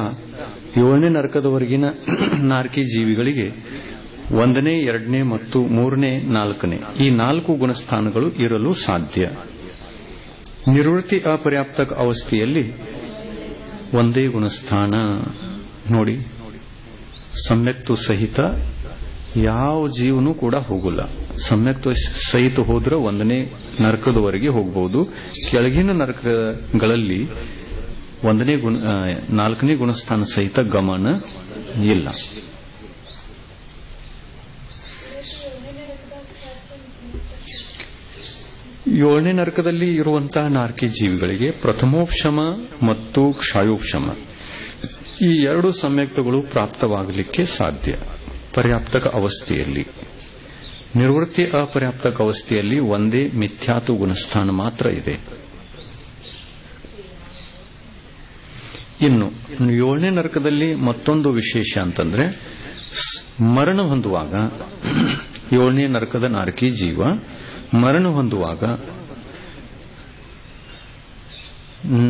7ನೇ ನರಕದವರೆಗಿನ ನಾರ್ಕಿ ಜೀವಿಗಳಿಗೆ 1ನೇ, 2ನೇ ಮತ್ತು 3ನೇ, 4ನೇ ಈ 4 ಗುಣಸ್ಥಾನಗಳು ಇರಲು ಸಾಧ್ಯ. ನಿವೃತ್ತಿ ಅಪರ್ಯಾಪ್ತಕ ಅವಸ್ಥೆಯಲ್ಲಿ ಒಂದೇ ಗುಣಸ್ಥಾನ ನೋಡಿ. ಸಮ್ಯಕ್ತು ಸಹಿತ ಯಾವ ಜೀವನೂ ಕೂಡ ಹೋಗಲ್ಲ. ಸಮ್ಯಕ್ತು ಸಹಿತ ಹೋದ್ರೆ 1ನೇ ನರಕದವರೆಗೆ ಹೋಗಬಹುದು. ಕೆಳಗಿನ ನರಕಗಳಲ್ಲಿ 4ನೇ ಗುಣಸ್ಥಾನ ಸಹಿತ ಗಮನ ಇಲ್ಲ. ಏಳನೇ ನರಕದಲ್ಲಿ ಇರುವಂತಹ ನಾರ್ಕಿ ಜೀವಿಗಳಿಗೆ ಪ್ರಥಮೋಪಶಮ ಮತ್ತು ಕ್ಷಾಯೋಪಶಮ ಈ 2 ಸಮ್ಯಕ್ತಗಳು ಪ್ರಾಪ್ತವಾಗಲಿಕ್ಕೆ ಸಾಧ್ಯ ಪರ್ಯಾಪ್ತಕ ಅವಸ್ಥೆಯಲ್ಲಿ. ನಿವೃತ್ತಿ ಅಪರ್ಯಾಪ್ತಕ ಅವಸ್ಥೆಯಲ್ಲಿ ಒಂದೇ ಮಿಥ್ಯಾತು ಗುಣಸ್ಥಾನ ಮಾತ್ರ ಇದೆ. ಇನ್ನು 7ನೇ ನರಕದಲ್ಲಿ ಮತ್ತೊಂದು ವಿಶೇಷ ಅಂತಂದ್ರೆ, ಮರಣ ಹೊಂದುವಾಗ 7ನೇ ನರಕದ ನಾರ್ಕಿ ಜೀವ ಮರಣ ಹೊಂದುವಾಗ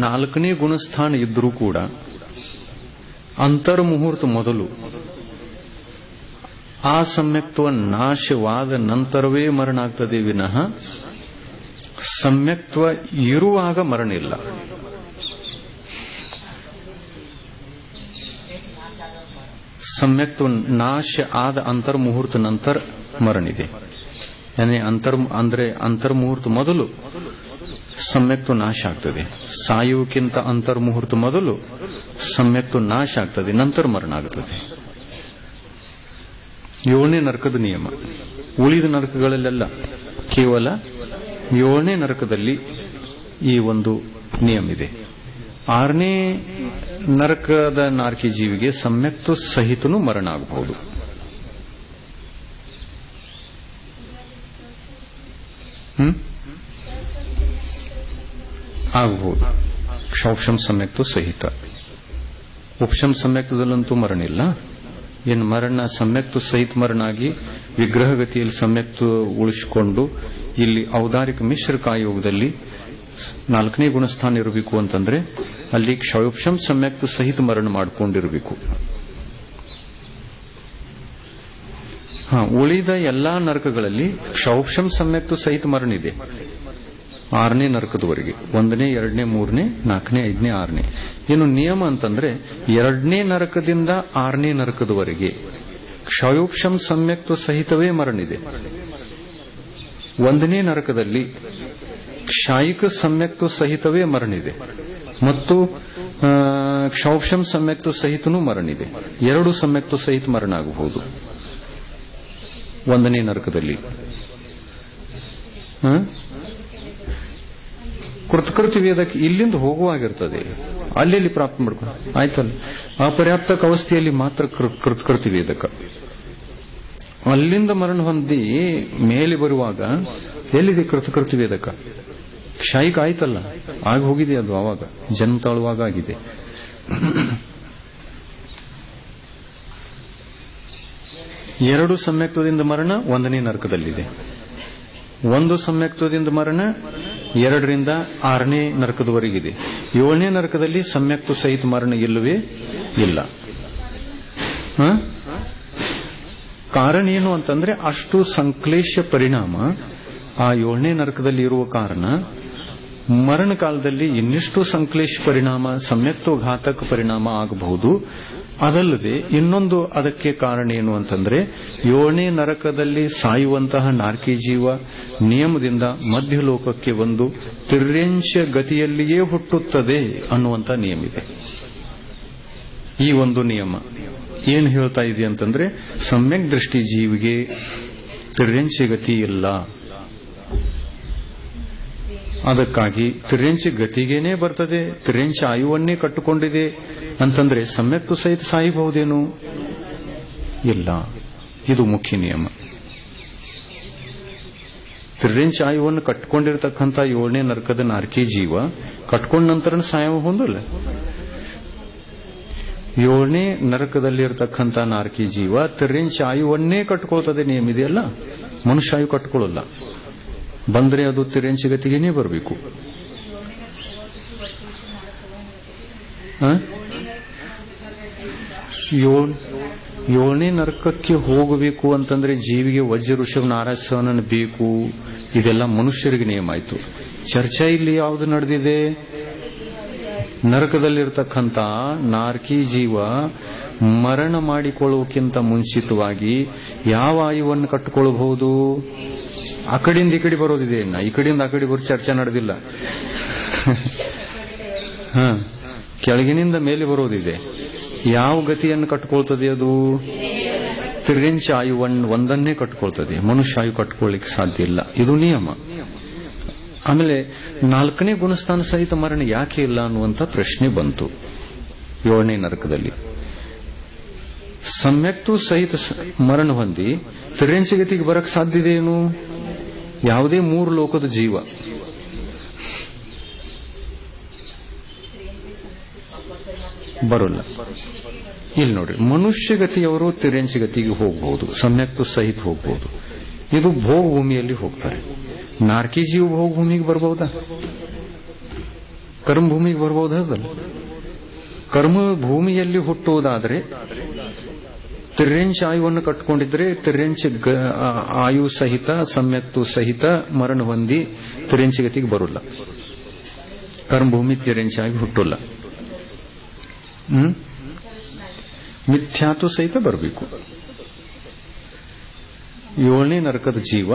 4ನೇ ಗುಣಸ್ಥಾನ ಇದ್ರೂ ಕೂಡ ಅಂತರ್ಮುಹೂರ್ತ ಮೊದಲು ಆ ಸಮ್ಯಕ್ತ್ವ ನಾಶವಾದ ನಂತರವೇ ಮರಣ ಆಗ್ತದೆ ವಿನಃ ಸಮ್ಯಕ್ತ್ವ ಇರುವಾಗ ಮರಣ ಇಲ್ಲ. ಸಮ್ಯಕ್ತ್ವ ನಾಶ ಆದ ಅಂತರ್ಮುಹೂರ್ತ ನಂತರ ಮರಣ ಇದೆ. ಅಂದ್ರೆ ಅಂತರ್ಮುಹೂರ್ತ ಮೊದಲು ಸಮ್ಯಕ್ತ್ವ ನಾಶ ಆಗ್ತದೆ. ಸಾಯುವಕ್ಕಿಂತ ಅಂತರ್ಮುಹೂರ್ತ ಮೊದಲು ಸಮ್ಯಕ್ತ್ವ ನಾಶ ಆಗ್ತದೆ, ನಂತರ ಮರಣ ಆಗ್ತದೆ. 7ನೇ ನರಕದ ನಿಯಮ. ಉಳಿದ ನರಕಗಳಲ್ಲೆಲ್ಲ ಕೇವಲ 7ನೇ ನರಕದಲ್ಲಿ ಈ ಒಂದು ನಿಯಮ ಇದೆ. 6ನೇ ನರಕದ ನಾರ್ಕಿ ಜೀವಿಗೆ ಸಮ್ಯಕ್ತ್ವ ಸಹಿತನೂ ಮರಣ ಆಗಬಹುದು. ಆಗಬಹುದು. ಕ್ಷೌಕ್ಷಂ ಸಮ್ಯಕ್ತ್ವ ಸಹಿತ. ಉಪಶಂ ಸಮ್ಯಕ್ತದಲ್ಲಂತೂ ಮರಣ ಇಲ್ಲ. ಏನು ಮರಣ ಸಮ್ಯಕ್ತ್ವ ಸಹಿತ ಮರಣ ಆಗಿ ವಿಗ್ರಹಗತಿಯಲ್ಲಿ ಸಮ್ಯಕ್ತ್ವ ಉಳಿಸಿಕೊಂಡು ಇಲ್ಲಿ ಔದಾರಿಕ ಮಿಶ್ರ ಕಾಯೋಗದಲ್ಲಿ 4ನೇ ಗುಣಸ್ಥಾನ ಇರಬೇಕು ಅಂತಂದ್ರೆ ಅಲ್ಲಿ ಕ್ಷೌಕ್ಷಂ ಸಮ್ಯಕ್ತ್ವ ಸಹಿತ ಮರಣ ಮಾಡಿಕೊಂಡಿರಬೇಕು. ಉಳಿದ ಎಲ್ಲಾ ನರಕಗಳಲ್ಲಿ ಕ್ಷೌಕ್ಷಂ ಸಮ್ಯಕ್ತ್ವ ಸಹಿತ ಮರಣ ಇದೆ 6ನೇ ನರಕದವರೆಗೆ. 1ನೇ, 2ನೇ, 3ನೇ, 4ನೇ, 5ನೇ, 6ನೇ. ಏನು ನಿಯಮ ಅಂತಂದ್ರೆ 2ನೇ ನರಕದಿಂದ 6ನೇ ನರಕದವರೆಗೆ ಕ್ಷಯೋಕ್ಷಂ ಸಮ್ಯಕ್ತ್ವ ಸಹಿತವೇ ಮರಣ ಇದೆ. 1ನೇ ನರಕದಲ್ಲಿ ಕ್ಷಾಯಿಕ ಸಮ್ಯಕ್ತ್ವ ಸಹಿತವೇ ಮರಣ ಇದೆ ಮತ್ತು ಕ್ಷೌಕ್ಷಂ ಸಮ್ಯಕ್ತ್ವ ಸಹಿತನೂ ಮರಣ ಇದೆ. 2 ಸಮ್ಯಕ್ತ್ವ ಸಹಿತ ಮರಣ ಆಗಬಹುದು 1ನೇ ನರಕದಲ್ಲಿ. ಕೃತಕೃತಿ ವೇದಕ್ಕೆ ಇಲ್ಲಿಂದ ಹೋಗುವಾಗಿರ್ತದೆ, ಅಲ್ಲಿ ಪ್ರಾಪ್ತ ಮಾಡ್ಕೊಂಡು ಆಯ್ತಲ್ಲ. ಅಪರ್ಯಾಪ್ತಕ ಅವಸ್ಥೆಯಲ್ಲಿ ಮಾತ್ರ ಕೃತಕೃತಿ ವೇದಕ. ಅಲ್ಲಿಂದ ಮರಣ ಹೊಂದಿ ಮೇಲೆ ಬರುವಾಗ ಎಲ್ಲಿದೆ ಕೃತಕೃತಿ ವೇದಕ? ಕ್ಷಾಯಿಕ ಆಯ್ತಲ್ಲ, ಆಗ ಹೋಗಿದೆ ಅದು. ಆವಾಗ ಜನ್ಮ ತಾಳುವಾಗ ಆಗಿದೆ. ಎರಡು ಸಮ್ಯಕ್ತ್ವದಿಂದ ಮರಣ 1ನೇ ನರಕದಲ್ಲಿದೆ. 1 ಸಮ್ಯಕ್ತ್ವದಿಂದ ಮರಣ 2ರಿಂದ 6ನೇ ನರಕದವರೆಗಿದೆ. 7ನೇ ನರಕದಲ್ಲಿ ಸಮ್ಯಕ್ತ್ವ ಸಹಿತ ಮರಣ ಇಲ್ಲವೇ ಇಲ್ಲ. ಕಾರಣ ಏನು ಅಂತಂದ್ರೆ ಅಷ್ಟು ಸಂಕ್ಲೇಶ ಪರಿಣಾಮ ಆ 7ನೇ ನರಕದಲ್ಲಿ ಇರುವ ಕಾರಣ ಮರಣ ಕಾಲದಲ್ಲಿ ಇನ್ನಿಷ್ಟು ಸಂಕ್ಲೇಶ ಪರಿಣಾಮ, ಸಮ್ಯಕ್ತೋ ಘಾತಕ ಪರಿಣಾಮ ಆಗಬಹುದು. ಅದಲ್ಲದೆ ಇನ್ನೊಂದು ಅದಕ್ಕೆ ಕಾರಣ ಏನು ಅಂತಂದ್ರೆ, 7ನೇ ನರಕದಲ್ಲಿ ಸಾಯುವಂತಹ ನಾರ್ಕಿ ಜೀವ ನಿಯಮದಿಂದ ಮಧ್ಯಲೋಕಕ್ಕೆ ಒಂದು ತಿರ್ಯಂಶ ಗತಿಯಲ್ಲಿಯೇ ಹುಟ್ಟುತ್ತದೆ ಅನ್ನುವಂಥ ನಿಯಮ ಇದೆ. ಈ ಒಂದು ನಿಯಮ ಏನು ಹೇಳ್ತಾ ಇದೆ ಅಂತಂದ್ರೆ, ಸಮ್ಯಕ್ ದೃಷ್ಟಿ ಜೀವಿಗೆ ತಿರ್ಯಂಶ ಗತಿ ಇಲ್ಲ. ಅದಕ್ಕಾಗಿ ತಿರ್ಯಂಶ ಗತಿಗೇನೆ ಬರ್ತದೆ, ತಿರ್ಯಂಶ ಆಯುವನ್ನೇ ಕಟ್ಟಿಕೊಂಡಿದೆ ಅಂತಂದ್ರೆ ಸಮ್ಯಕ್ತು ಸಹಿತ ಸಾಯಬಹುದೇನು? ಇಲ್ಲ. ಇದು ಮುಖ್ಯ ನಿಯಮ. ತಿರ್ಯಂಶ ಆಯುವನ್ನು ಕಟ್ಕೊಂಡಿರ್ತಕ್ಕಂಥ 7ನೇ ನರಕದ ನಾರ್ಕಿ ಜೀವ ಕಟ್ಕೊಂಡ ನಂತರ ಸಾಯ ಹೊಂದಲ್ಲ. 7ನೇ ನರಕದಲ್ಲಿರ್ತಕ್ಕಂಥ ನಾರ್ಕಿ ಜೀವ ತಿರ್ಯಂಶ ಆಯುವನ್ನೇ ಕಟ್ಕೊಳ್ತದೆ ನಿಯಮ ಇದೆಯಲ್ಲ, ಮನುಷ್ಯ ಆಯು ಕಟ್ಕೊಳ್ಳಲ್ಲ. ಬಂದ್ರೆ ಅದು ತಿರ್ಯಂಶ ಗತಿಗೇನೆ ಬರಬೇಕು. 7ನೇ ನರಕಕ್ಕೆ ಹೋಗಬೇಕು ಅಂತಂದ್ರೆ ಜೀವಿಗೆ ವಜ್ರ ಋಷಭ ನಾರಾಯಣ ಬೇಕು. ಇದೆಲ್ಲ ಮನುಷ್ಯರಿಗೆ ನಿಯಮ ಆಯಿತು. ಚರ್ಚೆ ಇಲ್ಲಿ ಯಾವುದು ನಡೆದಿದೆ? ನರಕದಲ್ಲಿರ್ತಕ್ಕಂಥ ನಾರ್ಕಿ ಜೀವ ಮರಣ ಮಾಡಿಕೊಳ್ಳುವಕ್ಕಿಂತ ಮುಂಚಿತವಾಗಿ ಯಾವ ಆಯುವನ್ನು ಕಟ್ಟಿಕೊಳ್ಳಬಹುದು? ಆ ಕಡೆಯಿಂದ ಈ ಕಡೆ ಬರೋದಿದೆ. ಈ ಕಡೆಯಿಂದ ಆ ಕಡೆ ಬರೋ ಚರ್ಚೆ ನಡೆದಿಲ್ಲ. ಕೆಳಗಿನಿಂದ ಮೇಲೆ ಬರೋದಿದೆ. ಯಾವ ಗತಿಯನ್ನು ಕಟ್ಟಿಕೊಳ್ತದೆ ಅದು? ತಿರ್ಯಂಶ ಆಯುವನ್ನು ಒಂದನ್ನೇ ಕಟ್ಟಿಕೊಳ್ತದೆ, ಮನುಷ್ಯ ಆಯು ಕಟ್ಟಿಕೊಳ್ಳಿಕ್ಕೆ ಸಾಧ್ಯ ಇಲ್ಲ. ಇದು ನಿಯಮ. ಆಮೇಲೆ 4ನೇ ಗುಣಸ್ಥಾನ ಸಹಿತ ಮರಣ ಯಾಕೆ ಇಲ್ಲ ಅನ್ನುವಂಥ ಪ್ರಶ್ನೆ ಬಂತು 7ನೇ ನರಕದಲ್ಲಿ. ಸಮ್ಯಕ್ತು ಸಹಿತ ಮರಣ ಹೊಂದಿ ತಿರ್ಯಂಶ ಗತಿಗೆ ಬರಕ್ ಸಾಧ್ಯತೆ ಏನು? ಯಾವುದೇ 3 ಲೋಕದ ಜೀವ ಬರೋಲ್ಲ. ಇಲ್ಲಿ ನೋಡ್ರಿ, ಮನುಷ್ಯಗತಿಯವರು ತಿರ್ಯಂಶ ಗತಿಗೆ ಹೋಗಬಹುದು, ಸಮ್ಯಕ್ತು ಸಹಿತ ಹೋಗಬಹುದು. ಇದು ಭೋಗ ಭೂಮಿಯಲ್ಲಿ ಹೋಗ್ತಾರೆ. ನಾರ್ಕಿ ಜೀವ ಭೋಗ ಭೂಮಿಗೆ ಬರಬಹುದಾ? ಕರ್ಮ ಭೂಮಿಗೆ ಬರಬಹುದಲ್ಲ? ಕರ್ಮ ಭೂಮಿಯಲ್ಲಿ ಹುಟ್ಟುವುದಾದ್ರೆ ತಿರ್ಯಂಶ ಆಯುವನ್ನು ಕಟ್ಟಿಕೊಂಡಿದ್ರೆ ತಿರ್ಯಂಶ ಆಯು ಸಹಿತ ಸಮ್ಯಕ್ತು ಸಹಿತ ಮರಣ ಹೊಂದಿ ತಿರ್ಯಂಶ ಗತಿಗೆ ಬರೋಲ್ಲ. ಕರ್ಮಭೂಮಿ ತಿರ್ಯಂಶ ಆಗಿ ಹುಟ್ಟೋಲ್ಲ. ಮಿಥ್ಯಾತು ಸಹಿತ ಬರಬೇಕು. 7ನೇ ನರಕದ ಜೀವ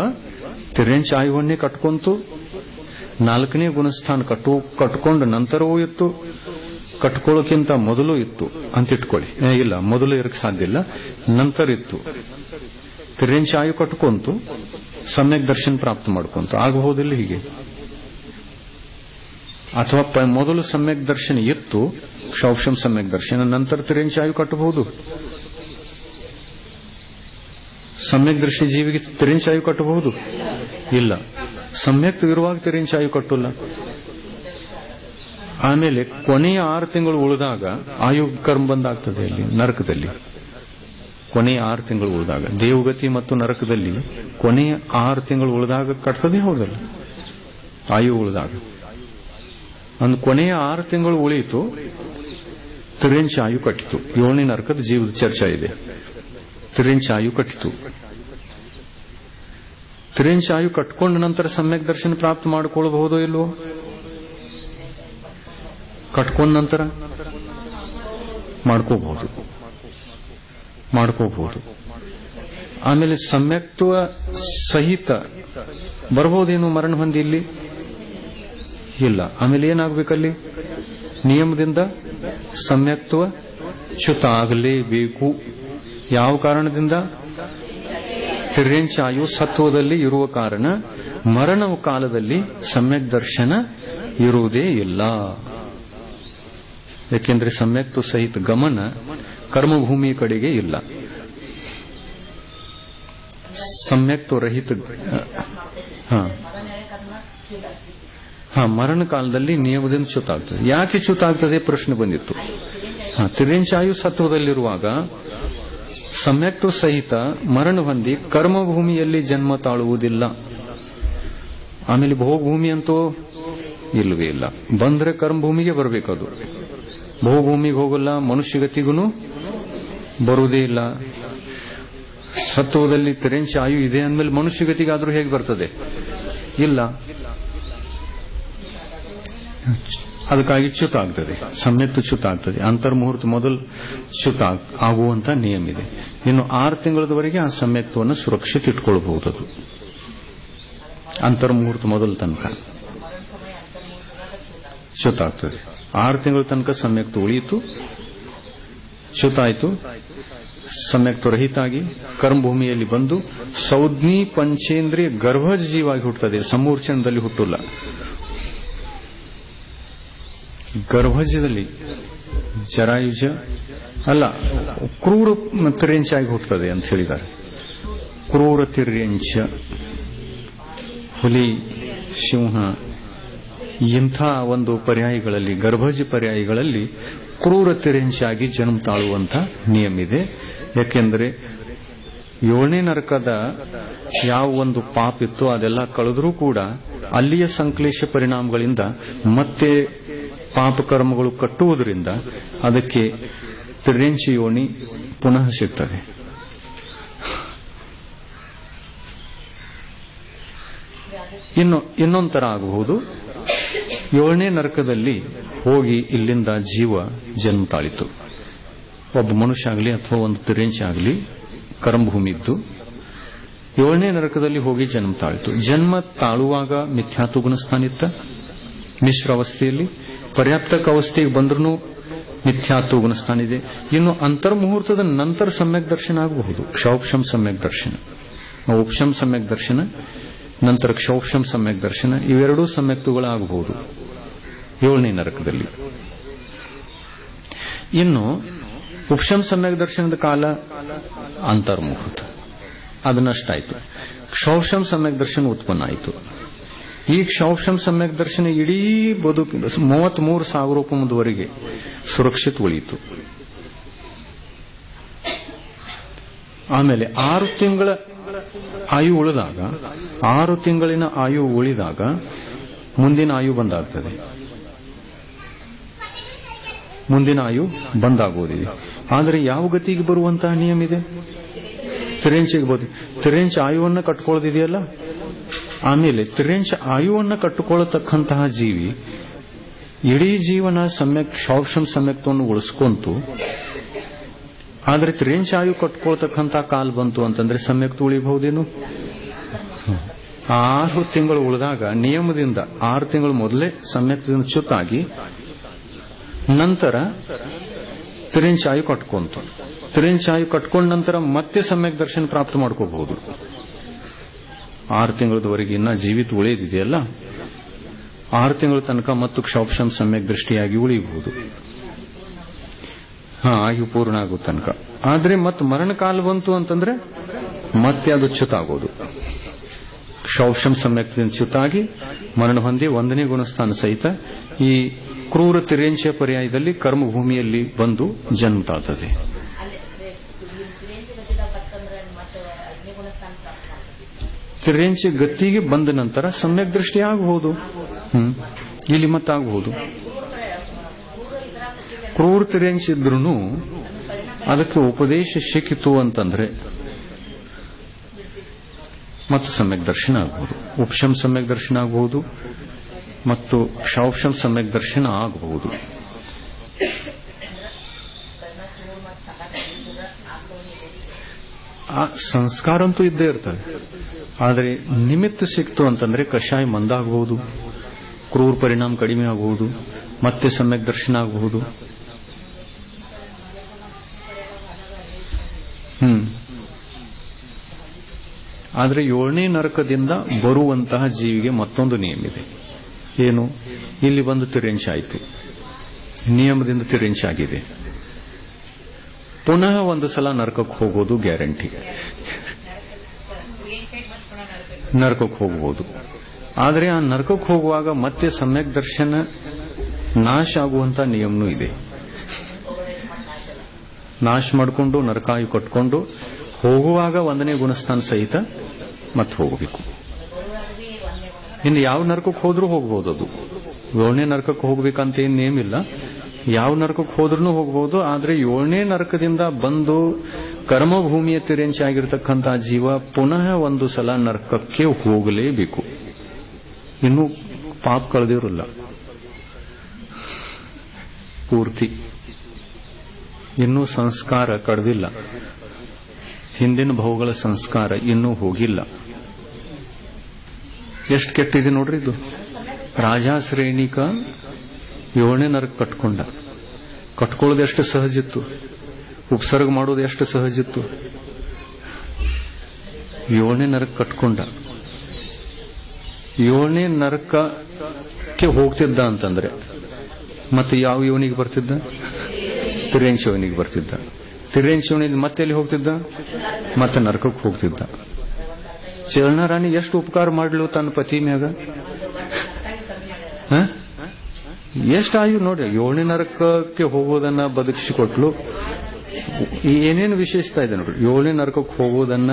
ತಿರ್ಯಂಶ ಆಯುವನ್ನೇ ಕಟ್ಕೊಂತು, 4ನೇ ಗುಣಸ್ಥಾನ ಕಟ್ಕೊಂಡು ನಂತರವೂ ಇತ್ತು, ಕಟ್ಕೊಳ್ಳೋಕ್ಕಿಂತ ಮೊದಲು ಇತ್ತು ಅಂತ ಇಟ್ಕೊಳ್ಳಿ. ಇಲ್ಲ, ಮೊದಲು ಇರಕ್ಕೆ ಸಾಧ್ಯ ಇಲ್ಲ, ನಂತರ ಇತ್ತು. ತಿರ್ಯಂಶ ಆಯು ಕಟ್ಕೊಂತು, ಸಮ್ಯಕ್ ದರ್ಶನ ಪ್ರಾಪ್ತ ಮಾಡ್ಕೊಂತು. ಆಗಬಹುದಿಲ್ಲ ಹೀಗೆ? ಅಥವಾ ಮೊದಲು ಸಮ್ಯಕ್ ದರ್ಶನ ಇತ್ತು, ಕ್ಷೌಕ್ಷಂ ಸಮ್ಯಕ್ ದರ್ಶನ, ನಂತರ ತಿರ್ಯಂಶ ಆಯು ಕಟ್ಟಬಹುದು. ಸಮ್ಯಕ್ ದೃಷ್ಟಿ ಜೀವಿಗೆ ತಿರ್ಯಂಶ ಆಯು ಕಟ್ಟಬಹುದು? ಇಲ್ಲ. ಸಮ್ಯಕ್ ಇರುವಾಗ ತಿರ್ಯಂಶ ಆಯು ಕಟ್ಟಲ್ಲ. ಆಮೇಲೆ ಕೊನೆಯ 6 ತಿಂಗಳು ಉಳಿದಾಗ ಆಯು ಕರ್ಮ ಬಂದಾಗ್ತದೆ. ಇಲ್ಲಿ ನರಕದಲ್ಲಿ ಕೊನೆಯ 6 ತಿಂಗಳು ಉಳಿದಾಗ, ದೇವಗತಿ ಮತ್ತು ನರಕದಲ್ಲಿ ಕೊನೆಯ 6 ತಿಂಗಳು ಉಳಿದಾಗ ಕಟ್ತದೆ, ಹೌದಲ್ಲ? ಆಯು ಉಳಿದಾಗ ಒಂದು ಕೊನೆಯ 6 ತಿಂಗಳು ಉಳಿಯಿತು, ತಿರ್ಯಂಶ ಆಯು ಕಟ್ಟಿತು. 7ನೇ ನರಕದ ಜೀವದ ಚರ್ಚೆ ಇದೆ. ತಿರ್ಯಂಶ ಆಯು ಕಟ್ಟಿತು. ತಿರ್ಯಂಶ ಆಯು ಕಟ್ಕೊಂಡ ನಂತರ ಸಮ್ಯಕ್ ದರ್ಶನ ಪ್ರಾಪ್ತ ಮಾಡಿಕೊಳ್ಳಬಹುದೋ ಇಲ್ವೋ? ಕಟ್ಕೊಂಡ ನಂತರ ಮಾಡ್ಕೋಬಹುದು. ಆಮೇಲೆ ಸಮ್ಯಕ್ತ್ವ ಸಹಿತ ಬರಬಹುದೇನು ಮರಣ ಹೊಂದಿ? ಇಲ್ಲಿ ಇಲ್ಲ. ಆಮೇಲೆ ಏನಾಗಬೇಕಲ್ಲಿ? ನಿಯಮದಿಂದ ಸಮ್ಯಕ್ತ್ವ ಚ್ಯುತ ಆಗಲೇಬೇಕು. ಯಾವ ಕಾರಣದಿಂದ? ತಿರ್ಯಂಶ ಆಯು ಸತ್ವದಲ್ಲಿ ಇರುವ ಕಾರಣ ಮರಣ ಕಾಲದಲ್ಲಿ ಸಮ್ಯಕ್ ದರ್ಶನ ಇರುವುದೇ ಇಲ್ಲ. ಯಾಕೆಂದ್ರೆ ಸಮ್ಯಕ್ತು ಸಹಿತ ಗಮನ ಕರ್ಮಭೂಮಿ ಕಡೆಗೆ ಇಲ್ಲ. ಸಮ್ಯಕ್ತು ರಹಿತ ಮರಣ ಕಾಲದಲ್ಲಿ ನಿಯಮದಿಂದ ಚ್ಯುತ ಆಗ್ತದೆ. ಯಾಕೆ ಚ್ಯುತ ಆಗ್ತದೆ ಪ್ರಶ್ನೆ ಬಂದಿತ್ತು. ತಿರ್ಯಂಶ ಆಯು ಸತ್ವದಲ್ಲಿರುವಾಗ ಸಮ್ಯಕ್ತು ಸಹಿತ ಮರಣ ಹೊಂದಿ ಕರ್ಮಭೂಮಿಯಲ್ಲಿ ಜನ್ಮ ತಾಳುವುದಿಲ್ಲ. ಆಮೇಲೆ ಭೋಗಭೂಮಿ ಅಂತೂ ಇಲ್ಲವೇ ಇಲ್ಲ. ಬಂದ್ರೆ ಕರ್ಮಭೂಮಿಗೆ ಬರಬೇಕದು. ಭೋಗಭೂಮಿಗೆ ಹೋಗಲ್ಲ, ಮನುಷ್ಯಗತಿಗೂ ಬರುವುದೇ ಇಲ್ಲ. ಸತ್ವದಲ್ಲಿ ತಿರ್ಯಂಶ ಆಯು ಇದೆ ಅಂದಮೇಲೆ ಮನುಷ್ಯಗತಿಗಾದ್ರೂ ಹೇಗೆ ಬರ್ತದೆ? ಇಲ್ಲ. ಅದಕ್ಕಾಗಿ ಚ್ಯುತ ಆಗ್ತದೆ, ಸಮ್ಯಕ್ತ ಚ್ಯುತ ಆಗ್ತದೆ. ಅಂತರ್ಮುಹೂರ್ತ ಮೊದಲು ಚ್ಯುತ ಆಗುವಂತ ನಿಯಮ ಇದೆ. ಇನ್ನು 6 ತಿಂಗಳವರೆಗೆ ಆ ಸಮ್ಯಕ್ತವನ್ನು ಸುರಕ್ಷಿತ ಇಟ್ಕೊಳ್ಬಹುದು. ಅದು ಅಂತರ್ಮುಹೂರ್ತ ಮೊದಲು ತನಕ ಚ್ಯುತ ಆಗ್ತದೆ. 6 ತಿಂಗಳ ತನಕ ಸಮ್ಯಕ್ತ ಉಳಿಯಿತು, ಚ್ಯುತ ಆಯಿತು, ಸಮ್ಯಕ್ತ ರಹಿತಾಗಿ ಕರ್ಮಭೂಮಿಯಲ್ಲಿ ಬಂದು ಸೌಜ್ಞಿ ಪಂಚೇಂದ್ರಿಯ ಗರ್ಭಜ ಜೀವಾಗಿ ಹುಟ್ಟುತ್ತದೆ. ಸಮೂರ್ಛನದಲ್ಲಿ ಹುಟ್ಟಲ್ಲ. ಗರ್ಭಜದಲ್ಲಿ ಜರಾಯುಜ ಅಲ್ಲ, ಕ್ರೂರ ತಿರ್ಯಂಚ ಆಗಿ ಹುಟ್ಟುತ್ತದೆ ಅಂತ ಹೇಳಿದ್ದಾರೆ. ಕ್ರೂರ ತಿರ್ಯಂಚ, ಹುಲಿ, ಸಿಂಹ ಇಂಥ ಒಂದು ಪರ್ಯಾಯಗಳಲ್ಲಿ, ಗರ್ಭಜ ಪರ್ಯಾಯಗಳಲ್ಲಿ ಕ್ರೂರ ತಿರ್ಯಂಚಾಗಿ ಜನ್ಮ ತಾಳುವಂತ ನಿಯಮ ಇದೆ. ಯಾಕೆಂದ್ರೆ 7ನೇ ನರಕದ ಯಾವ ಒಂದು ಪಾಪ ಇತ್ತು ಅದೆಲ್ಲ ಕಳೆದ್ರೂ ಕೂಡ ಅಲ್ಲಿಯ ಸಂಕ್ಲೇಶ ಪರಿಣಾಮಗಳಿಂದ ಮತ್ತೆ ಪಾಪ ಕರ್ಮಗಳು ಕಟ್ಟುವುದರಿಂದ ಅದಕ್ಕೆ ತಿರ್ಯಂಚಿ ಯೋನಿ ಪುನಃ ಸಿಗ್ತದೆ. ಇನ್ನೊಂದು ತರ ಆಗಬಹುದು. 7ನೇ ನರಕದಲ್ಲಿ ಹೋಗಿ ಇಲ್ಲಿಂದ ಜೀವ ಜನ್ಮ ತಾಳಿತು. ಒಬ್ಬ ಮನುಷ್ಯ ಆಗಲಿ ಅಥವಾ ಒಂದು ತಿರ್ಯಂಚಿ ಆಗಲಿ ಕರ್ಮಭೂಮಿ ಇದ್ದು 7ನೇ ನರಕದಲ್ಲಿ ಹೋಗಿ ಜನ್ಮ ತಾಳಿತು. ಜನ್ಮ ತಾಳುವಾಗ ಮಿಥ್ಯಾತ್ವ ಗುಣಸ್ಥಾನಿತ್ತ ಮಿಶ್ರ ಅವಸ್ಥೆಯಲ್ಲಿ, ಪರ್ಯಾಪ್ತಕ ಅವಸ್ಥೆಗೆ ಬಂದ್ರೂ ಮಿಥ್ಯಾತ್ವ ಗುಣಸ್ಥಾನ ಇದೆ. ಇನ್ನು ಅಂತರ್ಮುಹೂರ್ತದ ನಂತರ ಸಮ್ಯಕ್ ದರ್ಶನ ಆಗಬಹುದು. ಕ್ಷೌಕ್ಷಂ ಸಮ್ಯಕ್ ದರ್ಶನ, ಉಪಶಂ ಸಮ್ಯಕ್ ದರ್ಶನ, ನಂತರ ಕ್ಷೌಕ್ಷಂ ಸಮ್ಯಕ್ ದರ್ಶನ, ಇವೆರಡೂ ಸಮ್ಯಕ್ತುಗಳಾಗಬಹುದು 7ನೇ ನರಕದಲ್ಲಿ. ಇನ್ನು ಉಪಶಂ ಸಮ್ಯಕ್ ದರ್ಶನದ ಕಾಲ ಅಂತರ್ಮುಹೂರ್ತ, ಅದನ್ನಷ್ಟಾಯಿತು. ಕ್ಷೌಕ್ಷಂ ಸಮ್ಯಕ್ ದರ್ಶನ ಉತ್ಪನ್ನ ಆಯಿತು. ಈ ಕ್ಷೌಕ್ಷಂ ಸಮ್ಯಕ್ ದರ್ಶನ ಇಡೀ ಬದುಕು 33,000 ರೂಪಾಯಿವರೆಗೆ ಸುರಕ್ಷಿತ ಉಳಿಯಿತು. ಆಮೇಲೆ 6 ತಿಂಗಳ ಆಯು ಉಳಿದಾಗ, 6 ತಿಂಗಳಿನ ಆಯು ಉಳಿದಾಗ ಮುಂದಿನ ಆಯು ಬಂದಾಗ್ತದೆ. ಮುಂದಿನ ಆಯು ಬಂದಾಗುವುದಿದೆ. ಆದರೆ ಯಾವ ಗತಿಗೆ ಬರುವಂತಹ ನಿಯಮ ಇದೆ? ತಿರ್ಯಂಚಿಗೆ ಬದು. ತಿರ್ಯಂಚ ಆಯುವನ್ನು ಕಟ್ಕೊಳ್ಳೋದಿದೆಯಲ್ಲ, ಆಮೇಲೆ ತಿರ್ಯಂಚ ಆಯುವನ್ನು ಕಟ್ಟಿಕೊಳ್ಳತಕ್ಕಂತಹ ಜೀವಿ ಇಡೀ ಜೀವನ ಸಮ್ಯಕ್ ಕ್ಷೌಕ್ಷಂ ಸಮ್ಯಕ್ತವನ್ನು ಉಳಿಸ್ಕೊಂತು. ಆದರೆ ತಿರ್ಯಂಚ ಆಯು ಕಟ್ಕೊಳ್ತಕ್ಕಂತಹ ಕಾಲ ಬಂತು ಅಂತಂದ್ರೆ ಸಮ್ಯಕ್ತ ಉಳಿಬಹುದೇನು? 6 ತಿಂಗಳು ಉಳಿದಾಗ ನಿಯಮದಿಂದ 6 ತಿಂಗಳು ಮೊದಲೇ ಸಮ್ಯಕ್ತದಿಂದ ಚ್ಯುತಾಗಿ ನಂತರ ತಿರ್ಯಂಚ ಆಯು ಕಟ್ಕೊಂತು. ತಿರ್ಯಂಚ ಆಯು ಕಟ್ಕೊಂಡ ನಂತರ ಮತ್ತೆ ಸಮ್ಯಕ್ ದರ್ಶನ ಪ್ರಾಪ್ತ ಮಾಡ್ಕೋಬಹುದು. 6 ತಿಂಗಳವರೆಗೆ ಇನ್ನ ಜೀವಿತ ಉಳಿದಿದೆಯಲ್ಲ, 6 ತಿಂಗಳ ತನಕ ಮತ್ತು ಕ್ಷೌಕ್ಷಂ ಸಮ್ಯಕ್ ದೃಷ್ಟಿಯಾಗಿ ಉಳಿಯಬಹುದು. ಆಯು ಪೂರ್ಣ ಆಗೋ ತನಕ. ಆದ್ರೆ ಮತ್ತೆ ಮರಣ ಕಾಲ ಬಂತು ಅಂತಂದ್ರೆ ಮತ್ತೆ ಅದು ಚ್ಯುತ ಆಗೋದು. ಕ್ಷೌಕ್ಷಂ ಸಮ್ಯಕ್ತದಿಂದ ಚ್ಯುತಾಗಿ ಮರಣ ಹೊಂದಿ 1ನೇ ಗುಣಸ್ಥಾನ ಸಹಿತ ಈ ಕ್ರೂರ ತಿರ್ಯಂಚ ಪರ್ಯಾಯದಲ್ಲಿ ಕರ್ಮಭೂಮಿಯಲ್ಲಿ ಬಂದು ಜನ್ಮ ತಾಳ್ತದೆ. ತಿರ್ಯಂಚ ಗತಿಗೆ ಬಂದ ನಂತರ ಸಮ್ಯಕ್ ದೃಷ್ಟಿ ಆಗಬಹುದು. ಇಲ್ಲಿ ಮತ್ತಾಗಬಹುದು. ಕ್ರೂರ ತಿರ್ಯಂಚ ಇದ್ರೂ ಅದಕ್ಕೆ ಉಪದೇಶ ಸಿಕ್ಕಿತು ಅಂತಂದ್ರೆ ಮತ್ತು ಸಮ್ಯಕ್ ದರ್ಶನ ಆಗಬಹುದು. ಉಪಶಂ ಸಮ್ಯಕ್ ದರ್ಶನ ಆಗಬಹುದು ಮತ್ತು ಕ್ಷೌಕ್ಷಂ ಸಮ್ಯಕ್ ದರ್ಶನ ಆಗಬಹುದು. ಆ ಸಂಸ್ಕಾರ ಅಂತೂ ಇದ್ದೇ ಇರ್ತವೆ. ಆದರೆ ನಿಮಿತ್ತ ಸಿಕ್ತು ಅಂತಂದ್ರೆ ಕಷಾಯ ಮಂದಾಗಬಹುದು, ಕ್ರೂರ ಪರಿಣಾಮ ಕಡಿಮೆ ಆಗಬಹುದು, ಮತ್ತೆ ಸಮ್ಯಕ್ ದರ್ಶನ ಆಗಬಹುದು. ಆದರೆ 7ನೇ ನರಕದಿಂದ ಬರುವಂತಹ ಜೀವಿಗೆ ಮತ್ತೊಂದು ನಿಯಮ ಇದೆ. ಏನು? ಇಲ್ಲಿ ಬಂದು ತಿರ್ಯಂಚ ಆಯಿತು, ನಿಯಮದಿಂದ ತಿರ್ಯಂಚ ಆಗಿದೆ, ಪುನಃ ಒಂದು ಸಲ ನರಕಕ್ಕೆ ಹೋಗೋದು ಗ್ಯಾರಂಟಿ. ನರಕಕ್ಕೆ ಹೋಗಬಹುದು. ಆದರೆ ಆ ನರಕಕ್ಕೆ ಹೋಗುವಾಗ ಮತ್ತೆ ಸಮ್ಯಕ್ ದರ್ಶನ ನಾಶ ಆಗುವಂತ ನಿಯಮನೂ ಇದೆ. ನಾಶ ಮಾಡಿಕೊಂಡು ನರಕಾಯು ಕಟ್ಕೊಂಡು ಹೋಗುವಾಗ 1ನೇ ಗುಣಸ್ಥಾನ ಸಹಿತ ಮತ್ತೆ ಹೋಗಬೇಕು. ಇನ್ನು ಯಾವ ನರಕಕ್ಕೆ ಹೋದ್ರೂ ಹೋಗಬಹುದು. ಅದು 7ನೇ ನರಕಕ್ಕೆ ಹೋಗ್ಬೇಕಂತ ಏನ್ ನೇಮಿಲ್ಲ, ಯಾವ ನರಕಕ್ಕೆ ಹೋದ್ರೂ ಹೋಗಬಹುದು. ಆದ್ರೆ 7ನೇ ನರಕದಿಂದ ಬಂದು ಕರ್ಮಭೂಮಿಯ ತಿರ್ಯಂಚ ಆಗಿರತಕ್ಕಂತಹ ಜೀವ ಪುನಃ ಒಂದು ಸಲ ನರಕಕ್ಕೆ ಹೋಗಲೇಬೇಕು. ಇನ್ನು ಪಾಪ ಕಳೆದಿರಲ್ಲ. ಪೂರ್ತಿ. ಇನ್ನೂ ಸಂಸ್ಕಾರ ಕಡ್ದಿಲ್ಲ, ಹಿಂದಿನ ಭಾವಗಳ ಸಂಸ್ಕಾರ ಇನ್ನೂ ಹೋಗಿಲ್ಲ. ಎಷ್ಟು ಕೆಟ್ಟಿದೆ ನೋಡ್ರಿ ಇದು. ರಾಜಾ ಶ್ರೇಣಿಕ 7ನೇ ನರಕ ಕಟ್ಕೊಳ್ಳೋದು ಎಷ್ಟು ಸಹಜಿತ್ತು, ಉಪಸರ್ಗ ಮಾಡೋದು ಎಷ್ಟು ಸಹಜಿತ್ತು. 7ನೇ ನರಕ ಕಟ್ಕೊಂಡ. 7ನೇ ನರಕಕ್ಕೆ ಹೋಗ್ತಿದ್ದ ಅಂತಂದ್ರೆ ಮತ್ತೆ ಯಾವ ಯೋನಿಗೆ ಬರ್ತಿದ್ದ? ತಿರ್ಯಂಶ ಯೋನಿಗೆ ಬರ್ತಿದ್ದ. ತಿರ್ಯಂಶ ಯೋನಿಗೆ ಮತ್ತೆ ಎಲ್ಲಿ ಹೋಗ್ತಿದ್ದ? ಮತ್ತೆ ನರಕಕ್ಕೆ ಹೋಗ್ತಿದ್ದ. ಚಲನ ರಾಣಿ ಎಷ್ಟು ಉಪಕಾರ ಮಾಡ್ಲು ತನ್ನ ಪತಿ ಮ್ಯಾಗ. ಎಷ್ಟಾಯು ನೋಡಿ. 7ನೇ ನರಕಕ್ಕೆ ಹೋಗೋದನ್ನ ಬದುಕಿಸಿಕೊಟ್ಲು. ಏನೇನು ವಿಶೇಷತಾ ಇದೆ ನೋಡ್ರಿ. 7ನೇ ನರಕಕ್ಕೆ ಹೋಗೋದನ್ನ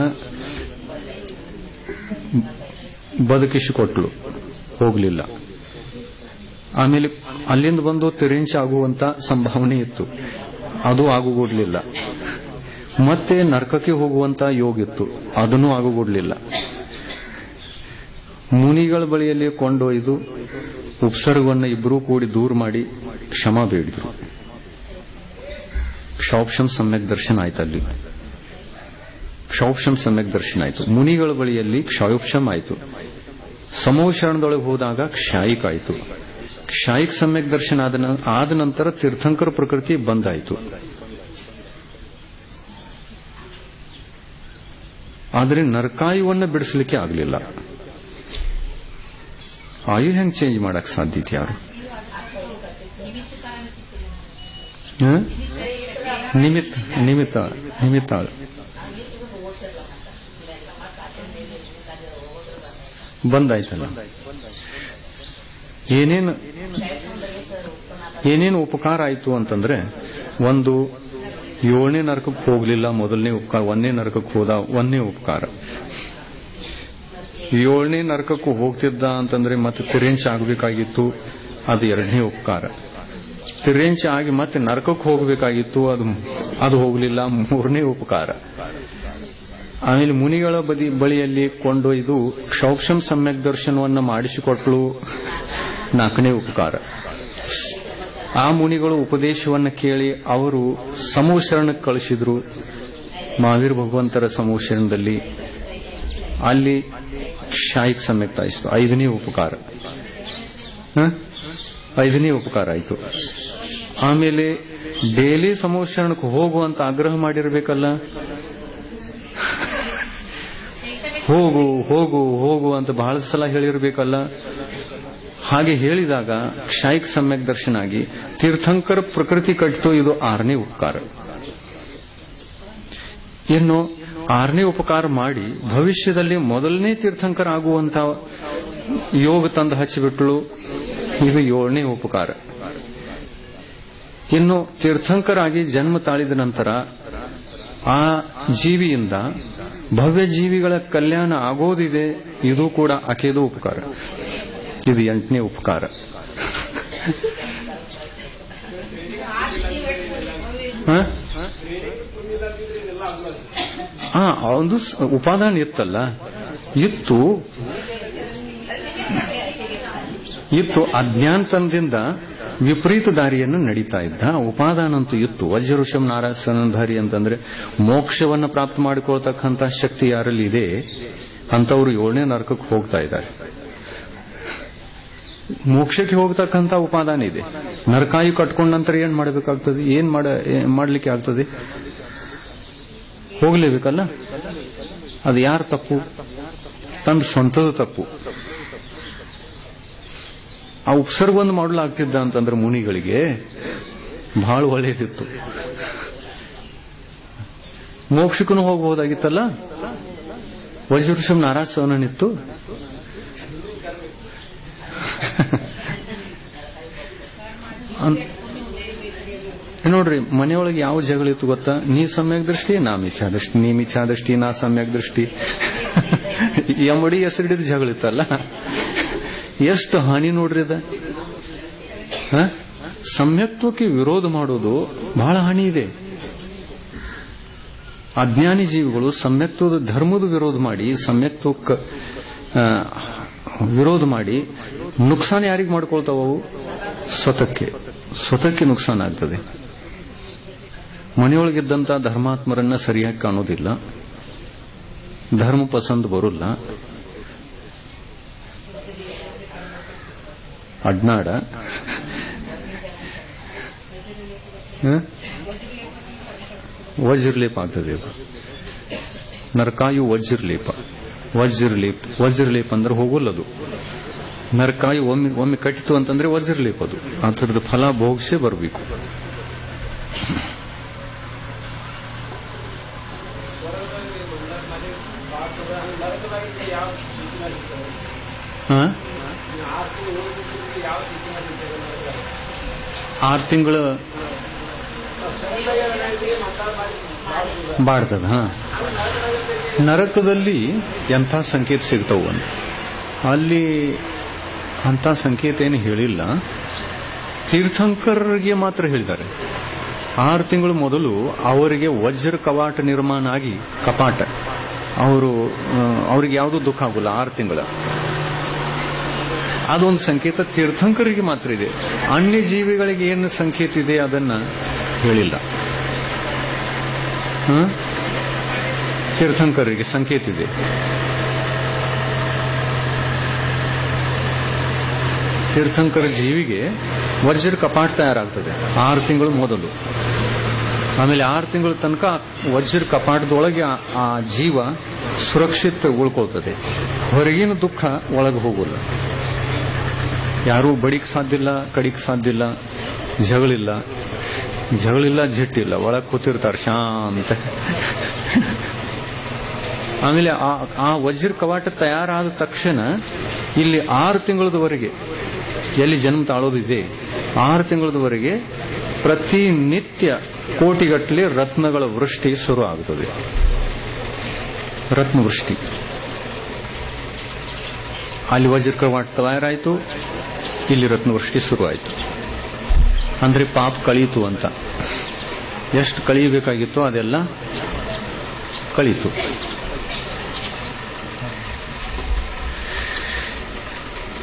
ಬದುಕಿಸಿಕೊಟ್ಲು, ಹೋಗ್ಲಿಲ್ಲ. ಆಮೇಲೆ ಅಲ್ಲಿಂದ ಬಂದು ತಿರಿಂಚ ಆಗುವಂತ ಸಂಭಾವನೆ ಇತ್ತು, ಅದು ಆಗುಗೊಡ್ಲಿಲ್ಲ. ಮತ್ತೆ ನರಕಕ್ಕೆ ಹೋಗುವಂತ ಯೋಗ ಇತ್ತು, ಅದನ್ನೂ ಆಗುಗೊಡ್ಲಿಲ್ಲ. ಮುನಿಗಳ ಬಳಿಯಲ್ಲಿ ಕೊಂಡೊಯ್ದು ಉಪಸರ್ಗವನ್ನು ಇಬ್ಬರೂ ಕೂಡಿ ದೂರ ಮಾಡಿ ಕ್ಷಮಾ ಬೇಡಿದ್ರು. ಕ್ಷೌಕ್ಷಂ ಸಮ್ಯಕ್ ದರ್ಶನ ಆಯ್ತು. ಅಲ್ಲಿ ಕ್ಷೌಕ್ಷಂ ಸಮ್ಯಕ್ ದರ್ಶನ ಆಯ್ತು. ಮುನಿಗಳ ಬಳಿಯಲ್ಲಿ ಕ್ಷೌಕ್ಷಂ ಆಯ್ತು. ಸಮೋಶರಣದೊಳಗೆ ಹೋದಾಗ ಕ್ಷಾಯಿಕ ಆಯ್ತು. ಕ್ಷಾಯಿಕ ಸಮ್ಯಕ್ ದರ್ಶನ ಆದ ನಂತರ ತೀರ್ಥಂಕರ ಪ್ರಕೃತಿ ಬಂದಾಯಿತು. ಆದರೆ ನರಕಾಯುವನ್ನು ಬಿಡಿಸಲಿಕ್ಕೆ ಆಗಲಿಲ್ಲ. ಆಯು ಹೆಂಗ್ ಚೇಂಜ್ ಮಾಡಕ್ ಸಾಧ್ಯತೆ ಯಾರು? ನಿಮಿತ್ತ ಬಂದಾಯ್ತಲ್ಲ. ಏನೇನು ಉಪಕಾರ ಆಯ್ತು ಅಂತಂದ್ರೆ, ಒಂದು 7ನೇ ನರಕಕ್ಕೆ ಹೋಗ್ಲಿಲ್ಲ, ಮೊದಲನೇ ಉಪಕಾರ. 1ನೇ ನರಕಕ್ಕೆ ಹೋದ, 1ನೇ ಉಪಕಾರ. 7ನೇ ನರಕಕ್ಕೂ ಹೋಗ್ತಿದ್ದ ಅಂತಂದ್ರೆ ಮತ್ತೆ ತಿರ್ಯಂಚ ಆಗಬೇಕಾಗಿತ್ತು, ಅದು 2ನೇ ಉಪಕಾರ. ತಿರ್ಯಂಚ ಆಗಿ ಮತ್ತೆ ನರಕಕ್ಕೆ ಹೋಗಬೇಕಾಗಿತ್ತು, ಅದು ಹೋಗಲಿಲ್ಲ, 3ನೇ ಉಪಕಾರ. ಆಮೇಲೆ ಮುನಿಗಳ ಬಳಿಯಲ್ಲಿ ಕೊಂಡೊಯ್ದು ಕ್ಷೌಕ್ಷಂ ಸಮ್ಯಕ್ ದರ್ಶನವನ್ನು ಮಾಡಿಸಿಕೊಟ್ಲು, 4ನೇ ಉಪಕಾರ. ಆ ಮುನಿಗಳು ಉಪದೇಶವನ್ನು ಕೇಳಿ ಅವರು ಸಮೂಶರಣಕ್ಕೆ ಕಳಿಸಿದ್ರು. ಮಹಾವೀರ ಭಗವಂತರ ಸಮೂಶರಣದಲ್ಲಿ ಅಲ್ಲಿ ಕ್ಷಾಯಿಕ ಸಮ್ಯಕ್ ಆಯಿತು, 5ನೇ ಉಪಕಾರ. 5ನೇ ಉಪಕಾರ ಆಯಿತು. ಆಮೇಲೆ ಡೈಲಿ ಸಮೂಶರಣಕ್ಕೆ ಹೋಗುವಂತ ಆಗ್ರಹ ಮಾಡಿರ್ಬೇಕಲ್ಲ. ಹೋಗು ಹೋಗು ಹೋಗು ಅಂತ ಬಹಳ ಸಲ ಹೇಳಿರ್ಬೇಕಲ್ಲ. ಹಾಗೆ ಹೇಳಿದಾಗ ಕ್ಷಾಯಿಕ ಸಮ್ಯಕ್ ದರ್ಶನ ಆಗಿ ತೀರ್ಥಂಕರ ಪ್ರಕೃತಿ ಕಟ್ಟಿತು. ಇದು 6ನೇ ಉಪಕಾರ. ಇನ್ನು 6ನೇ ಉಪಕಾರ ಮಾಡಿ ಭವಿಷ್ಯದಲ್ಲಿ ಮೊದಲನೇ ತೀರ್ಥಂಕರ ಆಗುವಂತ ಯೋಗ ತಂದು ಹಚ್ಚಿಬಿಟ್ಲು. ಇದು 7ನೇ ಉಪಕಾರ. ಇನ್ನು ತೀರ್ಥಂಕರಾಗಿ ಜನ್ಮ ತಾಳಿದ ನಂತರ ಆ ಜೀವಿಯಿಂದ ಭವ್ಯ ಜೀವಿಗಳ ಕಲ್ಯಾಣ ಆಗೋದಿದೆ. ಇದು ಕೂಡ ಆಕೆದು ಉಪಕಾರ. ಇದು 8ನೇ ಉಪಕಾರ. ಒಂದು ಉಪಾದಾನ ಇತ್ತಲ್ಲ, ಇತ್ತು ಅಜ್ಞಾನತನದಿಂದ ವಿಪರೀತ ದಾರಿಯನ್ನು ನಡೀತಾ ಇದ್ದ. ಉಪಾದಾನಂತೂ ಇತ್ತು. ವಜ್ರಋಷಂ ನಾರಾಯಣಧಾರಿ ಅಂತಂದ್ರೆ ಮೋಕ್ಷವನ್ನು ಪ್ರಾಪ್ತ ಮಾಡಿಕೊಳ್ತಕ್ಕಂಥ ಶಕ್ತಿ ಯಾರಲ್ಲಿ ಇದೆ ಅಂತವರು 7ನೇ ನರಕಕ್ಕೆ ಹೋಗ್ತಾ ಇದ್ದಾರೆ. ಮೋಕ್ಷಕ್ಕೆ ಹೋಗ್ತಕ್ಕಂಥ ಉಪಾದಾನ ಇದೆ. ನರಕಾಯು ಕಟ್ಕೊಂಡ ನಂತರ ಏನ್ ಮಾಡಬೇಕಾಗ್ತದೆ? ಏನ್ ಮಾಡ್ಲಿಕ್ಕೆ ಆಗ್ತದೆ? ಹೋಗ್ಲೇಬೇಕಲ್ಲ. ಅದು ಯಾರ ತಪ್ಪು? ತನ್ನ ಸ್ವಂತದ ತಪ್ಪು. ಆ ಉಪಸರ್ಗವನ್ನು ಮಾಡಲಾಗ್ತಿದ್ದ ಅಂತಂದ್ರೆ ಮುನಿಗಳಿಗೆ ಬಹಳ ಒಳ್ಳೆಯದಿತ್ತು. ಮೋಕ್ಷಕ್ಕೂ ಹೋಗಬಹುದಾಗಿತ್ತಲ್ಲ. ವಜ್ರಋಷಂ ನಾರಾಯಣನಿತ್ತು. ನೋಡ್ರಿ, ಮನೆಯೊಳಗೆ ಯಾವ ಜಗಳ ಇತ್ತು ಗೊತ್ತಾ? ನೀ ಸಮ್ಯಕ್ ದೃಷ್ಟಿ, ನಾ ಮಿಥ್ಯಾದೃಷ್ಟಿ, ನೀ ಮಿಥ್ಯಾದೃಷ್ಟಿ, ನಾ ಸಮ್ಯಕ್ ದೃಷ್ಟಿ. ಎಂಬಡಿ ಹೆಸರಿಡಿದ ಜಗಳ ಇತ್ತಲ್ಲ. ಎಷ್ಟು ಹಾನಿ ನೋಡ್ರಿ ಅದ. ಸಮ್ಯಕ್ತ್ವಕ್ಕೆ ವಿರೋಧ ಮಾಡೋದು ಬಹಳ ಹಾನಿ ಇದೆ. ಅಜ್ಞಾನಿ ಜೀವಿಗಳು ಸಮ್ಯಕ್ತ್ವದ ಧರ್ಮದ ವಿರೋಧ ಮಾಡಿ, ಸಮ್ಯಕ್ತ್ವಕ್ಕೆ ವಿರೋಧ ಮಾಡಿ ನುಕ್ಸಾನ ಯಾರಿಗೆ ಮಾಡ್ಕೊಳ್ತಾವು? ಸ್ವತಃಕ್ಕೆ ನುಕ್ಸಾನ ಆಗ್ತದೆ. ಮನೆಯೊಳಗಿದ್ದಂಥ ಧರ್ಮಾತ್ಮರನ್ನ ಸರಿಯಾಗಿ ಕಾಣೋದಿಲ್ಲ, ಧರ್ಮ ಪಸಂದ್ ಬರೋಲ್ಲ, ಅಡ್ನಾಡ ವಜ್ರಲೇಪ ಆಗ್ತದೆ. ಅದು ನರಕಾಯು ವಜ್ರಲೇಪ. ವಜ್ರಲೇಪ ಅಂದ್ರೆ ಹೋಗೋಲ್ಲದು. ನರಕಾಯು ಒಮ್ಮೆ ಕಟ್ಟಿತು ಅಂತಂದ್ರೆ ವಜ್ರಲೇಪ. ಅದು ಆ ಥರದ ಫಲ ಭೋಗಿಸೇ ಬರಬೇಕು. ಆರು ತಿಂಗಳ ಬಾಡ್ತದ. ನರಕದಲ್ಲಿ ಎಂಥ ಸಂಕೇತ ಸಿಗ್ತಾವು ಅಂತ ಅಲ್ಲಿ ಅಂಥ ಸಂಕೇತ ಏನು ಹೇಳಿಲ್ಲ. ತೀರ್ಥಂಕರರಿಗೆ ಮಾತ್ರ ಹೇಳಿದ್ದಾರೆ. 6 ತಿಂಗಳು ಮೊದಲು ಅವರಿಗೆ ವಜ್ರ ಕವಾಟ ನಿರ್ಮಾಣ ಆಗಿ ಕಪಾಟ ಅವ್ರಿಗೆ ಯಾವುದೂ ದುಃಖ ಆಗೋಲ್ಲ 6 ತಿಂಗಳ. ಅದೊಂದು ಸಂಕೇತ ತೀರ್ಥಂಕರಿಗೆ ಮಾತ್ರ ಇದೆ. ಅನ್ಯ ಜೀವಿಗಳಿಗೆ ಏನು ಸಂಕೇತ ಇದೆ ಅದನ್ನ ಹೇಳಿಲ್ಲ. ತೀರ್ಥಂಕರಿಗೆ ಸಂಕೇತ ಇದೆ. ತೀರ್ಥಂಕರ ಜೀವಿಗೆ ವಜ್ರ ಕಪಾಟ ತಯಾರಾಗ್ತದೆ 6 ತಿಂಗಳು ಮೊದಲು. ಆಮೇಲೆ 6 ತಿಂಗಳ ತನಕ ವಜ್ರ ಕಪಾಟದೊಳಗೆ ಆ ಜೀವ ಸುರಕ್ಷಿತ ಉಳ್ಕೊಳ್ತದೆ. ಹೊರಗಿನ ದುಃಖ ಒಳಗೆ ಹೋಗೋಲ್ಲ. ಯಾರೂ ಬಡಿಕ್ ಸಾಧ್ಯಲ್ಲ, ಕಡಿಕ್ ಸಾಧ್ಯಲ್ಲ, ಜಗಳಿಲ್ಲ, ಜಿಟ್ಟಿಲ್ಲ. ಒಳಗೆ ಕೂತಿರ್ತಾರೆ ಶಾಂತ. ಆಮೇಲೆ ಆ ವಜ್ರ ಕವಾಟ ತಯಾರಾದ ತಕ್ಷಣ ಇಲ್ಲಿ 6 ತಿಂಗಳದವರೆಗೆ ಎಲ್ಲಿ ಜನ್ಮ ತಾಳೋದಿದೆ 6 ತಿಂಗಳದವರೆಗೆ ಪ್ರತಿನಿತ್ಯ ಕೋಟಿಗಟ್ಟಲೆ ರತ್ನಗಳ ವೃಷ್ಟಿ ಶುರು ಆಗುತ್ತದೆ. ರತ್ನವೃಷ್ಟಿ. ಅಲ್ಲಿ ವಜ್ರ ಕವಾಟ ತಯಾರಾಯಿತು, ಇಲ್ಲಿ ರತ್ನವೃಷ್ಟಿ ಶುರುವಾಯಿತು. ಅಂದ್ರೆ ಪಾಪ ಕಳೀತು ಅಂತ. ಎಷ್ಟು ಕಳೀಬೇಕಾಗಿತ್ತೋ ಅದೆಲ್ಲ ಕಳೀತು.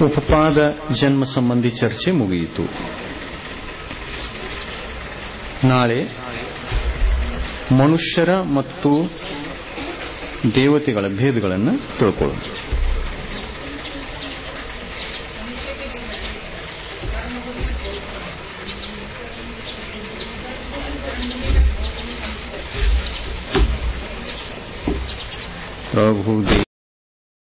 ಉಪಪಾದ ಜನ್ಮ ಸಂಬಂಧಿ ಚರ್ಚೆ ಮುಗಿಯಿತು. ನಾಳೆ ಮನುಷ್ಯರ ಮತ್ತು ದೇವತೆಗಳ ಭೇದಗಳನ್ನು ತಿಳ್ಕೊಳ್ಳೋಣ. ಪ್ರಭು